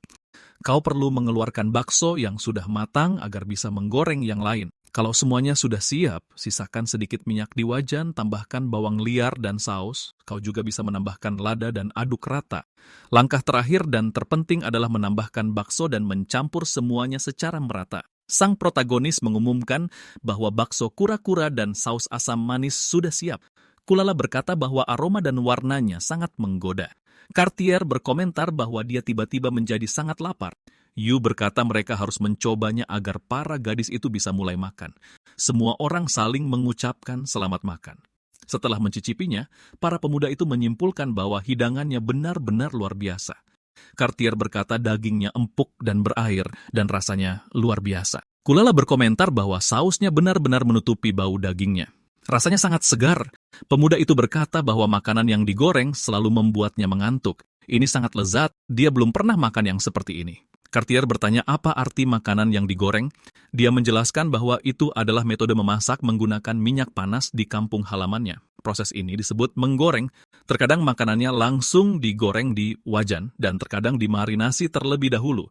Kau perlu mengeluarkan bakso yang sudah matang agar bisa menggoreng yang lain. Kalau semuanya sudah siap, sisakan sedikit minyak di wajan, tambahkan bawang liar dan saus. Kau juga bisa menambahkan lada dan aduk rata. Langkah terakhir dan terpenting adalah menambahkan bakso dan mencampur semuanya secara merata. Sang protagonis mengumumkan bahwa bakso kura-kura dan saus asam manis sudah siap. Kulala berkata bahwa aroma dan warnanya sangat menggoda. Cartier berkomentar bahwa dia tiba-tiba menjadi sangat lapar. Yu berkata mereka harus mencobanya agar para gadis itu bisa mulai makan. Semua orang saling mengucapkan selamat makan. Setelah mencicipinya, para pemuda itu menyimpulkan bahwa hidangannya benar-benar luar biasa. Cartier berkata dagingnya empuk dan berair dan rasanya luar biasa. Kulala berkomentar bahwa sausnya benar-benar menutupi bau dagingnya. Rasanya sangat segar. Pemuda itu berkata bahwa makanan yang digoreng selalu membuatnya mengantuk. Ini sangat lezat, dia belum pernah makan yang seperti ini. Cartier bertanya apa arti makanan yang digoreng. Dia menjelaskan bahwa itu adalah metode memasak menggunakan minyak panas di kampung halamannya. Proses ini disebut menggoreng. Terkadang makanannya langsung digoreng di wajan dan terkadang dimarinasi terlebih dahulu.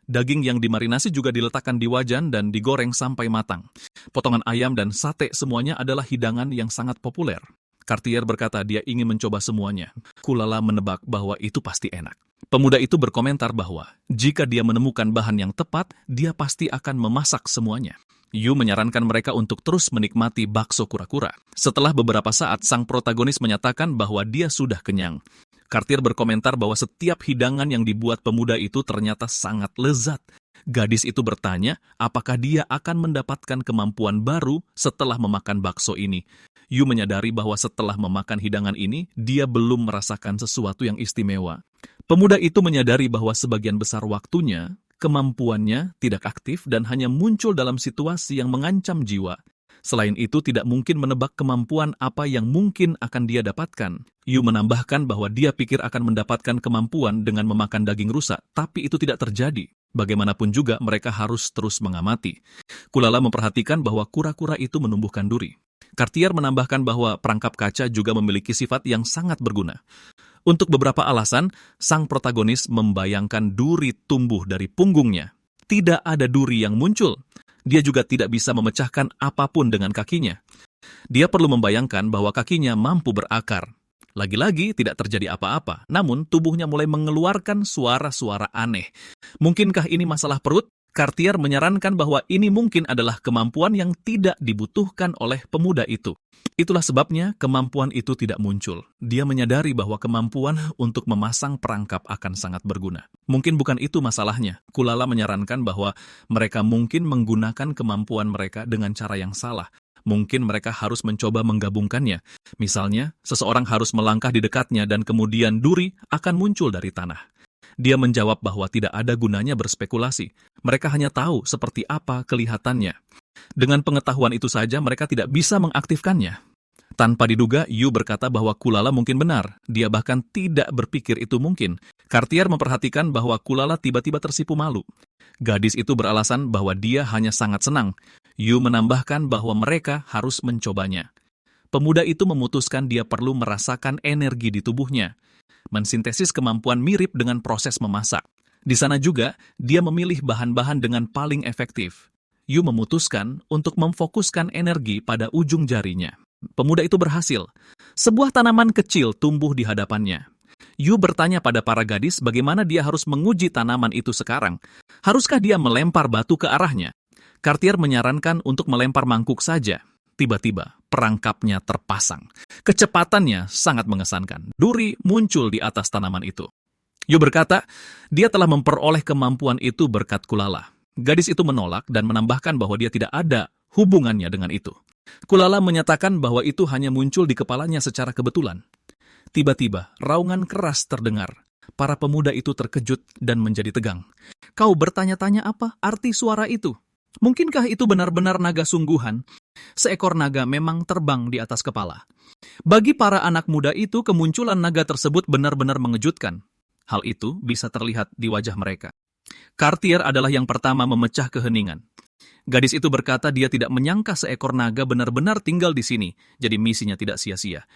Daging yang dimarinasi juga diletakkan di wajan dan digoreng sampai matang. Potongan ayam dan sate semuanya adalah hidangan yang sangat populer. Cartier berkata dia ingin mencoba semuanya. Kulala menebak bahwa itu pasti enak. Pemuda itu berkomentar bahwa jika dia menemukan bahan yang tepat, dia pasti akan memasak semuanya. Yu menyarankan mereka untuk terus menikmati bakso kura-kura. Setelah beberapa saat, sang protagonis menyatakan bahwa dia sudah kenyang. Cartier berkomentar bahwa setiap hidangan yang dibuat pemuda itu ternyata sangat lezat. Gadis itu bertanya apakah dia akan mendapatkan kemampuan baru setelah memakan bakso ini. Yu menyadari bahwa setelah memakan hidangan ini, dia belum merasakan sesuatu yang istimewa. Pemuda itu menyadari bahwa sebagian besar waktunya, kemampuannya tidak aktif dan hanya muncul dalam situasi yang mengancam jiwa. Selain itu, tidak mungkin menebak kemampuan apa yang mungkin akan dia dapatkan. Yu menambahkan bahwa dia pikir akan mendapatkan kemampuan dengan memakan daging rusa, tapi itu tidak terjadi. Bagaimanapun juga, mereka harus terus mengamati. Kulala memperhatikan bahwa kura-kura itu menumbuhkan duri. Cartier menambahkan bahwa perangkap kaca juga memiliki sifat yang sangat berguna. Untuk beberapa alasan, sang protagonis membayangkan duri tumbuh dari punggungnya. Tidak ada duri yang muncul. Dia juga tidak bisa memecahkan apapun dengan kakinya. Dia perlu membayangkan bahwa kakinya mampu berakar. Lagi-lagi tidak terjadi apa-apa, namun tubuhnya mulai mengeluarkan suara-suara aneh. Mungkinkah ini masalah perut? Cartier menyarankan bahwa ini mungkin adalah kemampuan yang tidak dibutuhkan oleh pemuda itu. Itulah sebabnya kemampuan itu tidak muncul. Dia menyadari bahwa kemampuan untuk memasang perangkap akan sangat berguna. Mungkin bukan itu masalahnya. Kulala menyarankan bahwa mereka mungkin menggunakan kemampuan mereka dengan cara yang salah. Mungkin mereka harus mencoba menggabungkannya. Misalnya, seseorang harus melangkah di dekatnya dan kemudian duri akan muncul dari tanah. Dia menjawab bahwa tidak ada gunanya berspekulasi. Mereka hanya tahu seperti apa kelihatannya. Dengan pengetahuan itu saja mereka tidak bisa mengaktifkannya. Tanpa diduga, Yu berkata bahwa Kulala mungkin benar. Dia bahkan tidak berpikir itu mungkin. Cartier memperhatikan bahwa Kulala tiba-tiba tersipu malu. Gadis itu beralasan bahwa dia hanya sangat senang. Yu menambahkan bahwa mereka harus mencobanya. Pemuda itu memutuskan dia perlu merasakan energi di tubuhnya. Mensintesis kemampuan mirip dengan proses memasak. Di sana juga, dia memilih bahan-bahan dengan paling efektif. Yu memutuskan untuk memfokuskan energi pada ujung jarinya. Pemuda itu berhasil. Sebuah tanaman kecil tumbuh di hadapannya. Yu bertanya pada para gadis bagaimana dia harus menguji tanaman itu sekarang. Haruskah dia melempar batu ke arahnya? Cartier menyarankan untuk melempar mangkuk saja. Tiba-tiba, perangkapnya terpasang. Kecepatannya sangat mengesankan. Duri muncul di atas tanaman itu. Yu berkata, dia telah memperoleh kemampuan itu berkat Kulala. Gadis itu menolak dan menambahkan bahwa dia tidak ada hubungannya dengan itu. Kulala menyatakan bahwa itu hanya muncul di kepalanya secara kebetulan. Tiba-tiba, raungan keras terdengar. Para pemuda itu terkejut dan menjadi tegang. Kau bertanya-tanya apa arti suara itu? Mungkinkah itu benar-benar naga sungguhan? Seekor naga memang terbang di atas kepala. Bagi para anak muda itu, kemunculan naga tersebut benar-benar mengejutkan. Hal itu bisa terlihat di wajah mereka. Cartier adalah yang pertama memecah keheningan. Gadis itu berkata dia tidak menyangka seekor naga benar-benar tinggal di sini, jadi misinya tidak sia-sia.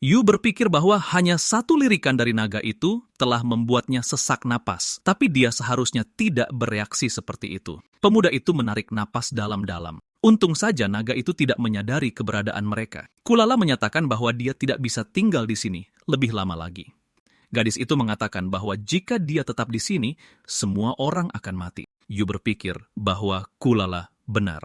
Yu berpikir bahwa hanya satu lirikan dari naga itu telah membuatnya sesak napas, tapi dia seharusnya tidak bereaksi seperti itu. Pemuda itu menarik napas dalam-dalam. Untung saja naga itu tidak menyadari keberadaan mereka. Kulala menyatakan bahwa dia tidak bisa tinggal di sini lebih lama lagi. Gadis itu mengatakan bahwa jika dia tetap di sini, semua orang akan mati. Yu berpikir bahwa Kulala benar.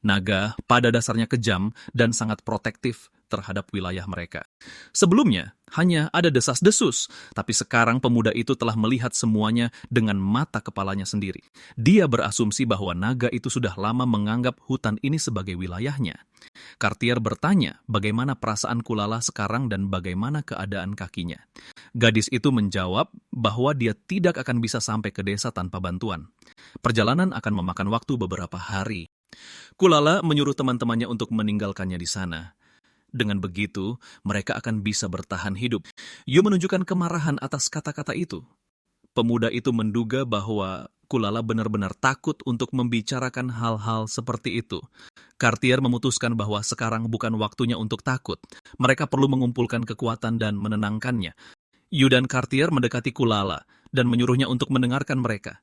Naga pada dasarnya kejam dan sangat protektif terhadap wilayah mereka. Sebelumnya, hanya ada desas-desus, tapi sekarang pemuda itu telah melihat semuanya dengan mata kepalanya sendiri. Dia berasumsi bahwa naga itu sudah lama menganggap hutan ini sebagai wilayahnya. Cartier bertanya bagaimana perasaan Kulala sekarang dan bagaimana keadaan kakinya. Gadis itu menjawab bahwa dia tidak akan bisa sampai ke desa tanpa bantuan. Perjalanan akan memakan waktu beberapa hari. Kulala menyuruh teman-temannya untuk meninggalkannya di sana. Dengan begitu, mereka akan bisa bertahan hidup. Yu menunjukkan kemarahan atas kata-kata itu. Pemuda itu menduga bahwa Kulala benar-benar takut untuk membicarakan hal-hal seperti itu. Cartier memutuskan bahwa sekarang bukan waktunya untuk takut. Mereka perlu mengumpulkan kekuatan dan menenangkannya. Yu dan Cartier mendekati Kulala dan menyuruhnya untuk mendengarkan mereka.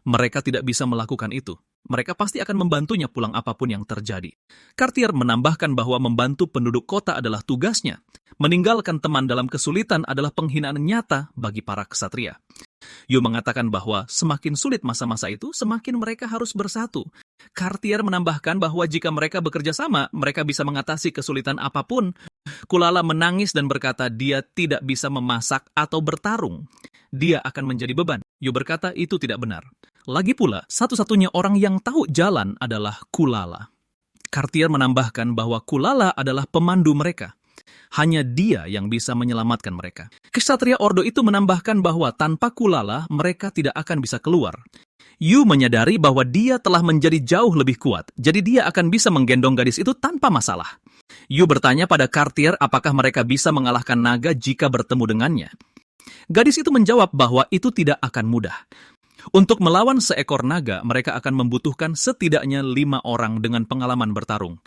Mereka tidak bisa melakukan itu. Mereka pasti akan membantunya pulang apapun yang terjadi. Cartier menambahkan bahwa membantu penduduk kota adalah tugasnya. Meninggalkan teman dalam kesulitan adalah penghinaan nyata bagi para ksatria. Yu mengatakan bahwa semakin sulit masa-masa itu, semakin mereka harus bersatu. Cartier menambahkan bahwa jika mereka bekerja sama, mereka bisa mengatasi kesulitan apapun. Kulala menangis dan berkata dia tidak bisa memasak atau bertarung. Dia akan menjadi beban. Yu berkata itu tidak benar. Lagi pula, satu-satunya orang yang tahu jalan adalah Kulala. Cartier menambahkan bahwa Kulala adalah pemandu mereka. Hanya dia yang bisa menyelamatkan mereka. Ksatria Ordo itu menambahkan bahwa tanpa Kulala, mereka tidak akan bisa keluar. Yu menyadari bahwa dia telah menjadi jauh lebih kuat, jadi dia akan bisa menggendong gadis itu tanpa masalah. Yu bertanya pada Cartier apakah mereka bisa mengalahkan naga jika bertemu dengannya. Gadis itu menjawab bahwa itu tidak akan mudah. Untuk melawan seekor naga, mereka akan membutuhkan setidaknya 5 orang dengan pengalaman bertarung.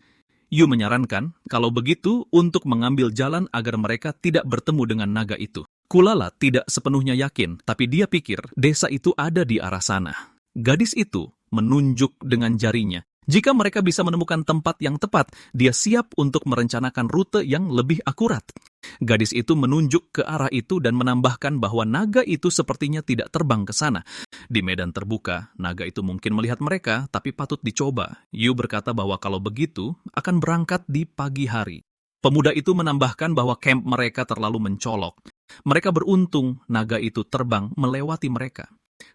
Yu menyarankan, kalau begitu, untuk mengambil jalan agar mereka tidak bertemu dengan naga itu. Kulala tidak sepenuhnya yakin, tapi dia pikir desa itu ada di arah sana. Gadis itu menunjuk dengan jarinya. Jika mereka bisa menemukan tempat yang tepat, dia siap untuk merencanakan rute yang lebih akurat. Gadis itu menunjuk ke arah itu dan menambahkan bahwa naga itu sepertinya tidak terbang ke sana. Di medan terbuka, naga itu mungkin melihat mereka, tapi patut dicoba. Yu berkata bahwa kalau begitu, akan berangkat di pagi hari. Pemuda itu menambahkan bahwa kamp mereka terlalu mencolok. Mereka beruntung naga itu terbang melewati mereka.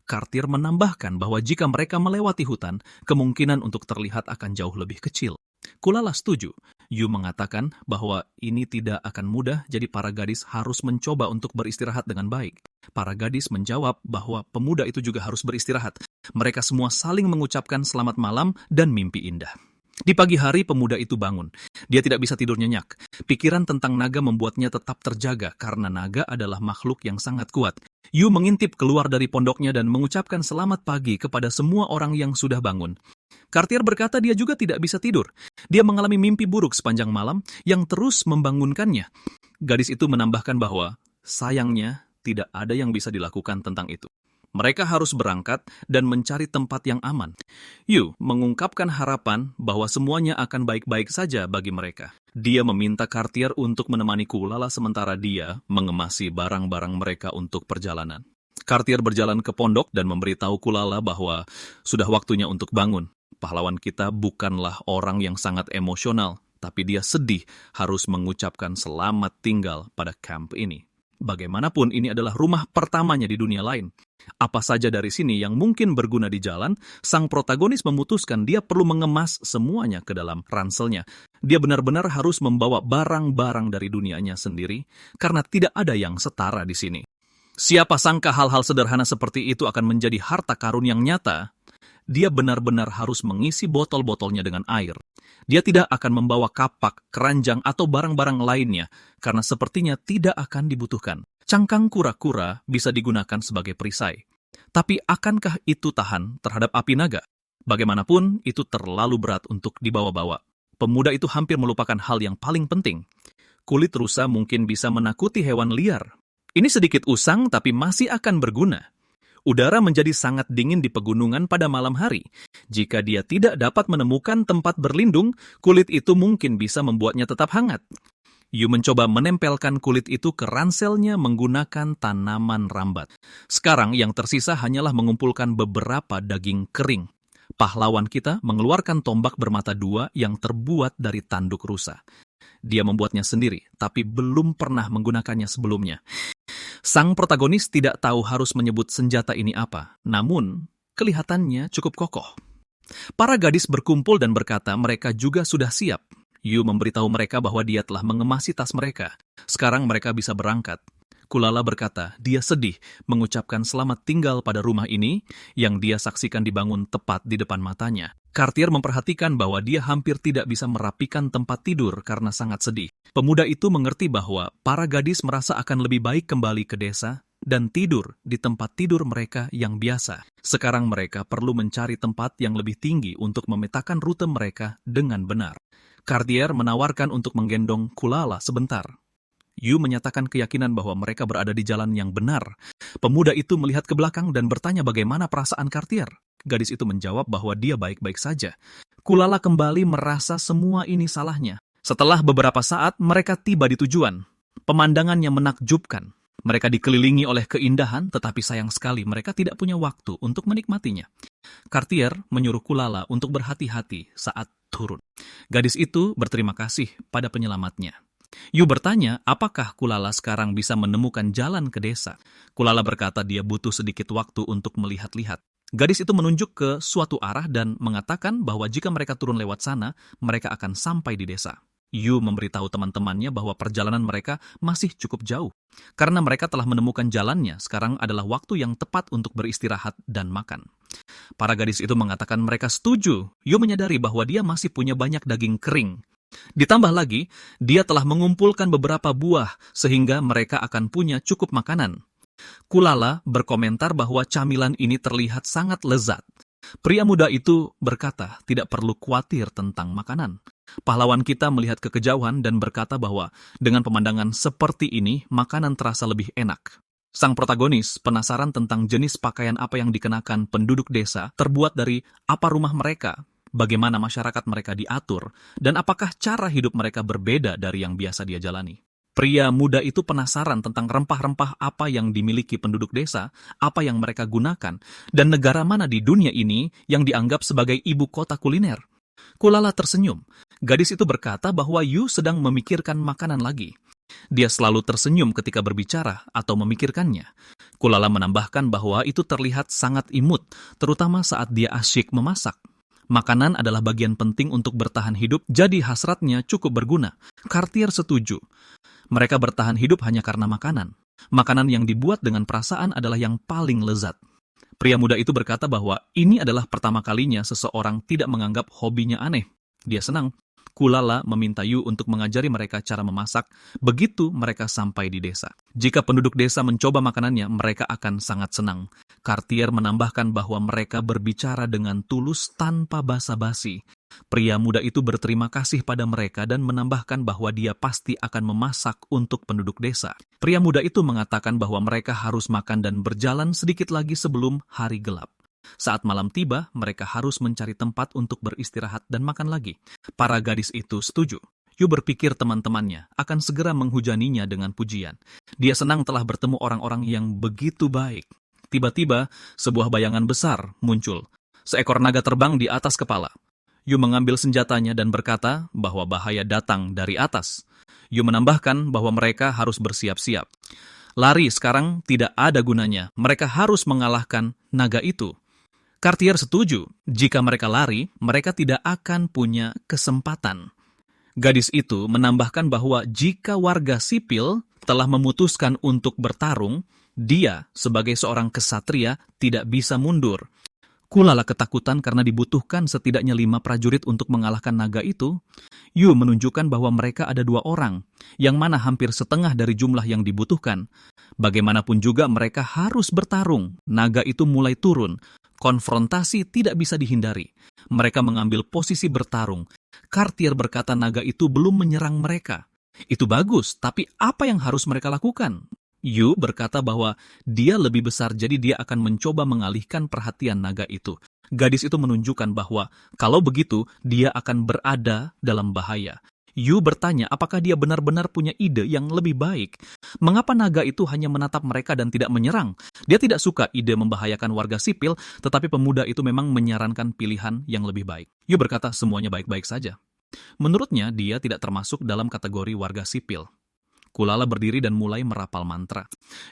Cartier menambahkan bahwa jika mereka melewati hutan, kemungkinan untuk terlihat akan jauh lebih kecil. Kulala setuju. Yu mengatakan bahwa ini tidak akan mudah, jadi para gadis harus mencoba untuk beristirahat dengan baik. Para gadis menjawab bahwa pemuda itu juga harus beristirahat. Mereka semua saling mengucapkan selamat malam dan mimpi indah. Di pagi hari, pemuda itu bangun. Dia tidak bisa tidur nyenyak. Pikiran tentang naga membuatnya tetap terjaga, karena naga adalah makhluk yang sangat kuat. Yu mengintip keluar dari pondoknya dan mengucapkan selamat pagi kepada semua orang yang sudah bangun. Cartier berkata dia juga tidak bisa tidur. Dia mengalami mimpi buruk sepanjang malam yang terus membangunkannya. Gadis itu menambahkan bahwa, sayangnya, tidak ada yang bisa dilakukan tentang itu. Mereka harus berangkat dan mencari tempat yang aman. Yu mengungkapkan harapan bahwa semuanya akan baik-baik saja bagi mereka. Dia meminta Cartier untuk menemani Kulala sementara dia mengemasi barang-barang mereka untuk perjalanan. Cartier berjalan ke pondok dan memberitahu Kulala bahwa sudah waktunya untuk bangun. Pahlawan kita bukanlah orang yang sangat emosional, tapi dia sedih harus mengucapkan selamat tinggal pada kamp ini. Bagaimanapun ini adalah rumah pertamanya di dunia lain. Apa saja dari sini yang mungkin berguna di jalan, sang protagonis memutuskan dia perlu mengemas semuanya ke dalam ranselnya. Dia benar-benar harus membawa barang-barang dari dunianya sendiri, karena tidak ada yang setara di sini. Siapa sangka hal-hal sederhana seperti itu akan menjadi harta karun yang nyata? Dia benar-benar harus mengisi botol-botolnya dengan air. Dia tidak akan membawa kapak, keranjang, atau barang-barang lainnya, karena sepertinya tidak akan dibutuhkan. Cangkang kura-kura bisa digunakan sebagai perisai. Tapi akankah itu tahan terhadap api naga? Bagaimanapun, itu terlalu berat untuk dibawa-bawa. Pemuda itu hampir melupakan hal yang paling penting. Kulit rusa mungkin bisa menakuti hewan liar. Ini sedikit usang, tapi masih akan berguna. Udara menjadi sangat dingin di pegunungan pada malam hari. Jika dia tidak dapat menemukan tempat berlindung, kulit itu mungkin bisa membuatnya tetap hangat. Yu mencoba menempelkan kulit itu ke ranselnya menggunakan tanaman rambat. Sekarang yang tersisa hanyalah mengumpulkan beberapa daging kering. Pahlawan kita mengeluarkan tombak bermata dua yang terbuat dari tanduk rusa. Dia membuatnya sendiri, tapi belum pernah menggunakannya sebelumnya. Sang protagonis tidak tahu harus menyebut senjata ini apa, namun kelihatannya cukup kokoh. Para gadis berkumpul dan berkata mereka juga sudah siap. Yu memberitahu mereka bahwa dia telah mengemasi tas mereka. Sekarang mereka bisa berangkat. Kulala berkata dia sedih mengucapkan selamat tinggal pada rumah ini yang dia saksikan dibangun tepat di depan matanya. Cartier memperhatikan bahwa dia hampir tidak bisa merapikan tempat tidur karena sangat sedih. Pemuda itu mengerti bahwa para gadis merasa akan lebih baik kembali ke desa dan tidur di tempat tidur mereka yang biasa. Sekarang mereka perlu mencari tempat yang lebih tinggi untuk memetakan rute mereka dengan benar. Cartier menawarkan untuk menggendong Kulala sebentar. Yu menyatakan keyakinan bahwa mereka berada di jalan yang benar. Pemuda itu melihat ke belakang dan bertanya bagaimana perasaan Cartier. Gadis itu menjawab bahwa dia baik-baik saja. Kulala kembali merasa semua ini salahnya. Setelah beberapa saat, mereka tiba di tujuan. Pemandangannya menakjubkan. Mereka dikelilingi oleh keindahan, tetapi sayang sekali mereka tidak punya waktu untuk menikmatinya. Cartier menyuruh Kulala untuk berhati-hati saat turun. Gadis itu berterima kasih pada penyelamatnya. Yu bertanya, apakah Kulala sekarang bisa menemukan jalan ke desa? Kulala berkata dia butuh sedikit waktu untuk melihat-lihat. Gadis itu menunjuk ke suatu arah dan mengatakan bahwa jika mereka turun lewat sana, mereka akan sampai di desa. Yu memberitahu teman-temannya bahwa perjalanan mereka masih cukup jauh. Karena mereka telah menemukan jalannya, sekarang adalah waktu yang tepat untuk beristirahat dan makan. Para gadis itu mengatakan mereka setuju. Yu menyadari bahwa dia masih punya banyak daging kering. Ditambah lagi, dia telah mengumpulkan beberapa buah sehingga mereka akan punya cukup makanan. Kulala berkomentar bahwa camilan ini terlihat sangat lezat. Pria muda itu berkata tidak perlu khawatir tentang makanan. Pahlawan kita melihat ke kejauhan dan berkata bahwa dengan pemandangan seperti ini, makanan terasa lebih enak. Sang protagonis penasaran tentang jenis pakaian apa yang dikenakan penduduk desa terbuat dari apa rumah mereka, bagaimana masyarakat mereka diatur, dan apakah cara hidup mereka berbeda dari yang biasa dia jalani. Pria muda itu penasaran tentang rempah-rempah apa yang dimiliki penduduk desa, apa yang mereka gunakan, dan negara mana di dunia ini yang dianggap sebagai ibu kota kuliner. Kulala tersenyum. Gadis itu berkata bahwa Yu sedang memikirkan makanan lagi. Dia selalu tersenyum ketika berbicara atau memikirkannya. Kulala menambahkan bahwa itu terlihat sangat imut, terutama saat dia asyik memasak. Makanan adalah bagian penting untuk bertahan hidup, jadi hasratnya cukup berguna. Cartier setuju. Mereka bertahan hidup hanya karena makanan. Makanan yang dibuat dengan perasaan adalah yang paling lezat. Pria muda itu berkata bahwa ini adalah pertama kalinya seseorang tidak menganggap hobinya aneh. Dia senang. Kulala meminta Yu untuk mengajari mereka cara memasak begitu mereka sampai di desa. Jika penduduk desa mencoba makanannya, mereka akan sangat senang. Cartier menambahkan bahwa mereka berbicara dengan tulus tanpa basa-basi. Pria muda itu berterima kasih pada mereka dan menambahkan bahwa dia pasti akan memasak untuk penduduk desa. Pria muda itu mengatakan bahwa mereka harus makan dan berjalan sedikit lagi sebelum hari gelap. Saat malam tiba, mereka harus mencari tempat untuk beristirahat dan makan lagi. Para gadis itu setuju. Yu berpikir teman-temannya akan segera menghujaninya dengan pujian. Dia senang telah bertemu orang-orang yang begitu baik. Tiba-tiba, sebuah bayangan besar muncul. Seekor naga terbang di atas kepala. Yu mengambil senjatanya dan berkata bahwa bahaya datang dari atas. Yu menambahkan bahwa mereka harus bersiap-siap. Lari sekarang tidak ada gunanya. Mereka harus mengalahkan naga itu. Cartier setuju, jika mereka lari, mereka tidak akan punya kesempatan. Gadis itu menambahkan bahwa jika warga sipil telah memutuskan untuk bertarung, Dia, sebagai seorang kesatria, tidak bisa mundur. Kulala ketakutan karena dibutuhkan setidaknya 5 prajurit untuk mengalahkan naga itu. Yu menunjukkan bahwa mereka ada 2 orang, yang mana hampir setengah dari jumlah yang dibutuhkan. Bagaimanapun juga mereka harus bertarung. Naga itu mulai turun. Konfrontasi tidak bisa dihindari. Mereka mengambil posisi bertarung. Cartier berkata naga itu belum menyerang mereka. Itu bagus, tapi apa yang harus mereka lakukan? Yu berkata bahwa dia lebih besar, jadi dia akan mencoba mengalihkan perhatian naga itu. Gadis itu menunjukkan bahwa kalau begitu dia akan berada dalam bahaya. Yu bertanya apakah dia benar-benar punya ide yang lebih baik. Mengapa naga itu hanya menatap mereka dan tidak menyerang? Dia tidak suka ide membahayakan warga sipil, tetapi pemuda itu memang menyarankan pilihan yang lebih baik. Yu berkata semuanya baik-baik saja. Menurutnya dia tidak termasuk dalam kategori warga sipil. Kulala berdiri dan mulai merapal mantra.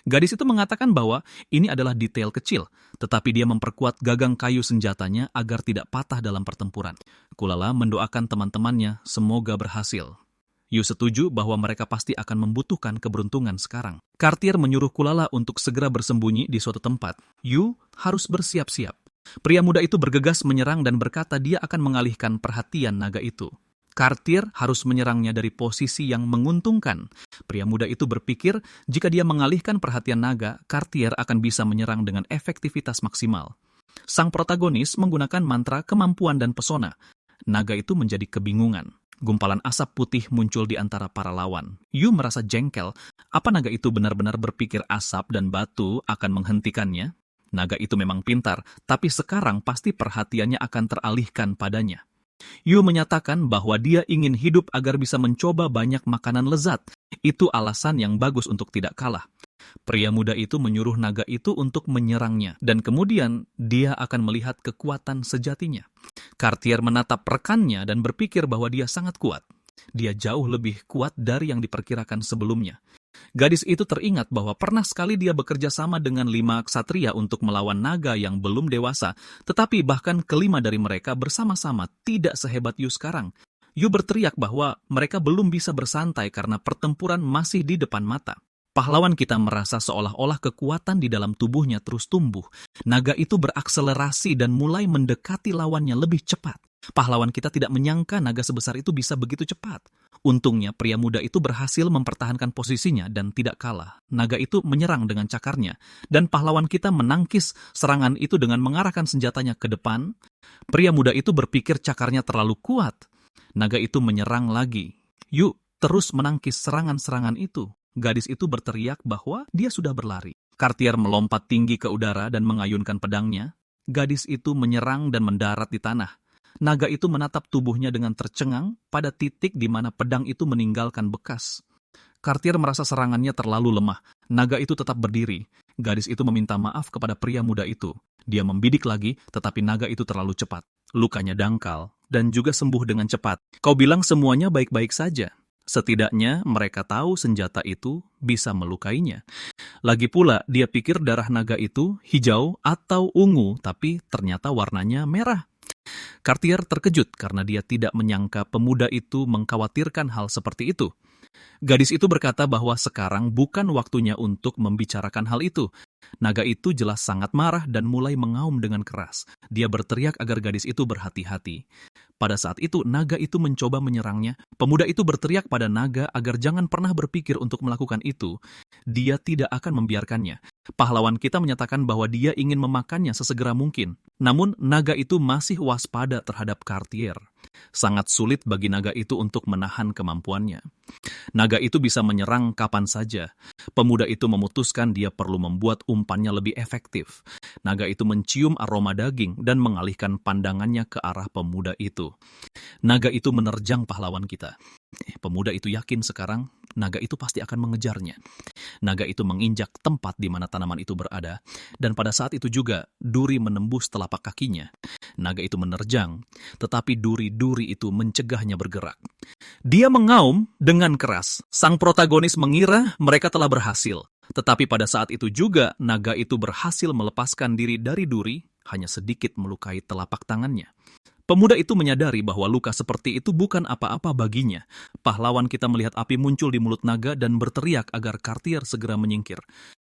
Gadis itu mengatakan bahwa ini adalah detail kecil, tetapi dia memperkuat gagang kayu senjatanya agar tidak patah dalam pertempuran. Kulala mendoakan teman-temannya semoga berhasil. Yu setuju bahwa mereka pasti akan membutuhkan keberuntungan sekarang. Cartier menyuruh Kulala untuk segera bersembunyi di suatu tempat. Yu harus bersiap-siap. Pria muda itu bergegas menyerang dan berkata dia akan mengalihkan perhatian naga itu. Cartier harus menyerangnya dari posisi yang menguntungkan. Pria muda itu berpikir jika dia mengalihkan perhatian naga, Cartier akan bisa menyerang dengan efektivitas maksimal. Sang protagonis menggunakan mantra kemampuan dan pesona. Naga itu menjadi kebingungan. Gumpalan asap putih muncul di antara para lawan. Yu merasa jengkel. Apa naga itu benar-benar berpikir asap dan batu akan menghentikannya? Naga itu memang pintar, tapi sekarang pasti perhatiannya akan teralihkan padanya. Yu menyatakan bahwa dia ingin hidup agar bisa mencoba banyak makanan lezat. Itu alasan yang bagus untuk tidak kalah. Pria muda itu menyuruh naga itu untuk menyerangnya, dan kemudian dia akan melihat kekuatan sejatinya. Cartier menatap rekannya dan berpikir bahwa dia sangat kuat. Dia jauh lebih kuat dari yang diperkirakan sebelumnya. Gadis itu teringat bahwa pernah sekali dia bekerja sama dengan 5 ksatria untuk melawan naga yang belum dewasa, tetapi bahkan kelima dari mereka bersama-sama tidak sehebat Yu sekarang. Yu berteriak bahwa mereka belum bisa bersantai karena pertempuran masih di depan mata. Pahlawan kita merasa seolah-olah kekuatan di dalam tubuhnya terus tumbuh. Naga itu berakselerasi dan mulai mendekati lawannya lebih cepat. Pahlawan kita tidak menyangka naga sebesar itu bisa begitu cepat. Untungnya pria muda itu berhasil mempertahankan posisinya dan tidak kalah. Naga itu menyerang dengan cakarnya, dan pahlawan kita menangkis serangan itu dengan mengarahkan senjatanya ke depan. Pria muda itu berpikir cakarnya terlalu kuat. Naga itu menyerang lagi. Yu terus menangkis serangan-serangan itu. Gadis itu berteriak bahwa dia sudah berlari. Cartier melompat tinggi ke udara dan mengayunkan pedangnya. Gadis itu menyerang dan mendarat di tanah. Naga itu menatap tubuhnya dengan tercengang pada titik di mana pedang itu meninggalkan bekas. Cartier merasa serangannya terlalu lemah. Naga itu tetap berdiri. Gadis itu meminta maaf kepada pria muda itu. Dia membidik lagi, tetapi naga itu terlalu cepat. Lukanya dangkal dan juga sembuh dengan cepat. Kau bilang semuanya baik-baik saja. Setidaknya mereka tahu senjata itu bisa melukainya. Lagi pula dia pikir darah naga itu hijau atau ungu, tapi ternyata warnanya merah. Cartier terkejut karena dia tidak menyangka pemuda itu mengkhawatirkan hal seperti itu. Gadis itu berkata bahwa sekarang bukan waktunya untuk membicarakan hal itu. Naga itu jelas sangat marah dan mulai mengaum dengan keras. Dia berteriak agar gadis itu berhati-hati. Pada saat itu, naga itu mencoba menyerangnya. Pemuda itu berteriak pada naga agar jangan pernah berpikir untuk melakukan itu. Dia tidak akan membiarkannya. Pahlawan kita menyatakan bahwa dia ingin memakannya sesegera mungkin. Namun, naga itu masih waspada terhadap Cartier. Sangat sulit bagi naga itu untuk menahan kemampuannya. Naga itu bisa menyerang kapan saja. Pemuda itu memutuskan dia perlu membuat umpannya lebih efektif. Naga itu mencium aroma daging dan mengalihkan pandangannya ke arah pemuda itu. Naga itu menerjang pahlawan kita. Pemuda itu yakin sekarang naga itu pasti akan mengejarnya. Naga itu menginjak tempat di mana tanaman itu berada, dan pada saat itu juga duri menembus telapak kakinya. Naga itu menerjang, tetapi duri-duri itu mencegahnya bergerak. Dia mengaum dengan keras. Sang protagonis mengira mereka telah berhasil. Tetapi pada saat itu juga naga itu berhasil melepaskan diri dari duri, hanya sedikit melukai telapak tangannya. Pemuda itu menyadari bahwa luka seperti itu bukan apa-apa baginya. Pahlawan kita melihat api muncul di mulut naga dan berteriak agar Cartier segera menyingkir.